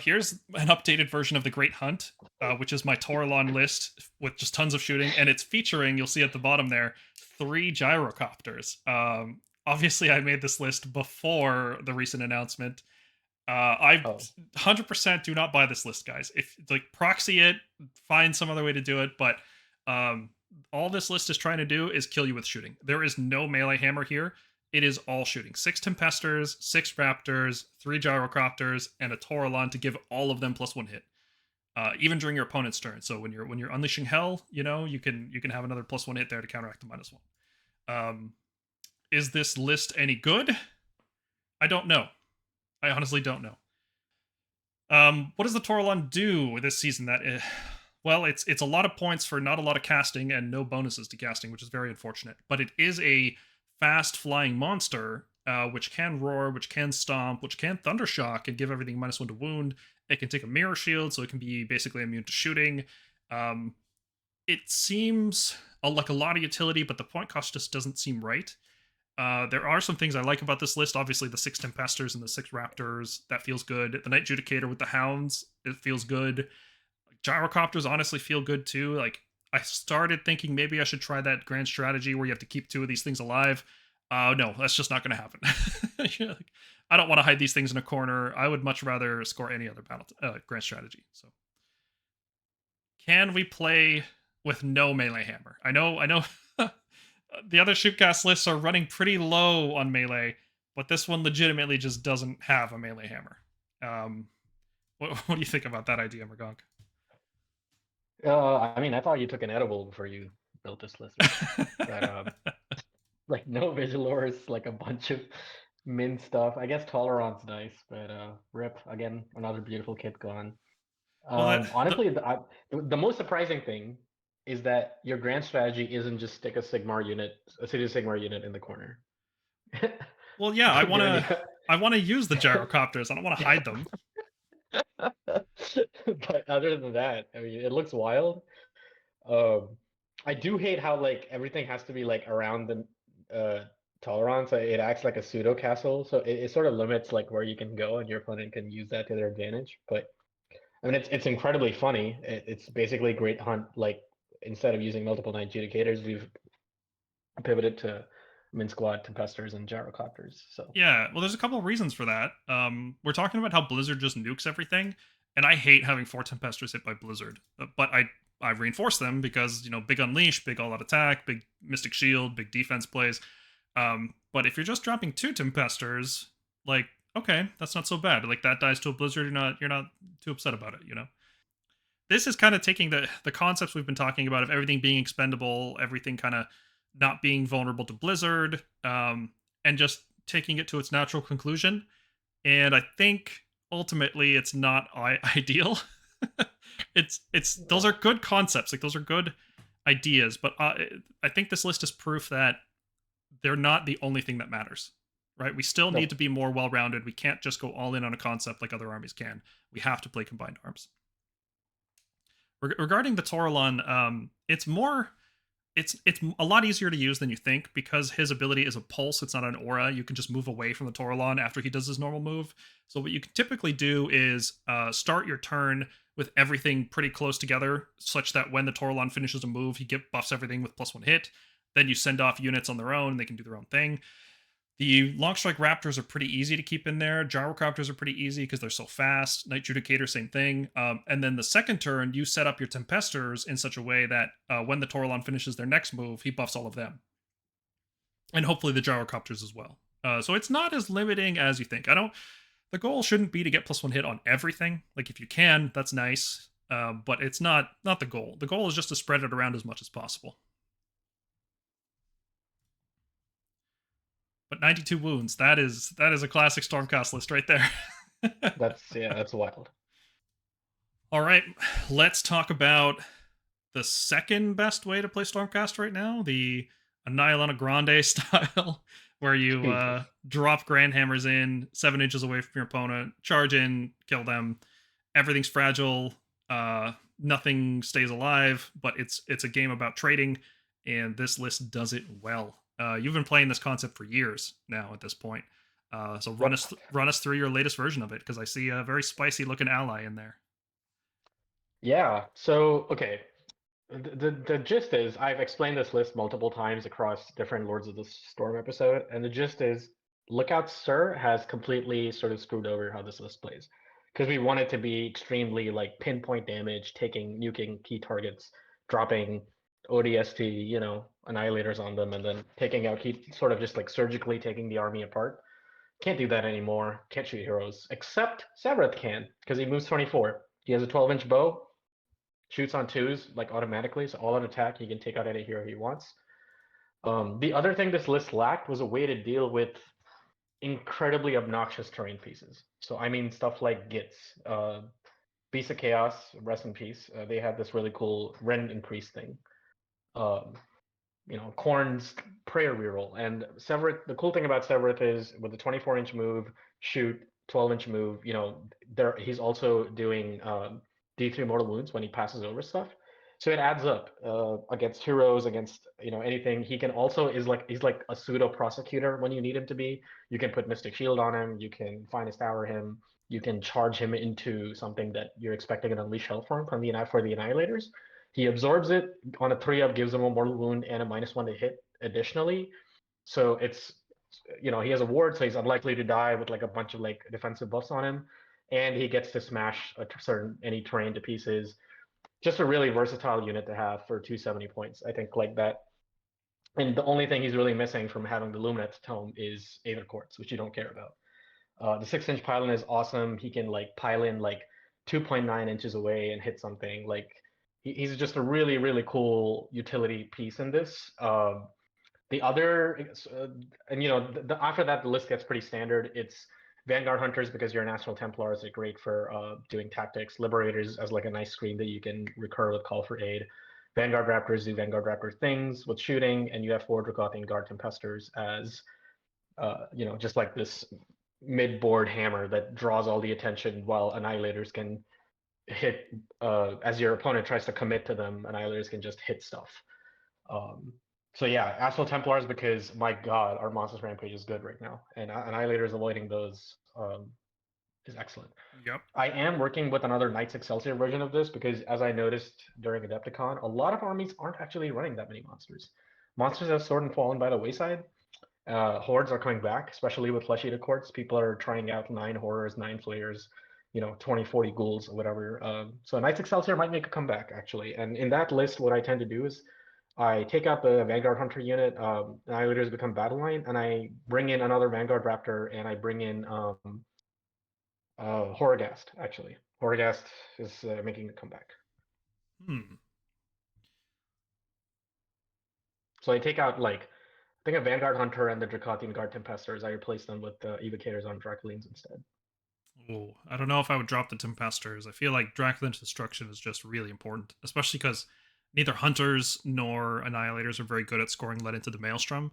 here's an updated version of the Great Hunt, which is my Taurolon list with just tons of shooting, and it's featuring, you'll see at the bottom there, 3 gyrocopters. Obviously, I made this list before the recent announcement. I 100% do not buy this list, guys. If proxy it, find some other way to do it, but all this list is trying to do is kill you with shooting. There is no melee hammer here. It is all shooting. 6 Tempesters, 6 Raptors, 3 Gyrocopters, and a Taurolon to give all of them +1 hit. Even during your opponent's turn. So when you're unleashing hell, you can have another +1 hit there to counteract the -1. Is this list any good? I don't know. I honestly don't know. What does the Taurolon do this season? Well, it's a lot of points for not a lot of casting and no bonuses to casting, which is very unfortunate. But it is a fast flying monster, which can roar, which can stomp, which can thundershock and give everything -1 to wound. It can take a mirror shield, so it can be basically immune to shooting. It seems like a lot of utility, but the point cost just doesn't seem right. There are some things I like about this list. Obviously, the 6 Tempesters and the 6 Raptors, that feels good. The Night Judicator with the Hounds, it feels good. Gyrocopters honestly feel good too. Like, I started thinking maybe I should try that grand strategy where you have to keep 2 of these things alive. No, that's just not going to happen. I don't want to hide these things in a corner. I would much rather score any other grand strategy. So, can we play with no melee hammer? I know. The other Shootcast lists are running pretty low on melee, but this one legitimately just doesn't have a melee hammer. What do you think about that idea, Mergonk? I mean, I thought you took an edible before you built this list. But, like, no Vigilors, like a bunch of min stuff. I guess Toleron's nice, but rip, again, another beautiful kit gone. Honestly, the most surprising thing is that your grand strategy isn't just stick a City Sigmar unit in the corner. Well, yeah, I want to use the Gyrocopters. I don't want to hide them. But other than that, I mean, it looks wild. I do hate how, like, everything has to be, like, around the Tolerance. So it acts like a pseudo castle, so it sort of limits, like, where you can go, and your opponent can use that to their advantage. But I mean, it's incredibly funny. It's basically Great Hunt, like, instead of using multiple Night Adjudicators, we've pivoted to Min Squad, Tempesters, and Gyrocopters. So Yeah, well, there's a couple of reasons for that. We're talking about how Blizzard just nukes everything, and I hate having 4 Tempesters hit by Blizzard. But I reinforce them because, big Unleash, big all-out attack, big Mystic Shield, big defense plays. But if you're just dropping 2 Tempesters, like, okay, that's not so bad. Like, that dies to a Blizzard, you're not too upset about it, This is kind of taking the concepts we've been talking about of everything being expendable, everything kind of not being vulnerable to Blizzard, and just taking it to its natural conclusion. And I think ultimately it's not ideal. it's those are good concepts, like those are good ideas, but I think this list is proof that they're not the only thing that matters. Right? We still need to be more well-rounded. We can't just go all in on a concept like other armies can. We have to play combined arms. Regarding the Toralon, it's a lot easier to use than you think because his ability is a pulse. It's not an aura. You can just move away from the Toralon after he does his normal move. So what you can typically do is start your turn with everything pretty close together, such that when the Toralon finishes a move, he buffs everything with +1 hit. Then you send off units on their own, and they can do their own thing. The Longstrike Raptors are pretty easy to keep in there. Gyrocopters are pretty easy because they're so fast. Night Judicator, same thing. And then the second turn, you set up your Tempesters in such a way that when the Toralon finishes their next move, he buffs all of them. And hopefully the Gyrocopters as well. So it's not as limiting as you think. The goal shouldn't be to get +1 hit on everything. Like, if you can, that's nice. But it's not the goal. The goal is just to spread it around as much as possible. But 92 wounds, that is a classic Stormcast list right there. that's wild. All right, let's talk about the second best way to play Stormcast right now, the Annihilate Grande style, where you drop Grand Hammers in 7 inches away from your opponent, charge in, kill them. Everything's fragile, nothing stays alive, but it's a game about trading, and this list does it well. You've been playing this concept for years now at this point. So run us through your latest version of it, because I see a very spicy looking ally in there. Yeah. So okay, the gist is I've explained this list multiple times across different Lords of the Storm episode, and the gist is Lookout Sir has completely sort of screwed over how this list plays, because we want it to be extremely like pinpoint damage, nuking key targets, dropping ODST, annihilators on them, and then taking out sort of just like surgically taking the army apart. Can't do that anymore. Can't shoot heroes, except Severeth can, because he moves 24. He has a 12-inch bow, shoots on 2s like automatically, so all out attack, he can take out any hero he wants. The other thing this list lacked was a way to deal with incredibly obnoxious terrain pieces. So I mean stuff like Gits, Beast of Chaos, rest in peace. They have this really cool Rend and Priest thing. Khorne's prayer reroll. And Severeth, the cool thing about Severeth is with the 24-inch move, shoot, 12-inch move, he's also doing D3 mortal wounds when he passes over stuff. So it adds up against heroes, against anything. He can also he's like a pseudo prosecutor when you need him to be. You can put Mystic Shield on him, you can Finest Hour him, you can charge him into something that you're expecting an Unleash Hell for the Annihilators. He absorbs it on a 3-up, gives him a mortal wound and a -1 to hit additionally. So it's he has a ward, so he's unlikely to die with like a bunch of like defensive buffs on him, and he gets to smash any terrain to pieces. Just a really versatile unit to have for 270 points. I think like that. And the only thing he's really missing from having the Lumineth's Tome is Aether Quartz, which you don't care about. The 6-inch pylon is awesome. He can like pile in like 2.9 inches away and hit something. Like he's just a really, really cool utility piece in this. The other, and after that, the list gets pretty standard. It's Vanguard Hunters because you're a National Templars are great for doing tactics. Liberators as like a nice screen that you can recur with Call for Aid. Vanguard Raptors do Vanguard Raptor things with shooting, and you have 4 Dracothian Guard Tempesters as, just like this mid-board hammer that draws all the attention while Annihilators can hit, as your opponent tries to commit to them, Annihilators can just hit stuff. So yeah, Astral Templars, because my god, our Monsters Rampage is good right now, and Annihilators avoiding those is excellent. Yep. I am working with another Knights Excelsior version of this because, as I noticed during Adepticon, a lot of armies aren't actually running that many monsters. Monsters have sort of fallen by the wayside. Hordes are coming back, especially with Flesh Eater Courts. People are trying out 9 Horrors, 9 Flayers, 20, 40 Ghouls, or whatever. So Knights Excelsior might make a comeback, actually. And in that list, what I tend to do is I take out the Vanguard Hunter unit, Annihilators become Battle Line, and I bring in another Vanguard Raptor, and I bring in Horrorghast, actually. Horrorghast is making a comeback. So I take out, I think a Vanguard Hunter and the Dracothian Guard Tempesters. I replace them with Evocators on Dracolines instead. Oh, I don't know if I would drop the Tempesters. I feel like Dracolin's destruction is just really important, especially because neither Hunters nor Annihilators are very good at scoring lead into the Maelstrom.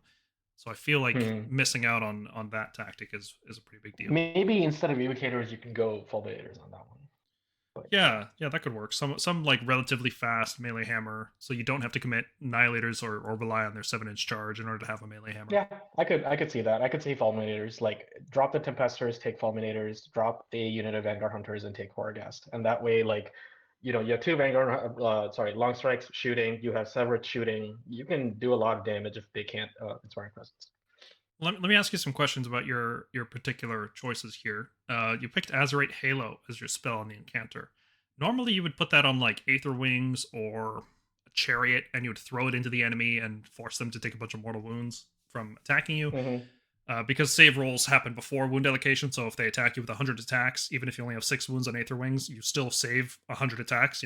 So I feel like missing out on that tactic is a pretty big deal. Maybe instead of Evocators, you can go Fulminators on that one. But... Yeah, that could work. Some like relatively fast melee hammer, so you don't have to commit Annihilators or rely on their 7-inch charge in order to have a melee hammer. Yeah, I could see that. I could see Fulminators, drop the Tempesters, take Fulminators, drop a unit of Vanguard Hunters, and take Horrorghast. And that way, you have 2 Vanguard, Long Strikes shooting, you have Severus shooting. You can do a lot of damage if they can't Inspiring Presence. Let me ask you some questions about your particular choices here. You picked Azerite Halo as your spell on the Incanter. Normally, you would put that on Aether Wings or a Chariot, and you would throw it into the enemy and force them to take a bunch of mortal wounds from attacking you. Because save rolls happen before wound allocation, so if they attack you with 100 attacks, even if you only have 6 wounds on Aether Wings, you still save 100 attacks,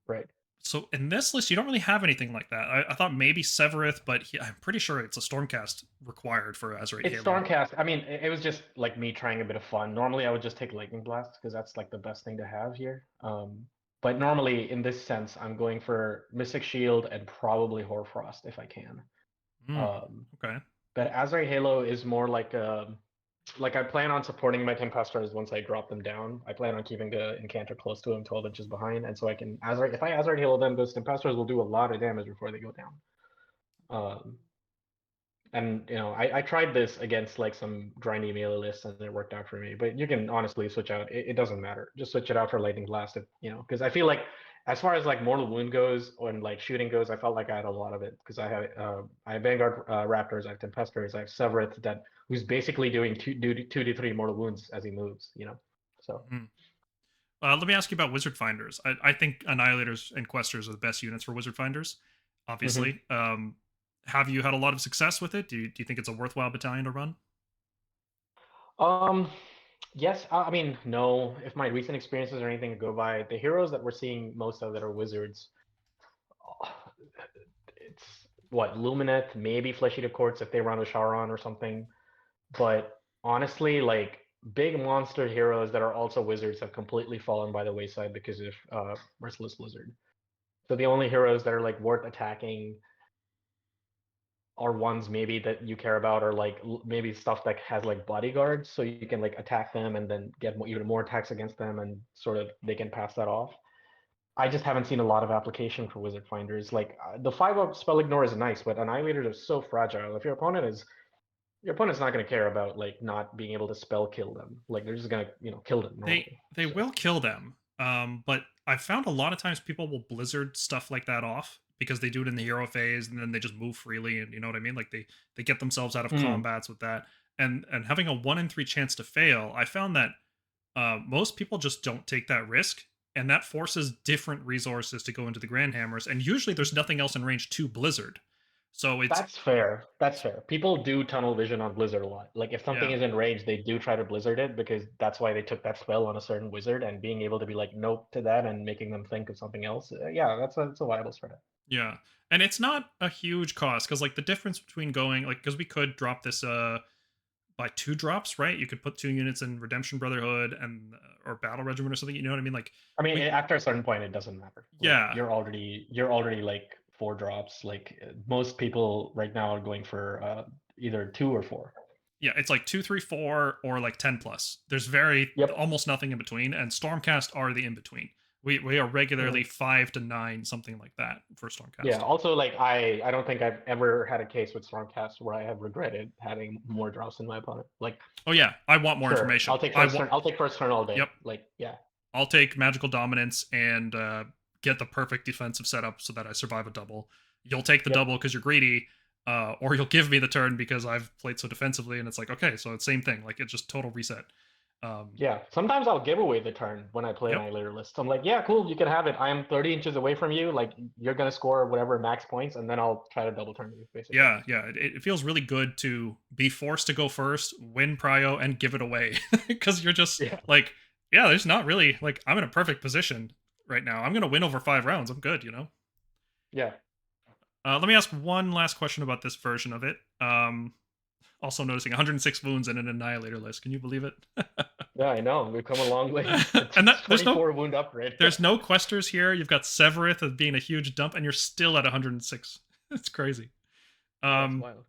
Right. So in this list, you don't really have anything like that. I thought maybe Severith, but I'm pretty sure it's a Stormcast required for Azerite Halo. It's Stormcast. I mean, it was just me trying a bit of fun. Normally, I would just take Lightning Blast because that's the best thing to have here. But normally, in this sense, I'm going for Mystic Shield and probably Hoarfrost if I can. Okay. But Azerite Halo is more I plan on supporting my Tempesters once I drop them down. I plan on keeping the Incanter close to him, 12 inches behind, and so I can if I Azerite Halo them, those Tempesters will do a lot of damage before they go down. And I tried this against some grindy melee lists and it worked out for me. But you can honestly switch out. It doesn't matter. Just switch it out for Lightning Blast, because I feel as far as Mortal Wound goes and shooting goes, I felt like I had a lot of it because I have Vanguard Raptors, I have Tempesters, I have Severith who's basically doing 2 to 3 mortal wounds as he moves. So. Let me ask you about Wizard Finders. I think Annihilators and Questers are the best units for Wizard Finders, obviously. Have you had a lot of success with it? Do you think it's a worthwhile battalion to run? Yes. I mean, no. If my recent experiences or anything to go by, the heroes that we're seeing most of that are wizards, it's Lumineth, maybe Flesh Eater Courts if they run a Charon or something. But honestly, big monster heroes that are also wizards have completely fallen by the wayside because of Merciless Blizzard. So the only heroes that are worth attacking are ones maybe that you care about, or maybe stuff that has bodyguards, so you can attack them and then get even more attacks against them, and sort of they can pass that off. I just haven't seen a lot of application for Wizard Finders. The 5-up spell ignore is nice, but Annihilators are so fragile. If your opponent's not going to care about not being able to spell kill them. They're just going to kill them normally. They will kill them. But I've found a lot of times people will Blizzard stuff like that off because they do it in the hero phase and then they just move freely, and you know what I mean? They get themselves out of combats with that. And having a 1 in 3 chance to fail, I found that most people just don't take that risk, and that forces different resources to go into the Grand Hammers, and usually there's nothing else in range to Blizzard. So That's fair. People do tunnel vision on Blizzard a lot. If something is in range, they do try to Blizzard it because that's why they took that spell on a certain wizard, and being able to be nope to that and making them think of something else. That's a viable strat. Yeah, and it's not a huge cost because the difference between going because we could drop this by 2 drops, right? You could put 2 units in Redemption Brotherhood and or Battle Regiment or something. You know what I mean? After a certain point, it doesn't matter. Yeah, you're already 4 drops. Most people right now are going for either 2 or 4. Yeah, it's 2, 3, 4 or 10 plus. There's almost nothing in between, and Stormcast are the in between, We are regularly 5 to 9, something like that for Stormcast. Yeah. Also, like I don't think I've ever had a case with Stormcast where I have regretted having more drops than my opponent. Like, Oh yeah, I want more sure, information. I'll take first turn. I'll take first turn all day. Yep. Like, yeah. I'll take magical dominance and get the perfect defensive setup so that I survive a double. You'll take the double because you're greedy, or you'll give me the turn because I've played so defensively, and it's like, okay, so it's same thing. Like, it's just total reset. Yeah, sometimes I'll give away the turn when I play Annihilator list. I'm like, yeah, cool, you can have it. I am 30 inches away from you. Like, you're going to score whatever max points, and then I'll try to double turn you, basically. Yeah. It feels really good to be forced to go first, win prio, and give it away. Because you're just like, yeah, there's not really, like, I'm in a perfect position right now. I'm going to win over 5 rounds. I'm good, you know? Yeah. Let me ask one last question about this version of it. Also noticing 106 wounds in an Annihilator list. Can you believe it? Yeah, I know. We've come a long way. And there's 24 wound upgrade. There's no questers here. You've got Severith as being a huge dump, and you're still at 106. It's crazy. That's wild.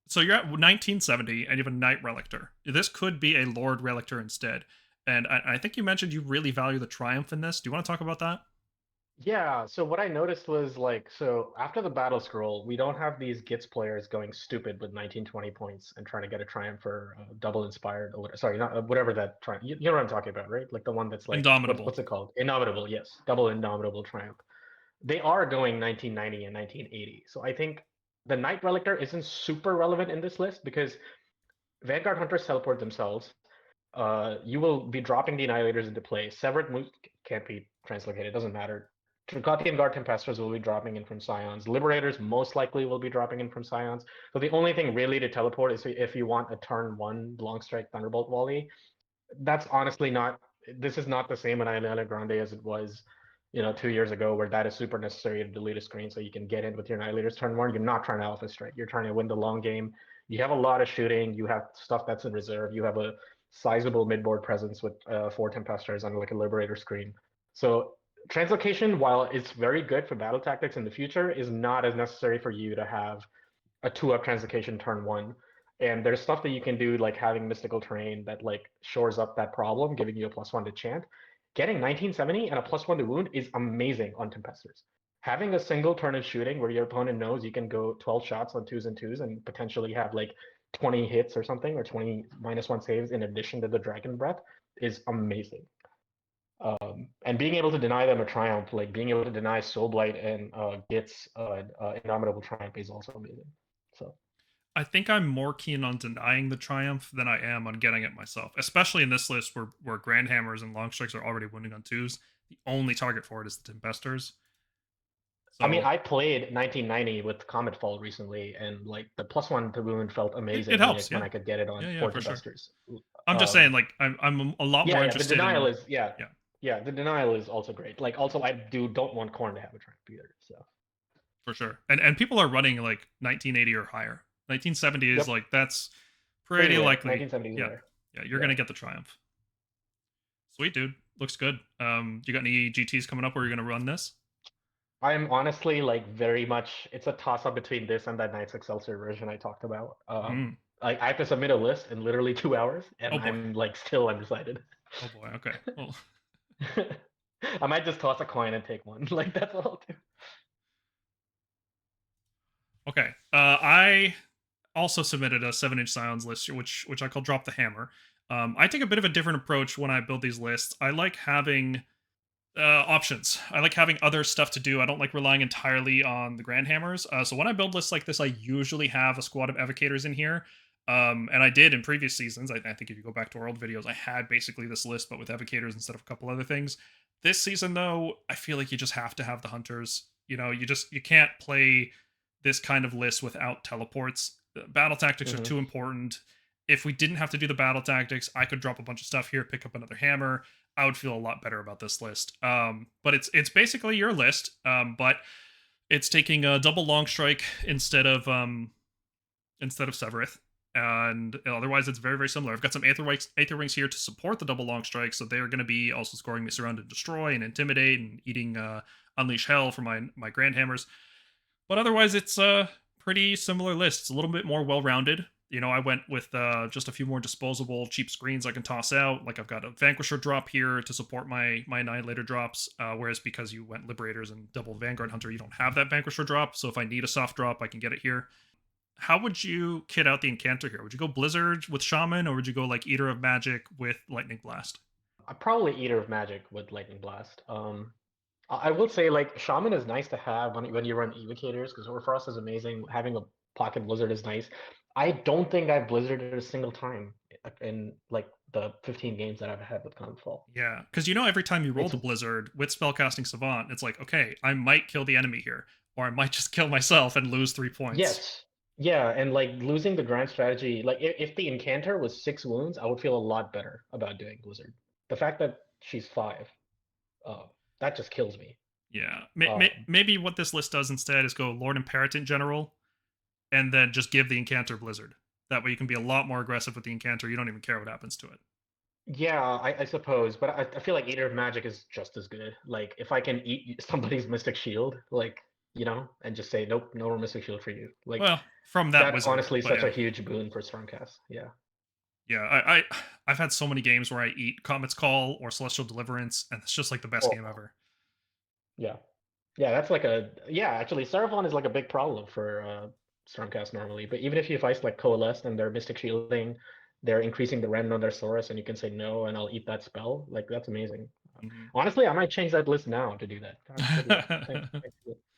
So you're at 1970, and you have a Knight Relictor. This could be a Lord Relictor instead. And I think you mentioned you really value the Triumph in this. Do you want to talk about that? Yeah, so what I noticed was like, so after the Battlescroll, we don't have these Gits players going stupid with 1920 points and trying to get a Triumph for double inspired, or sorry, not whatever that Triumph, you know what I'm talking about, right? Like the one that's like, Indomitable. what's it called? Indomitable, yes, double Indomitable Triumph. They are going 1990 and 1980. So I think the Knight Relictor isn't super relevant in this list because Vanguard Hunters teleport themselves. You will be dropping the Annihilators into play. Severed moves can't be translocated, it doesn't matter. Tricothian Guard Tempestors will be dropping in from Scions. Liberators most likely will be dropping in from Scions. So the only thing really to teleport is if you want a turn 1 long strike Thunderbolt volley. That's honestly not, this is not the same Annihilate Grande as it was, 2 years ago, where that is super necessary to delete a screen so you can get in with your Annihilators turn 1. You're not trying to alpha strike. You're trying to win the long game. You have a lot of shooting. You have stuff that's in reserve. You have a sizable midboard presence with 4 Tempestors on like a Liberator screen. So translocation, while it's very good for battle tactics in the future, is not as necessary for you to have a 2-up translocation turn 1. And there's stuff that you can do, like having mystical terrain that like shores up that problem, giving you a +1 to chant. Getting 1970 and a +1 to wound is amazing on Tempestors. Having a single turn of shooting where your opponent knows you can go 12 shots on 2s and 2s and potentially have like 20 hits or something, or 20 -1 saves in addition to the Dragon Breath is amazing. And being able to deny them a Triumph, like being able to deny Soul Blight and Git's Indomitable Triumph is also amazing. So I think I'm more keen on denying the Triumph than I am on getting it myself, especially in this list where Grand Hammers and Long Strikes are already winning on 2s. The only target for it is the Tempestors. So, I mean, I played 1990 with Comet Fall recently, and like the +1 to wound felt amazing. It helps, when I could get it on 4 Tempestors. Sure. I'm just saying, like, I'm a lot more interested. The denial is the denial is also great. Like, also I don't want Khorne to have a Triumph either. So for sure, and people are running like 1980 or higher. 1970 is like, that's pretty likely. 1970 yeah, you're gonna get the Triumph. Sweet, dude, looks good. You got any GTs coming up where you're gonna run this? I'm honestly like very much, it's a toss up between this and that Knights Excelsior version I talked about. I have to submit a list in literally 2 hours, and I'm like still undecided. Oh boy, okay. Well. I might just toss a coin and take one. Like, that's what I'll do. Okay. I also submitted a 7-inch Scions list, which I call Drop the Hammer. I take a bit of a different approach when I build these lists. I like having options. I like having other stuff to do. I don't like relying entirely on the Grand Hammers. So when I build lists like this, I usually have a squad of Evocators in here. And I did in previous seasons. I think if you go back to our old videos, I had basically this list, but with Evocators instead of a couple other things. This season, though, I feel like you just have to have the Hunters. You can't play this kind of list without teleports. Battle tactics are too important. If we didn't have to do the battle tactics, I could drop a bunch of stuff here, pick up another hammer. I would feel a lot better about this list. But it's basically your list, but it's taking a double long strike instead of Severith. And otherwise, it's very, very similar. I've got some Aether Wings here to support the double long strike, so they're going to be also scoring me Surround and Destroy and Intimidate and eating Unleash Hell for my Grand Hammers. But otherwise, it's a pretty similar list. It's a little bit more well-rounded. I went with just a few more disposable cheap screens I can toss out. Like I've got a Vanquisher drop here to support my Annihilator drops, whereas because you went Liberators and double Vanguard Hunter, you don't have that Vanquisher drop. So if I need a soft drop, I can get it here. How would you kit out the Incanter here? Would you go Blizzard with Shaman, or would you go like Eater of Magic with Lightning Blast? Probably Eater of Magic with Lightning Blast. I will say like Shaman is nice to have when you run Evocators, because Frost is amazing. Having a pocket Blizzard is nice. I don't think I've Blizzarded a single time in like the 15 games that I've had with Control. Yeah, because every time you roll the Blizzard with Spellcasting Savant, it's like, okay, I might kill the enemy here, or I might just kill myself and lose 3 points. Yes. Yeah, and like losing the grand strategy, like if the Incanter was 6 wounds, I would feel a lot better about doing Blizzard. The fact that she's 5, that just kills me. Yeah, maybe what this list does instead is go Lord Imperatant General, and then just give the Incanter Blizzard. That way you can be a lot more aggressive with the Incanter. You don't even care what happens to it. Yeah, I suppose, but I feel like Eater of Magic is just as good. Like if I can eat somebody's Mystic Shield, like and just say nope, no more Mystic Shield for you. Like, well, from that that's wizard, honestly such a huge boon for Stormcast. Yeah. Yeah, I've had so many games where I eat Comet's Call or Celestial Deliverance, and it's just like the best game ever. Yeah, that's like actually Seraphon is like a big problem for Stormcast normally. But even if you fight like Coalesced and they're Mystic Shielding, they're increasing the rend on their Saurus, and you can say no, and I'll eat that spell. Like that's amazing. Honestly, I might change that list now to do that.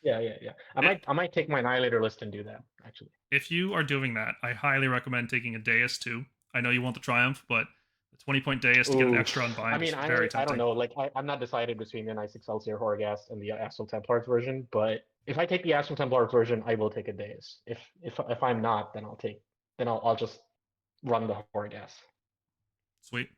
Yeah. I might take my Annihilator list and do that, actually. If you are doing that, I highly recommend taking a Deus too. I know you want the Triumph, but the 20-point Deus to get an extra on bind is very tempting. I don't know. Like, I'm not decided between the Nice Excelsior Horrorghast and the Astral Templars version, but if I take the Astral Templars version, I will take a Deus. If I'm not, then I'll just run the Horrorghast. Sweet.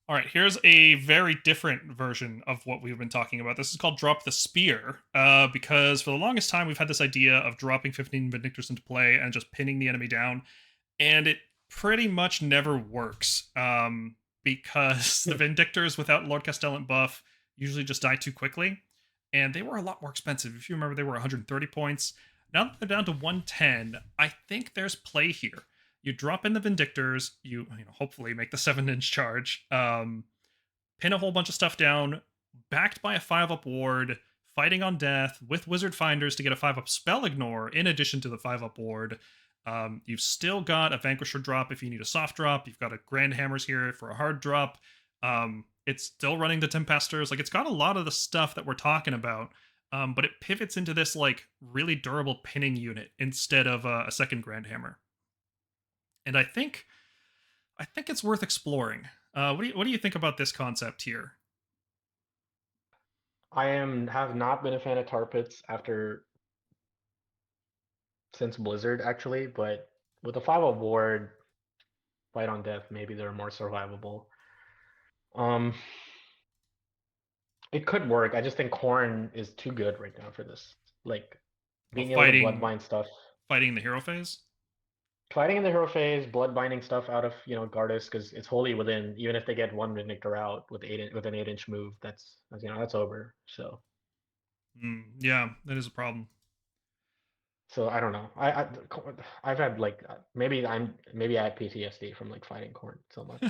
All right, here's a very different version of what we've been talking about. This is called Drop the Spear, because for the longest time we've had this idea of dropping 15 Vindictors into play and just pinning the enemy down, and it pretty much never works, because the Vindictors without Lord Castellan buff usually just die too quickly, and they were a lot more expensive. If you remember, they were 130 points. Now that they're down to 110, I think there's play here. You drop in the Vindictors, you hopefully make the 7-inch charge, pin a whole bunch of stuff down, backed by a 5-up ward, fighting on death, with Wizard Finders to get a 5-up Spell Ignore in addition to the 5-up ward. You've still got a Vanquisher drop if you need a soft drop. You've got a Grand Hammers here for a hard drop. It's still running the Tempesters. Like, it's got a lot of the stuff that we're talking about, but it pivots into this like really durable pinning unit instead of a second Grand Hammer. And I think it's worth exploring. What do you think about this concept here? I have not been a fan of Tar Pits since Blizzard, actually, but with the 5-up ward, fight on death, maybe they're more survivable. It could work. I just think Khorne is too good right now for this. Like, being able to bloodbind stuff. Fighting the hero phase? Fighting in the hero phase, bloodbinding stuff out of Gardas, because it's wholly within. Even if they get one Vindictor out with an 8-inch move, that's over. So. Yeah, that is a problem. So I don't know. I've had like maybe I have PTSD from like fighting Khorne so much.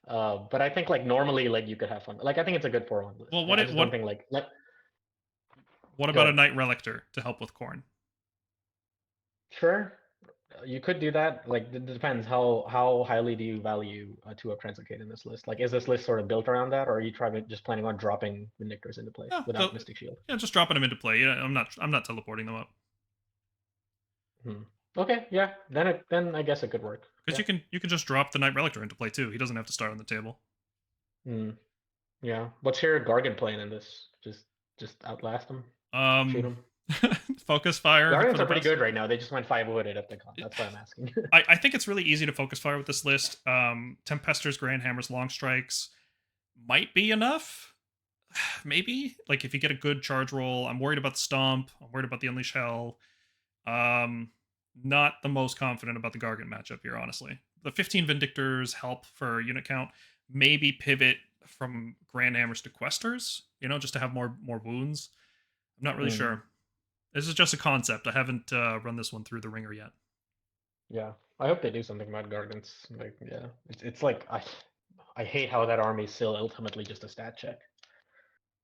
But I think like normally like you could have fun. Like I think it's a good 4-1 list. Well, what about a Knight Relictor to help with Khorne? Sure, you could do that. Like it depends how highly do you value a 2-up Translocate in this list? Like is this list sort of built around that, or are you just planning on dropping Vindictors into play without Mystic Shield? Yeah, just dropping them into play. Yeah, I'm not teleporting them up. Okay, yeah, then I guess it could work. Because you can just drop the Knight Relictor into play too. He doesn't have to start on the table. Yeah. What's your Gargant plan in this? Just outlast him? Shoot him? Focus fire. Guardians are pretty good right now. They just went 5-wooded at the con. That's why I'm asking. I think it's really easy to focus fire with this list. Tempesters, Grand Hammers, Long Strikes might be enough. Maybe. Like if you get a good charge roll. I'm worried about the Stomp. I'm worried about the Unleash Hell. Not the most confident about the Gargant matchup here, honestly. The 15 Vindictors help for unit count. Maybe pivot from Grand Hammers to Questers, just to have more wounds. I'm not really sure. This is just a concept. I haven't run this one through the ringer yet. Yeah, I hope they do something about Gargants. Like, yeah, it's like I hate how that army is still ultimately just a stat check.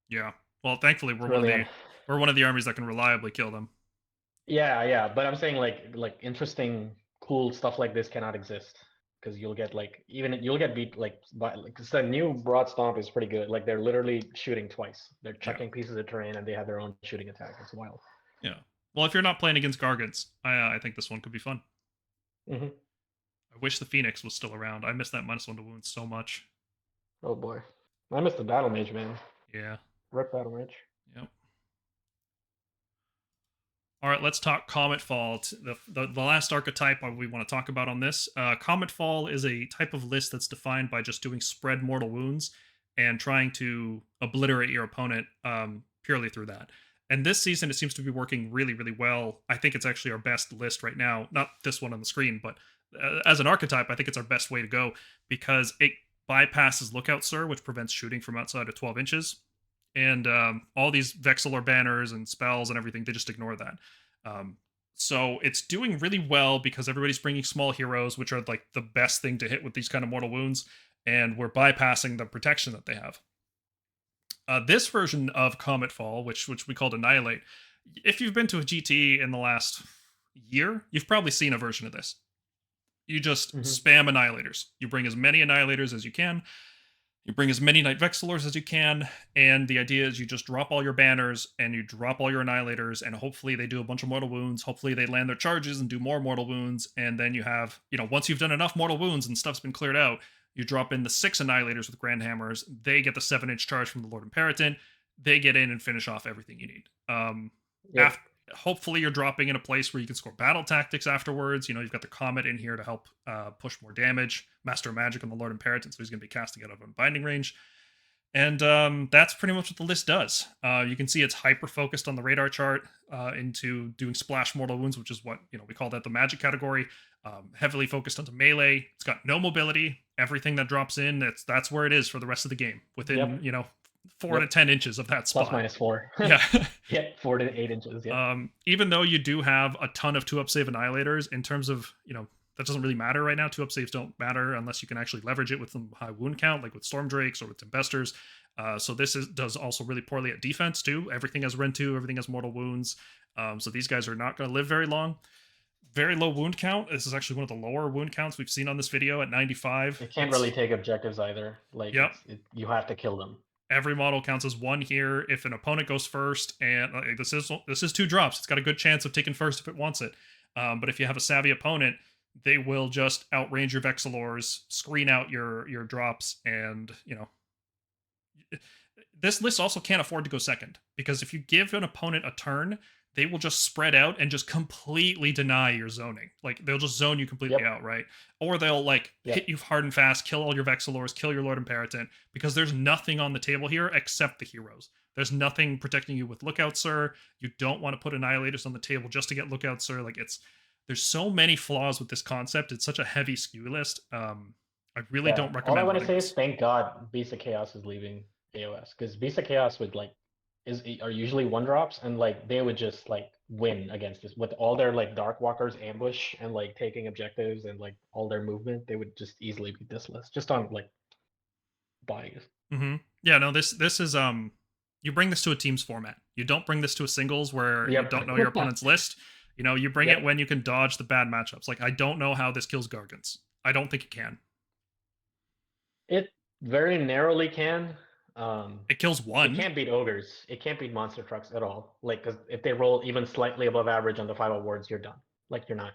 Yeah. Well, thankfully It's really we're one of the armies that can reliably kill them. yeah, but I'm saying like interesting, cool stuff like this cannot exist because you'll get like you'll get beat like by like 'cause the new broad stomp is pretty good. Like they're literally shooting twice. They're chucking pieces of terrain and they have their own shooting attack. It's wild. Yeah. Well, if you're not playing against Gargants, I think this one could be fun. Mm-hmm. I wish the Phoenix was still around. I miss that -1 to wound so much. Oh boy, I missed the battle mage, man. Yeah. Rip battle mage. Yep. All right, let's talk Comet Fall. The last archetype we want to talk about on this. Comet Fall is a type of list that's defined by just doing spread mortal wounds and trying to obliterate your opponent purely through that. And this season, it seems to be working really, really well. I think it's actually our best list right now. Not this one on the screen, but as an archetype, I think it's our best way to go because it bypasses Lookout Sir, which prevents shooting from outside of 12 inches. And all these Vexillor banners and spells and everything, they just ignore that. So it's doing really well because everybody's bringing small heroes, which are like the best thing to hit with these kind of mortal wounds, and we're bypassing the protection that they have. This version of Comet Fall, which we called Annihilate, if you've been to a GT in the last year, you've probably seen a version of this. You just spam Annihilators. You bring as many Annihilators as you can. You bring as many Night Vexillors as you can, and the idea is you just drop all your banners and you drop all your Annihilators, and hopefully they do a bunch of mortal wounds. Hopefully they land their charges and do more mortal wounds, and then you have, once you've done enough mortal wounds and stuff's been cleared out, you drop in the 6 Annihilators with Grand Hammers. They get the 7-inch charge from the Lord Imperator. They get in and finish off everything you need. Hopefully you're dropping in a place where you can score battle tactics afterwards. You've got the Comet in here to help push more damage. Master of Magic on the Lord Imperator, so he's going to be casting it out of Unbinding range. And that's pretty much what the list does. You can see it's hyper-focused on the radar chart into doing splash mortal wounds, which is what, we call that the magic category. Heavily focused onto melee. It's got no mobility. Everything that drops in, that's where it is for the rest of the game. Within, 4 to 10 inches of that spot. ±4. Yeah. Yeah, 4 to 8 inches. Yeah. Even though you do have a ton of 2-up save Annihilators, in terms of, that doesn't really matter right now. 2-up saves don't matter unless you can actually leverage it with some high wound count, like with Storm Drakes or with Tempesters. So this does also really poorly at defense too. Everything has Rend 2, everything has mortal wounds. So these guys are not going to live very long. Very low wound count. This is actually one of the lower wound counts we've seen on this video at 95. It can't really take objectives either. Like, you have to kill them. Every model counts as 1 here. If an opponent goes first, and this is 2 drops, it's got a good chance of taking first if it wants it. But if you have a savvy opponent, they will just outrange your Vexillors, screen out your drops, and this list also can't afford to go second, because if you give an opponent a turn, they will just spread out and just completely deny your zoning. Like, they'll just zone you completely out, right? Or they'll hit you hard and fast, kill all your Vexillors, kill your Lord Imperator, because there's nothing on the table here except the heroes. There's nothing protecting you with Lookout Sir. You don't want to put Annihilators on the table just to get Lookout Sir. There's so many flaws with this concept. It's such a heavy skew list. I really don't recommend. All I want to say is thank God Beast of Chaos is leaving AOS, because Beast of Chaos would are usually 1-drops, and they would just win against this with all their Dark Walkers ambush and taking objectives and all their movement. They would just easily beat this list just on bodies. Yeah, no, this is you bring this to a teams format. You don't bring this to a singles where you don't know your opponent's list. You bring it when you can dodge the bad matchups. I don't know how this kills Gargants. I don't think it can. It very narrowly can. It kills 1. It can't beat ogres. It can't beat monster trucks at all. Because if they roll even slightly above average on the 5 awards, you're done. You're not.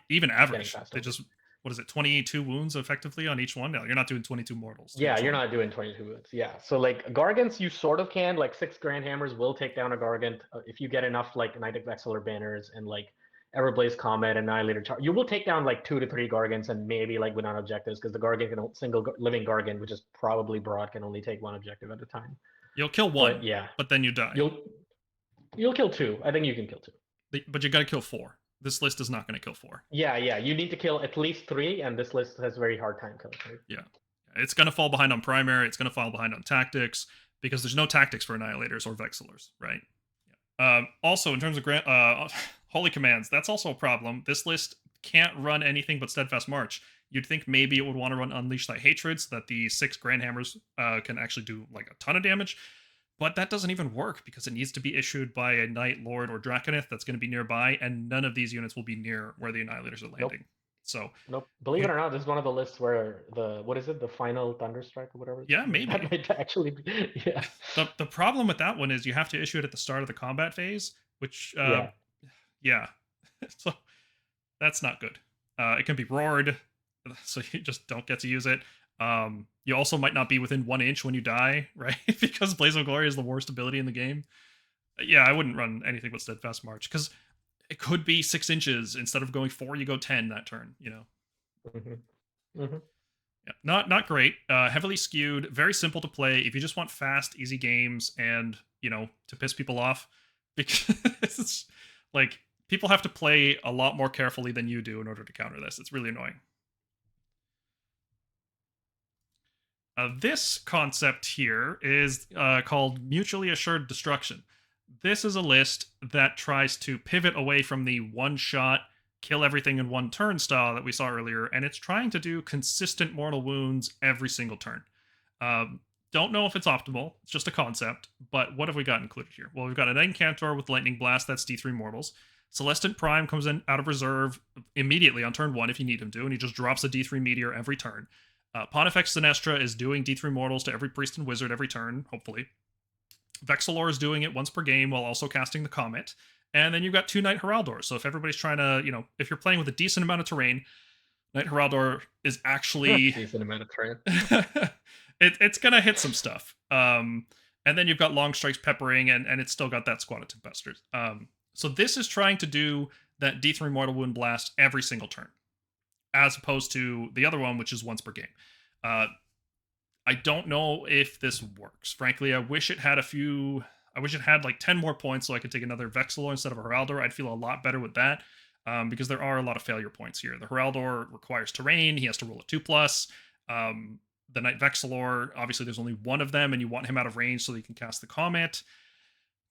Even average. They just, what is it, 22 wounds effectively on each one? No, you're not doing 22 mortals. Yeah, you're not doing 22 wounds. Yeah. So Gargants, you sort of can. 6 Grand Hammers will take down a Gargant if you get enough Knight of Vexillor banners and Everblaze Comet, Annihilator. You will take down 2 to 3 Gargants and maybe win on objectives, because the Gargant single living Gargant, which is probably broad, can only take 1 objective at a time. You'll kill 1, but but then you die. You'll kill 2. I think you can kill 2. But you got to kill 4. This list is not going to kill 4. Yeah. You need to kill at least 3, and this list has a very hard time killing 3. Yeah. It's going to fall behind on primary. It's going to fall behind on tactics, because there's no tactics for Annihilators or Vexillors, right? Also, in terms of holy commands, that's also a problem. This list can't run anything but Steadfast March. You'd think maybe it would want to run Unleash Thy Hatred so that the 6 Grand Hammers can actually do like a ton of damage, but that doesn't even work because it needs to be issued by a Knight, Lord, or Draconith that's going to be nearby, and none of these units will be near where the Annihilators are landing. So, Nope. Believe it or not, this is one of the lists where the final Thunderstrike or whatever. Yeah, maybe. That might actually be. Yeah. The problem with that one is you have to issue it at the start of the combat phase, which yeah. So that's not good. It can be roared, so you just don't get to use it. You also might not be within 1 inch when you die, right? Because Blaze of Glory is the worst ability in the game. Yeah, I wouldn't run anything but Steadfast March because it could be 6 inches instead of going 4. You go 10 that turn. You know. Yeah, not great. Heavily skewed. Very simple to play if you just want fast, easy games and to piss people off, because it's like people have to play a lot more carefully than you do in order to counter this. It's really annoying. This concept here is called Mutually Assured Destruction. This is a list that tries to pivot away from the one-shot, kill everything in 1 turn style that we saw earlier, and it's trying to do consistent mortal wounds every single turn. Don't know if it's optimal. It's just a concept, but what have we got included here? Well, we've got an Incantor with Lightning Blast, that's D3 mortals. Celestant Prime comes in out of reserve immediately on turn 1 if you need him to, and he just drops a D3 meteor every turn. Pontifex Sinestra is doing D3 mortals to every priest and wizard every turn, hopefully. Vexillor is doing it once per game while also casting the Comet. And then you've got 2 Knight Heraldors. So if everybody's trying to, if you're playing with a decent amount of terrain, Knight Heraldor is actually... decent amount of terrain. It's going to hit some stuff. And then you've got Long Strikes peppering, and it's still got that squad of Tempesters. So this is trying to do that D3 Mortal Wound Blast every single turn, as opposed to the other one, which is once per game. I don't know if this works. Frankly, I wish it had like 10 more points so I could take another Vexillor instead of a Heraldor. I'd feel a lot better with that, because there are a lot of failure points here. The Heraldor requires terrain. He has to roll a 2+. The Knight Vexillor, obviously there's only one of them, and you want him out of range so that you can cast the Comet.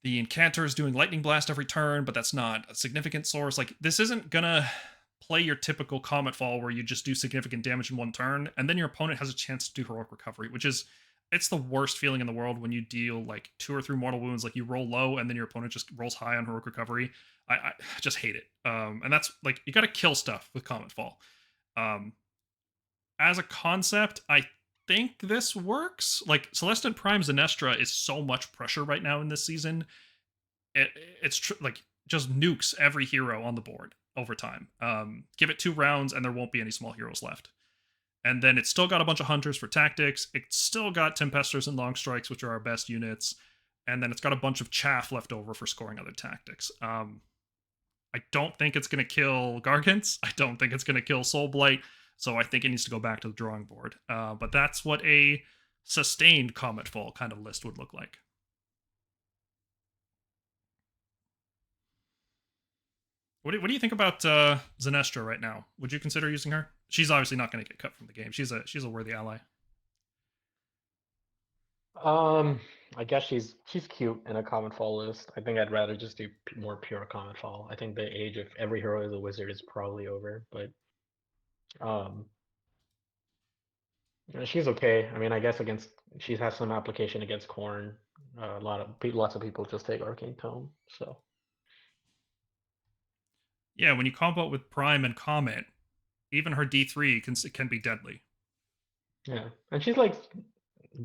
The Incantor is doing Lightning Blast every turn, but that's not a significant source. Like, this isn't gonna play your typical Comet Fall where you just do significant damage in 1 turn, and then your opponent has a chance to do Heroic Recovery, which is... it's the worst feeling in the world when you deal like 2 or 3 mortal wounds, like you roll low and then your opponent just rolls high on Heroic Recovery. I just hate it. And that's like, you got to kill stuff with Comet Fall. As a concept, I think this works. Like, Celestant Prime Zenestra is so much pressure right now in this season. It's like just nukes every hero on the board over time. Give it 2 rounds and there won't be any small heroes left. And then it's still got a bunch of Hunters for tactics. It's still got Tempesters and Long Strikes, which are our best units. And then it's got a bunch of Chaff left over for scoring other tactics. I don't think it's going to kill Gargants. I don't think it's going to kill Soul Blight. So I think it needs to go back to the drawing board. But that's what a sustained Comet Fall kind of list would look like. What do you think about Zenestra right now? Would you consider using her? She's obviously not going to get cut from the game. She's a worthy ally. I guess she's cute in a Comet Fall list. I think I'd rather just do more pure Comet Fall. I think the age of every hero is a wizard is probably over, but she's okay. I mean, I guess she has some application against Khorne. Lots of people just take Arcane Tome, so. Yeah, when you combo it with Prime and Comet, even her D3 can be deadly. Yeah, and she's like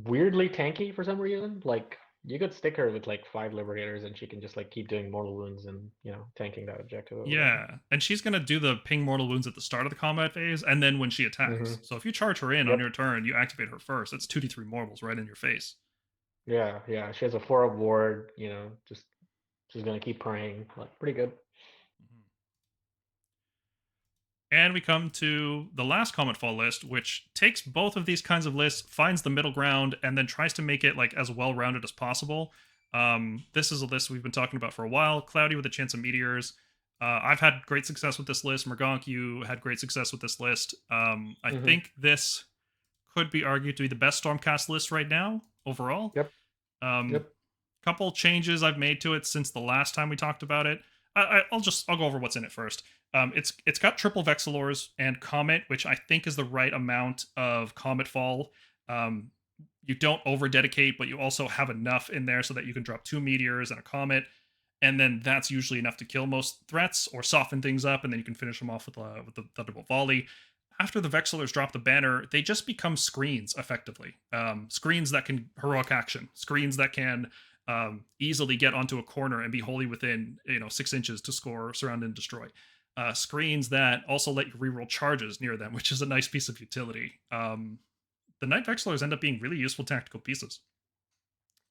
weirdly tanky for some reason. Like, you could stick her with like 5 Liberators and she can just like keep doing mortal wounds and tanking that objective. Yeah, and she's gonna do the ping mortal wounds at the start of the combat phase, and then when she attacks. So if you charge her in on your turn, you activate her first. It's 2d3 mortals right in your face. Yeah, she has a 4-up ward. Just she's gonna keep praying. Like, pretty good. And we come to the last Comet Fall list, which takes both of these kinds of lists, finds the middle ground, and then tries to make it like as well-rounded as possible. This is a list we've been talking about for a while. Cloudy with a Chance of Meteors. I've had great success with this list. Mergonk, you had great success with this list. I think this could be argued to be the best Stormcast list right now, overall. Yep. couple changes I've made to it since the last time we talked about it. I'll go over what's in it first. It's got triple Vexillors and Comet, which I think is the right amount of Comet Fall. You don't over dedicate, but you also have enough in there so that you can drop 2 meteors and a comet, and then that's usually enough to kill most threats or soften things up, and then you can finish them off with the Thunderbolt Volley. After the Vexillors drop the banner, they just become screens effectively. Screens that can heroic action, screens that can easily get onto a corner and be wholly within 6 inches to score, surround, and destroy. Screens that also let you reroll charges near them, which is a nice piece of utility. The Night Vexillors end up being really useful tactical pieces.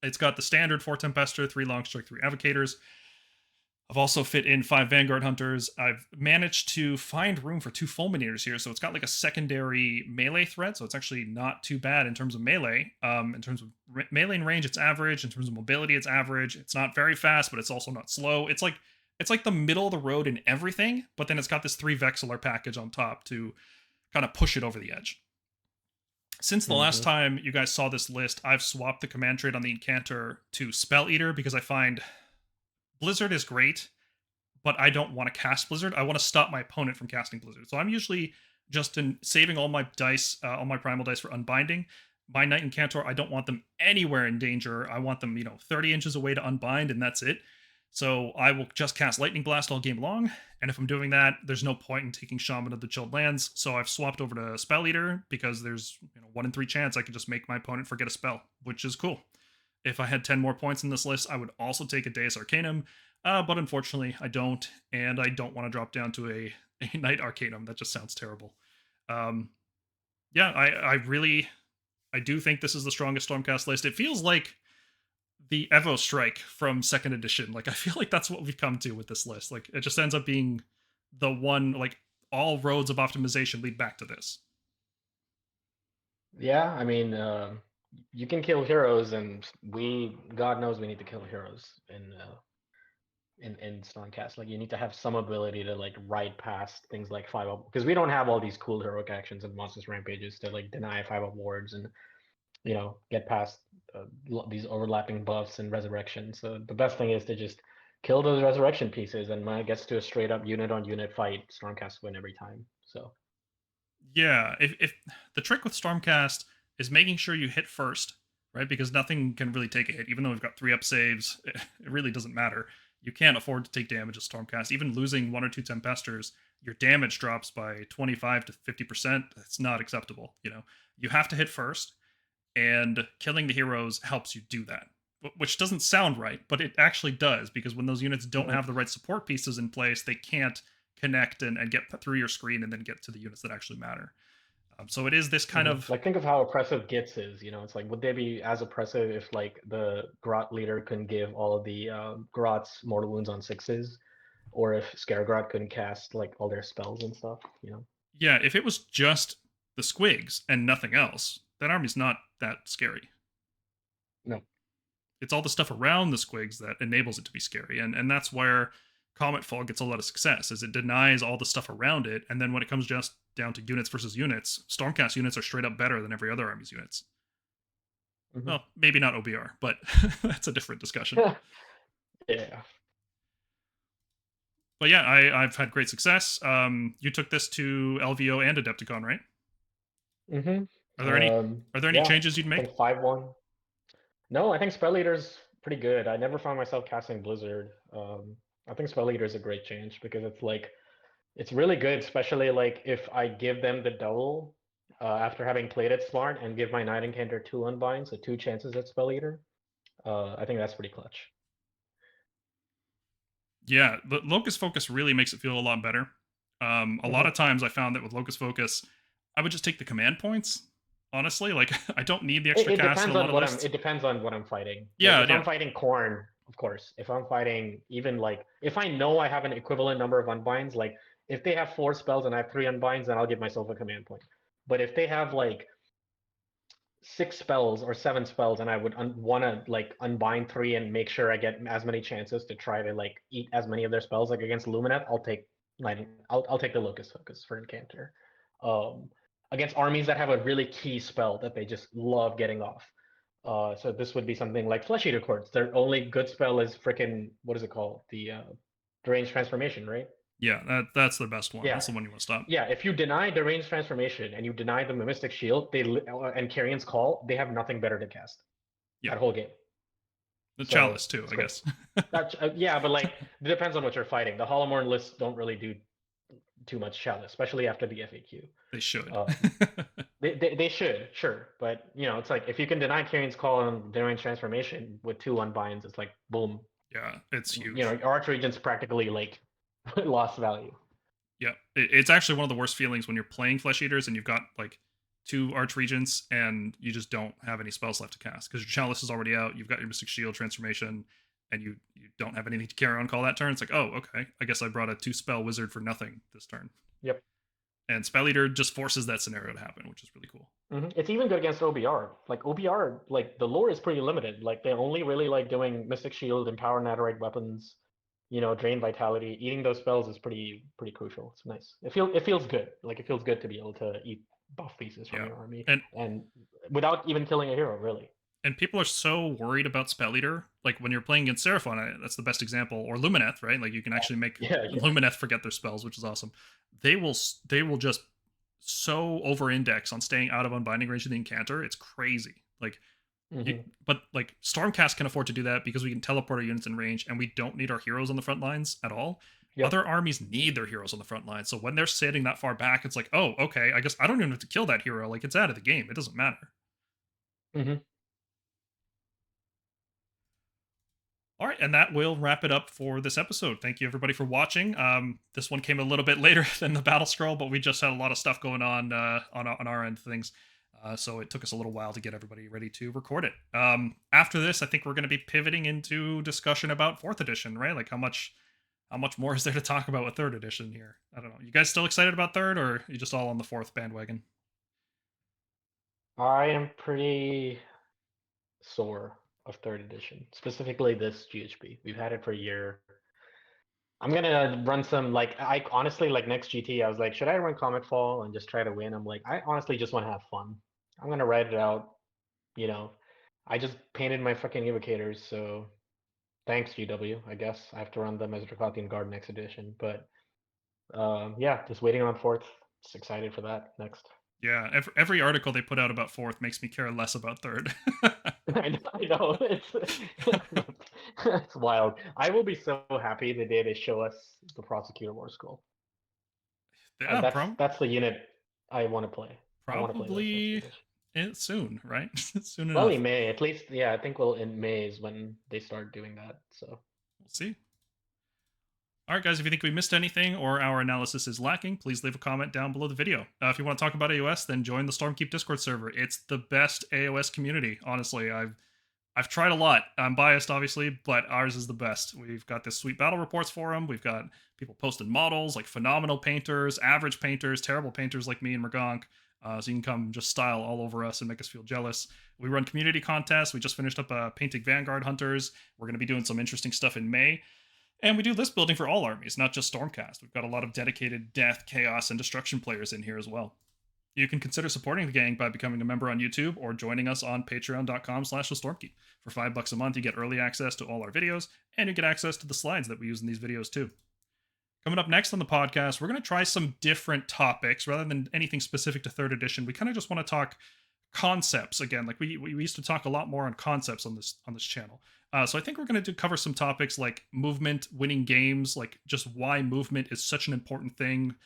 It's got the standard 4 Tempester, 3 Longstrike, 3 Advocators. I've also fit in 5 Vanguard Hunters. I've managed to find room for 2 Fulminators here, so it's got like a secondary melee threat, so it's actually not too bad in terms of melee. In terms of melee and range, it's average. In terms of mobility, it's average. It's not very fast, but it's also not slow. It's like the middle of the road in everything, but then it's got this 3 Vexillor package on top to kind of push it over the edge. Since the last time you guys saw this list, I've swapped the command trait on the Incantor to Spell Eater because I find Blizzard is great, but I don't want to cast Blizzard. I want to stop my opponent from casting Blizzard. So I'm usually just saving all my dice, all my primal dice for unbinding. My Knight Incantor, I don't want them anywhere in danger. I want them, 30 inches away to unbind, and that's it. So I will just cast Lightning Blast all game long, and if I'm doing that, there's no point in taking Shaman of the Chilled Lands, so I've swapped over to Spell Eater, because there's 1 in 3 chance I can just make my opponent forget a spell, which is cool. If I had 10 more points in this list, I would also take a Deus Arcanum, but unfortunately I don't, and I don't want to drop down to a Knight Arcanum. That just sounds terrible. I do think this is the strongest Stormcast list. It feels like the Evo Strike from 2nd edition. Like, I feel like that's what we've come to with this list. Like, it just ends up being the one, like, all roads of optimization lead back to this. Yeah, I mean, you can kill heroes, and God knows we need to kill heroes in Stormcast. Like, you need to have some ability to like ride past things like 5-up, because we don't have all these cool heroic actions and monstrous rampages to like deny 5-up wards and get past these overlapping buffs and resurrection. So the best thing is to just kill those resurrection pieces, and when it gets to a straight up unit on unit fight, Stormcast win every time. So yeah, if the trick with Stormcast is making sure you hit first, right? Because nothing can really take a hit, even though we've got 3-up saves. It really doesn't matter. You can't afford to take damage with Stormcast. Even losing 1 or 2 Tempesters, your damage drops by 25 to 50%. That's not acceptable. You have to hit first. And killing the heroes helps you do that, which doesn't sound right, but it actually does, because when those units don't have the right support pieces in place, they can't connect and get through your screen and then get to the units that actually matter. So it is this kind of... Like, think of how oppressive Gits is, it's like, would they be as oppressive if, like, the Grot leader couldn't give all of the Grots mortal wounds on 6s, or if Scaregrot couldn't cast, like, all their spells and stuff, Yeah, if it was just the Squigs and nothing else, that army's not that scary. No. It's all the stuff around the Squigs that enables it to be scary, and that's where Comet Fall gets a lot of success, is it denies all the stuff around it, and then when it comes just down to units versus units, Stormcast units are straight up better than every other army's units. Well, maybe not OBR, but that's a different discussion. Yeah. But yeah, I've had great success. You took this to LVO and Adepticon, right? Mm-hmm. Are there any changes you'd make? 5-1. No, I think Spell Eater's pretty good. I never found myself casting Blizzard. I think Spell Eater is a great change, because it's really good, especially like if I give them the double after having played it smart and give my Knight Incantor 2 unbind, so 2 chances at Spell Eater. I think that's pretty clutch. Yeah, but Locust Focus really makes it feel a lot better. A lot of times I found that with Locust Focus, I would just take the command points. Honestly, like, I don't need the extra cast in a lot of lists. It depends on what I'm fighting. Yeah, like, if I'm fighting Khorne, of course. If I'm fighting even like, if I know I have an equivalent number of unbinds, like if they have 4 spells and I have 3 unbinds, then I'll give myself a command point. But if they have like 6 spells or 7 spells, and I would want to like unbind 3 and make sure I get as many chances to try to like eat as many of their spells, like against Lumineth, I'll take the Locust Focus for Incantor. Against armies that have a really key spell that they just love getting off. So this would be something like Flesh Eater Courts. Their only good spell is frickin' what is it called? The Deranged Transformation, right? Yeah, that's the best one. Yeah. That's the one you want to stop. Yeah, if you deny Deranged Transformation and you deny the Mystic Shield, and Carrion's Call, they have nothing better to cast. Yeah. That whole game. The So, Chalice too, it's I great. guess. Yeah, but like it depends on what you're fighting. The Hollowmorn lists don't really do too much Chalice, especially after the FAQ. They should. They should, sure, but you know, it's like if you can deny Carrion's Call and Deranged Transformation with 2 unbinds, it's like boom. Yeah, it's huge. You know, your Archregent's practically like lost value. Yeah, it's actually one of the worst feelings when you're playing Flesh Eaters and you've got like 2 Archregents and you just don't have any spells left to cast because your Chalice is already out. You've got your Mystic Shield transformation, and you don't have anything to carry on call that turn. It's like, oh, okay, I guess I brought a 2-spell wizard for nothing this turn. Yep. And Spell Eater just forces that scenario to happen, which is really cool. It's even good against OBR. Like OBR, like the lore is pretty limited. Like they only really like doing Mystic Shield, Empower Netherite weapons, you know, Drain Vitality. Eating those spells is pretty crucial. It's nice. It feels good. Like it feels good to be able to eat buff pieces from your army and without even killing a hero, really. And people are so worried about Spell Eater. Like when you're playing against Seraphon, that's the best example. Or Lumineth, right? Like you can actually make Lumineth forget their spells, which is awesome. They will just so over-index on staying out of unbinding range of the Incanter. It's crazy. Like, but like Stormcast can afford to do that because we can teleport our units in range, and we don't need our heroes on the front lines at all. Yep. Other armies need their heroes on the front line. So when they're sitting that far back, it's like, oh, okay, I guess I don't even have to kill that hero. Like it's out of the game. It doesn't matter. All right, and that will wrap it up for this episode. Thank you, everybody, for watching. This one came a little bit later than the Battlescroll, but we just had a lot of stuff going on our end of things. So it took us a little while to get everybody ready to record it. After this, I think we're going to be pivoting into discussion about 4th edition, right? Like how much more is there to talk about with 3rd edition here? I don't know. You guys still excited about 3rd, or are you just all on the 4th bandwagon? I am pretty sore of 3rd edition, specifically this GHB. We've had it for a year. I'm gonna run some, like, I honestly, like, next GT, I was like, should I run Comet Fall and just try to win? I'm like, I honestly just want to have fun. I'm gonna write it out, you know. I just painted my fucking evocators, so thanks, GW, I guess. I have to run them as Dracothian Guard next edition, but yeah, just waiting on 4th. Just excited for that next. Yeah, every article they put out about 4th makes me care less about 3rd. I know. It's wild. I will be so happy the day they show us the Prosecutor War Scroll. Yeah, that's the unit I want to play. Probably soon, right? Soon enough. Probably May, at least. Yeah, I think in May is when they start doing that. So we'll see. All right, guys, if you think we missed anything or our analysis is lacking, please leave a comment down below the video. If you want to talk about AOS, then join the Stormkeep Discord server. It's the best AOS community, honestly. I've tried a lot. I'm biased, obviously, but ours is the best. We've got this sweet battle reports forum. We've got people posting models, like phenomenal painters, average painters, terrible painters like me and Mergonk. So you can come just style all over us and make us feel jealous. We run community contests. We just finished up painting Vanguard Hunters. We're going to be doing some interesting stuff in May. And we do list building for all armies, not just Stormcast. We've got a lot of dedicated death, chaos, and destruction players in here as well. You can consider supporting the gang by becoming a member on YouTube or joining us on patreon.com/thestormkeep. For $5 a month, you get early access to all our videos, and you get access to the slides that we use in these videos too. Coming up next on the podcast, we're going to try some different topics. Rather than anything specific to 3rd edition, we kind of just want to talk concepts again. Like we used to talk a lot more on concepts on this channel. So I think we're going to cover some topics like movement, winning games, like just why movement is such an important thing.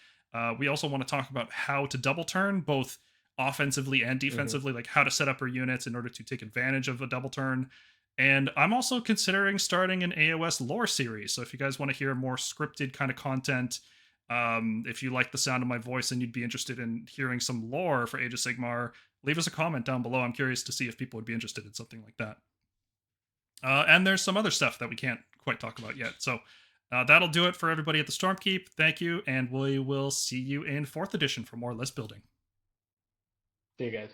We also want to talk about how to double turn, both offensively and defensively, like how to set up your units in order to take advantage of a double turn. And I'm also considering starting an AOS lore series. So if you guys want to hear more scripted kind of content, if you like the sound of my voice and you'd be interested in hearing some lore for Age of Sigmar, leave us a comment down below. I'm curious to see if people would be interested in something like that. And there's some other stuff that we can't quite talk about yet. So that'll do it for everybody at the Stormkeep. Thank you, and we will see you in 4th edition for more list building. See you guys.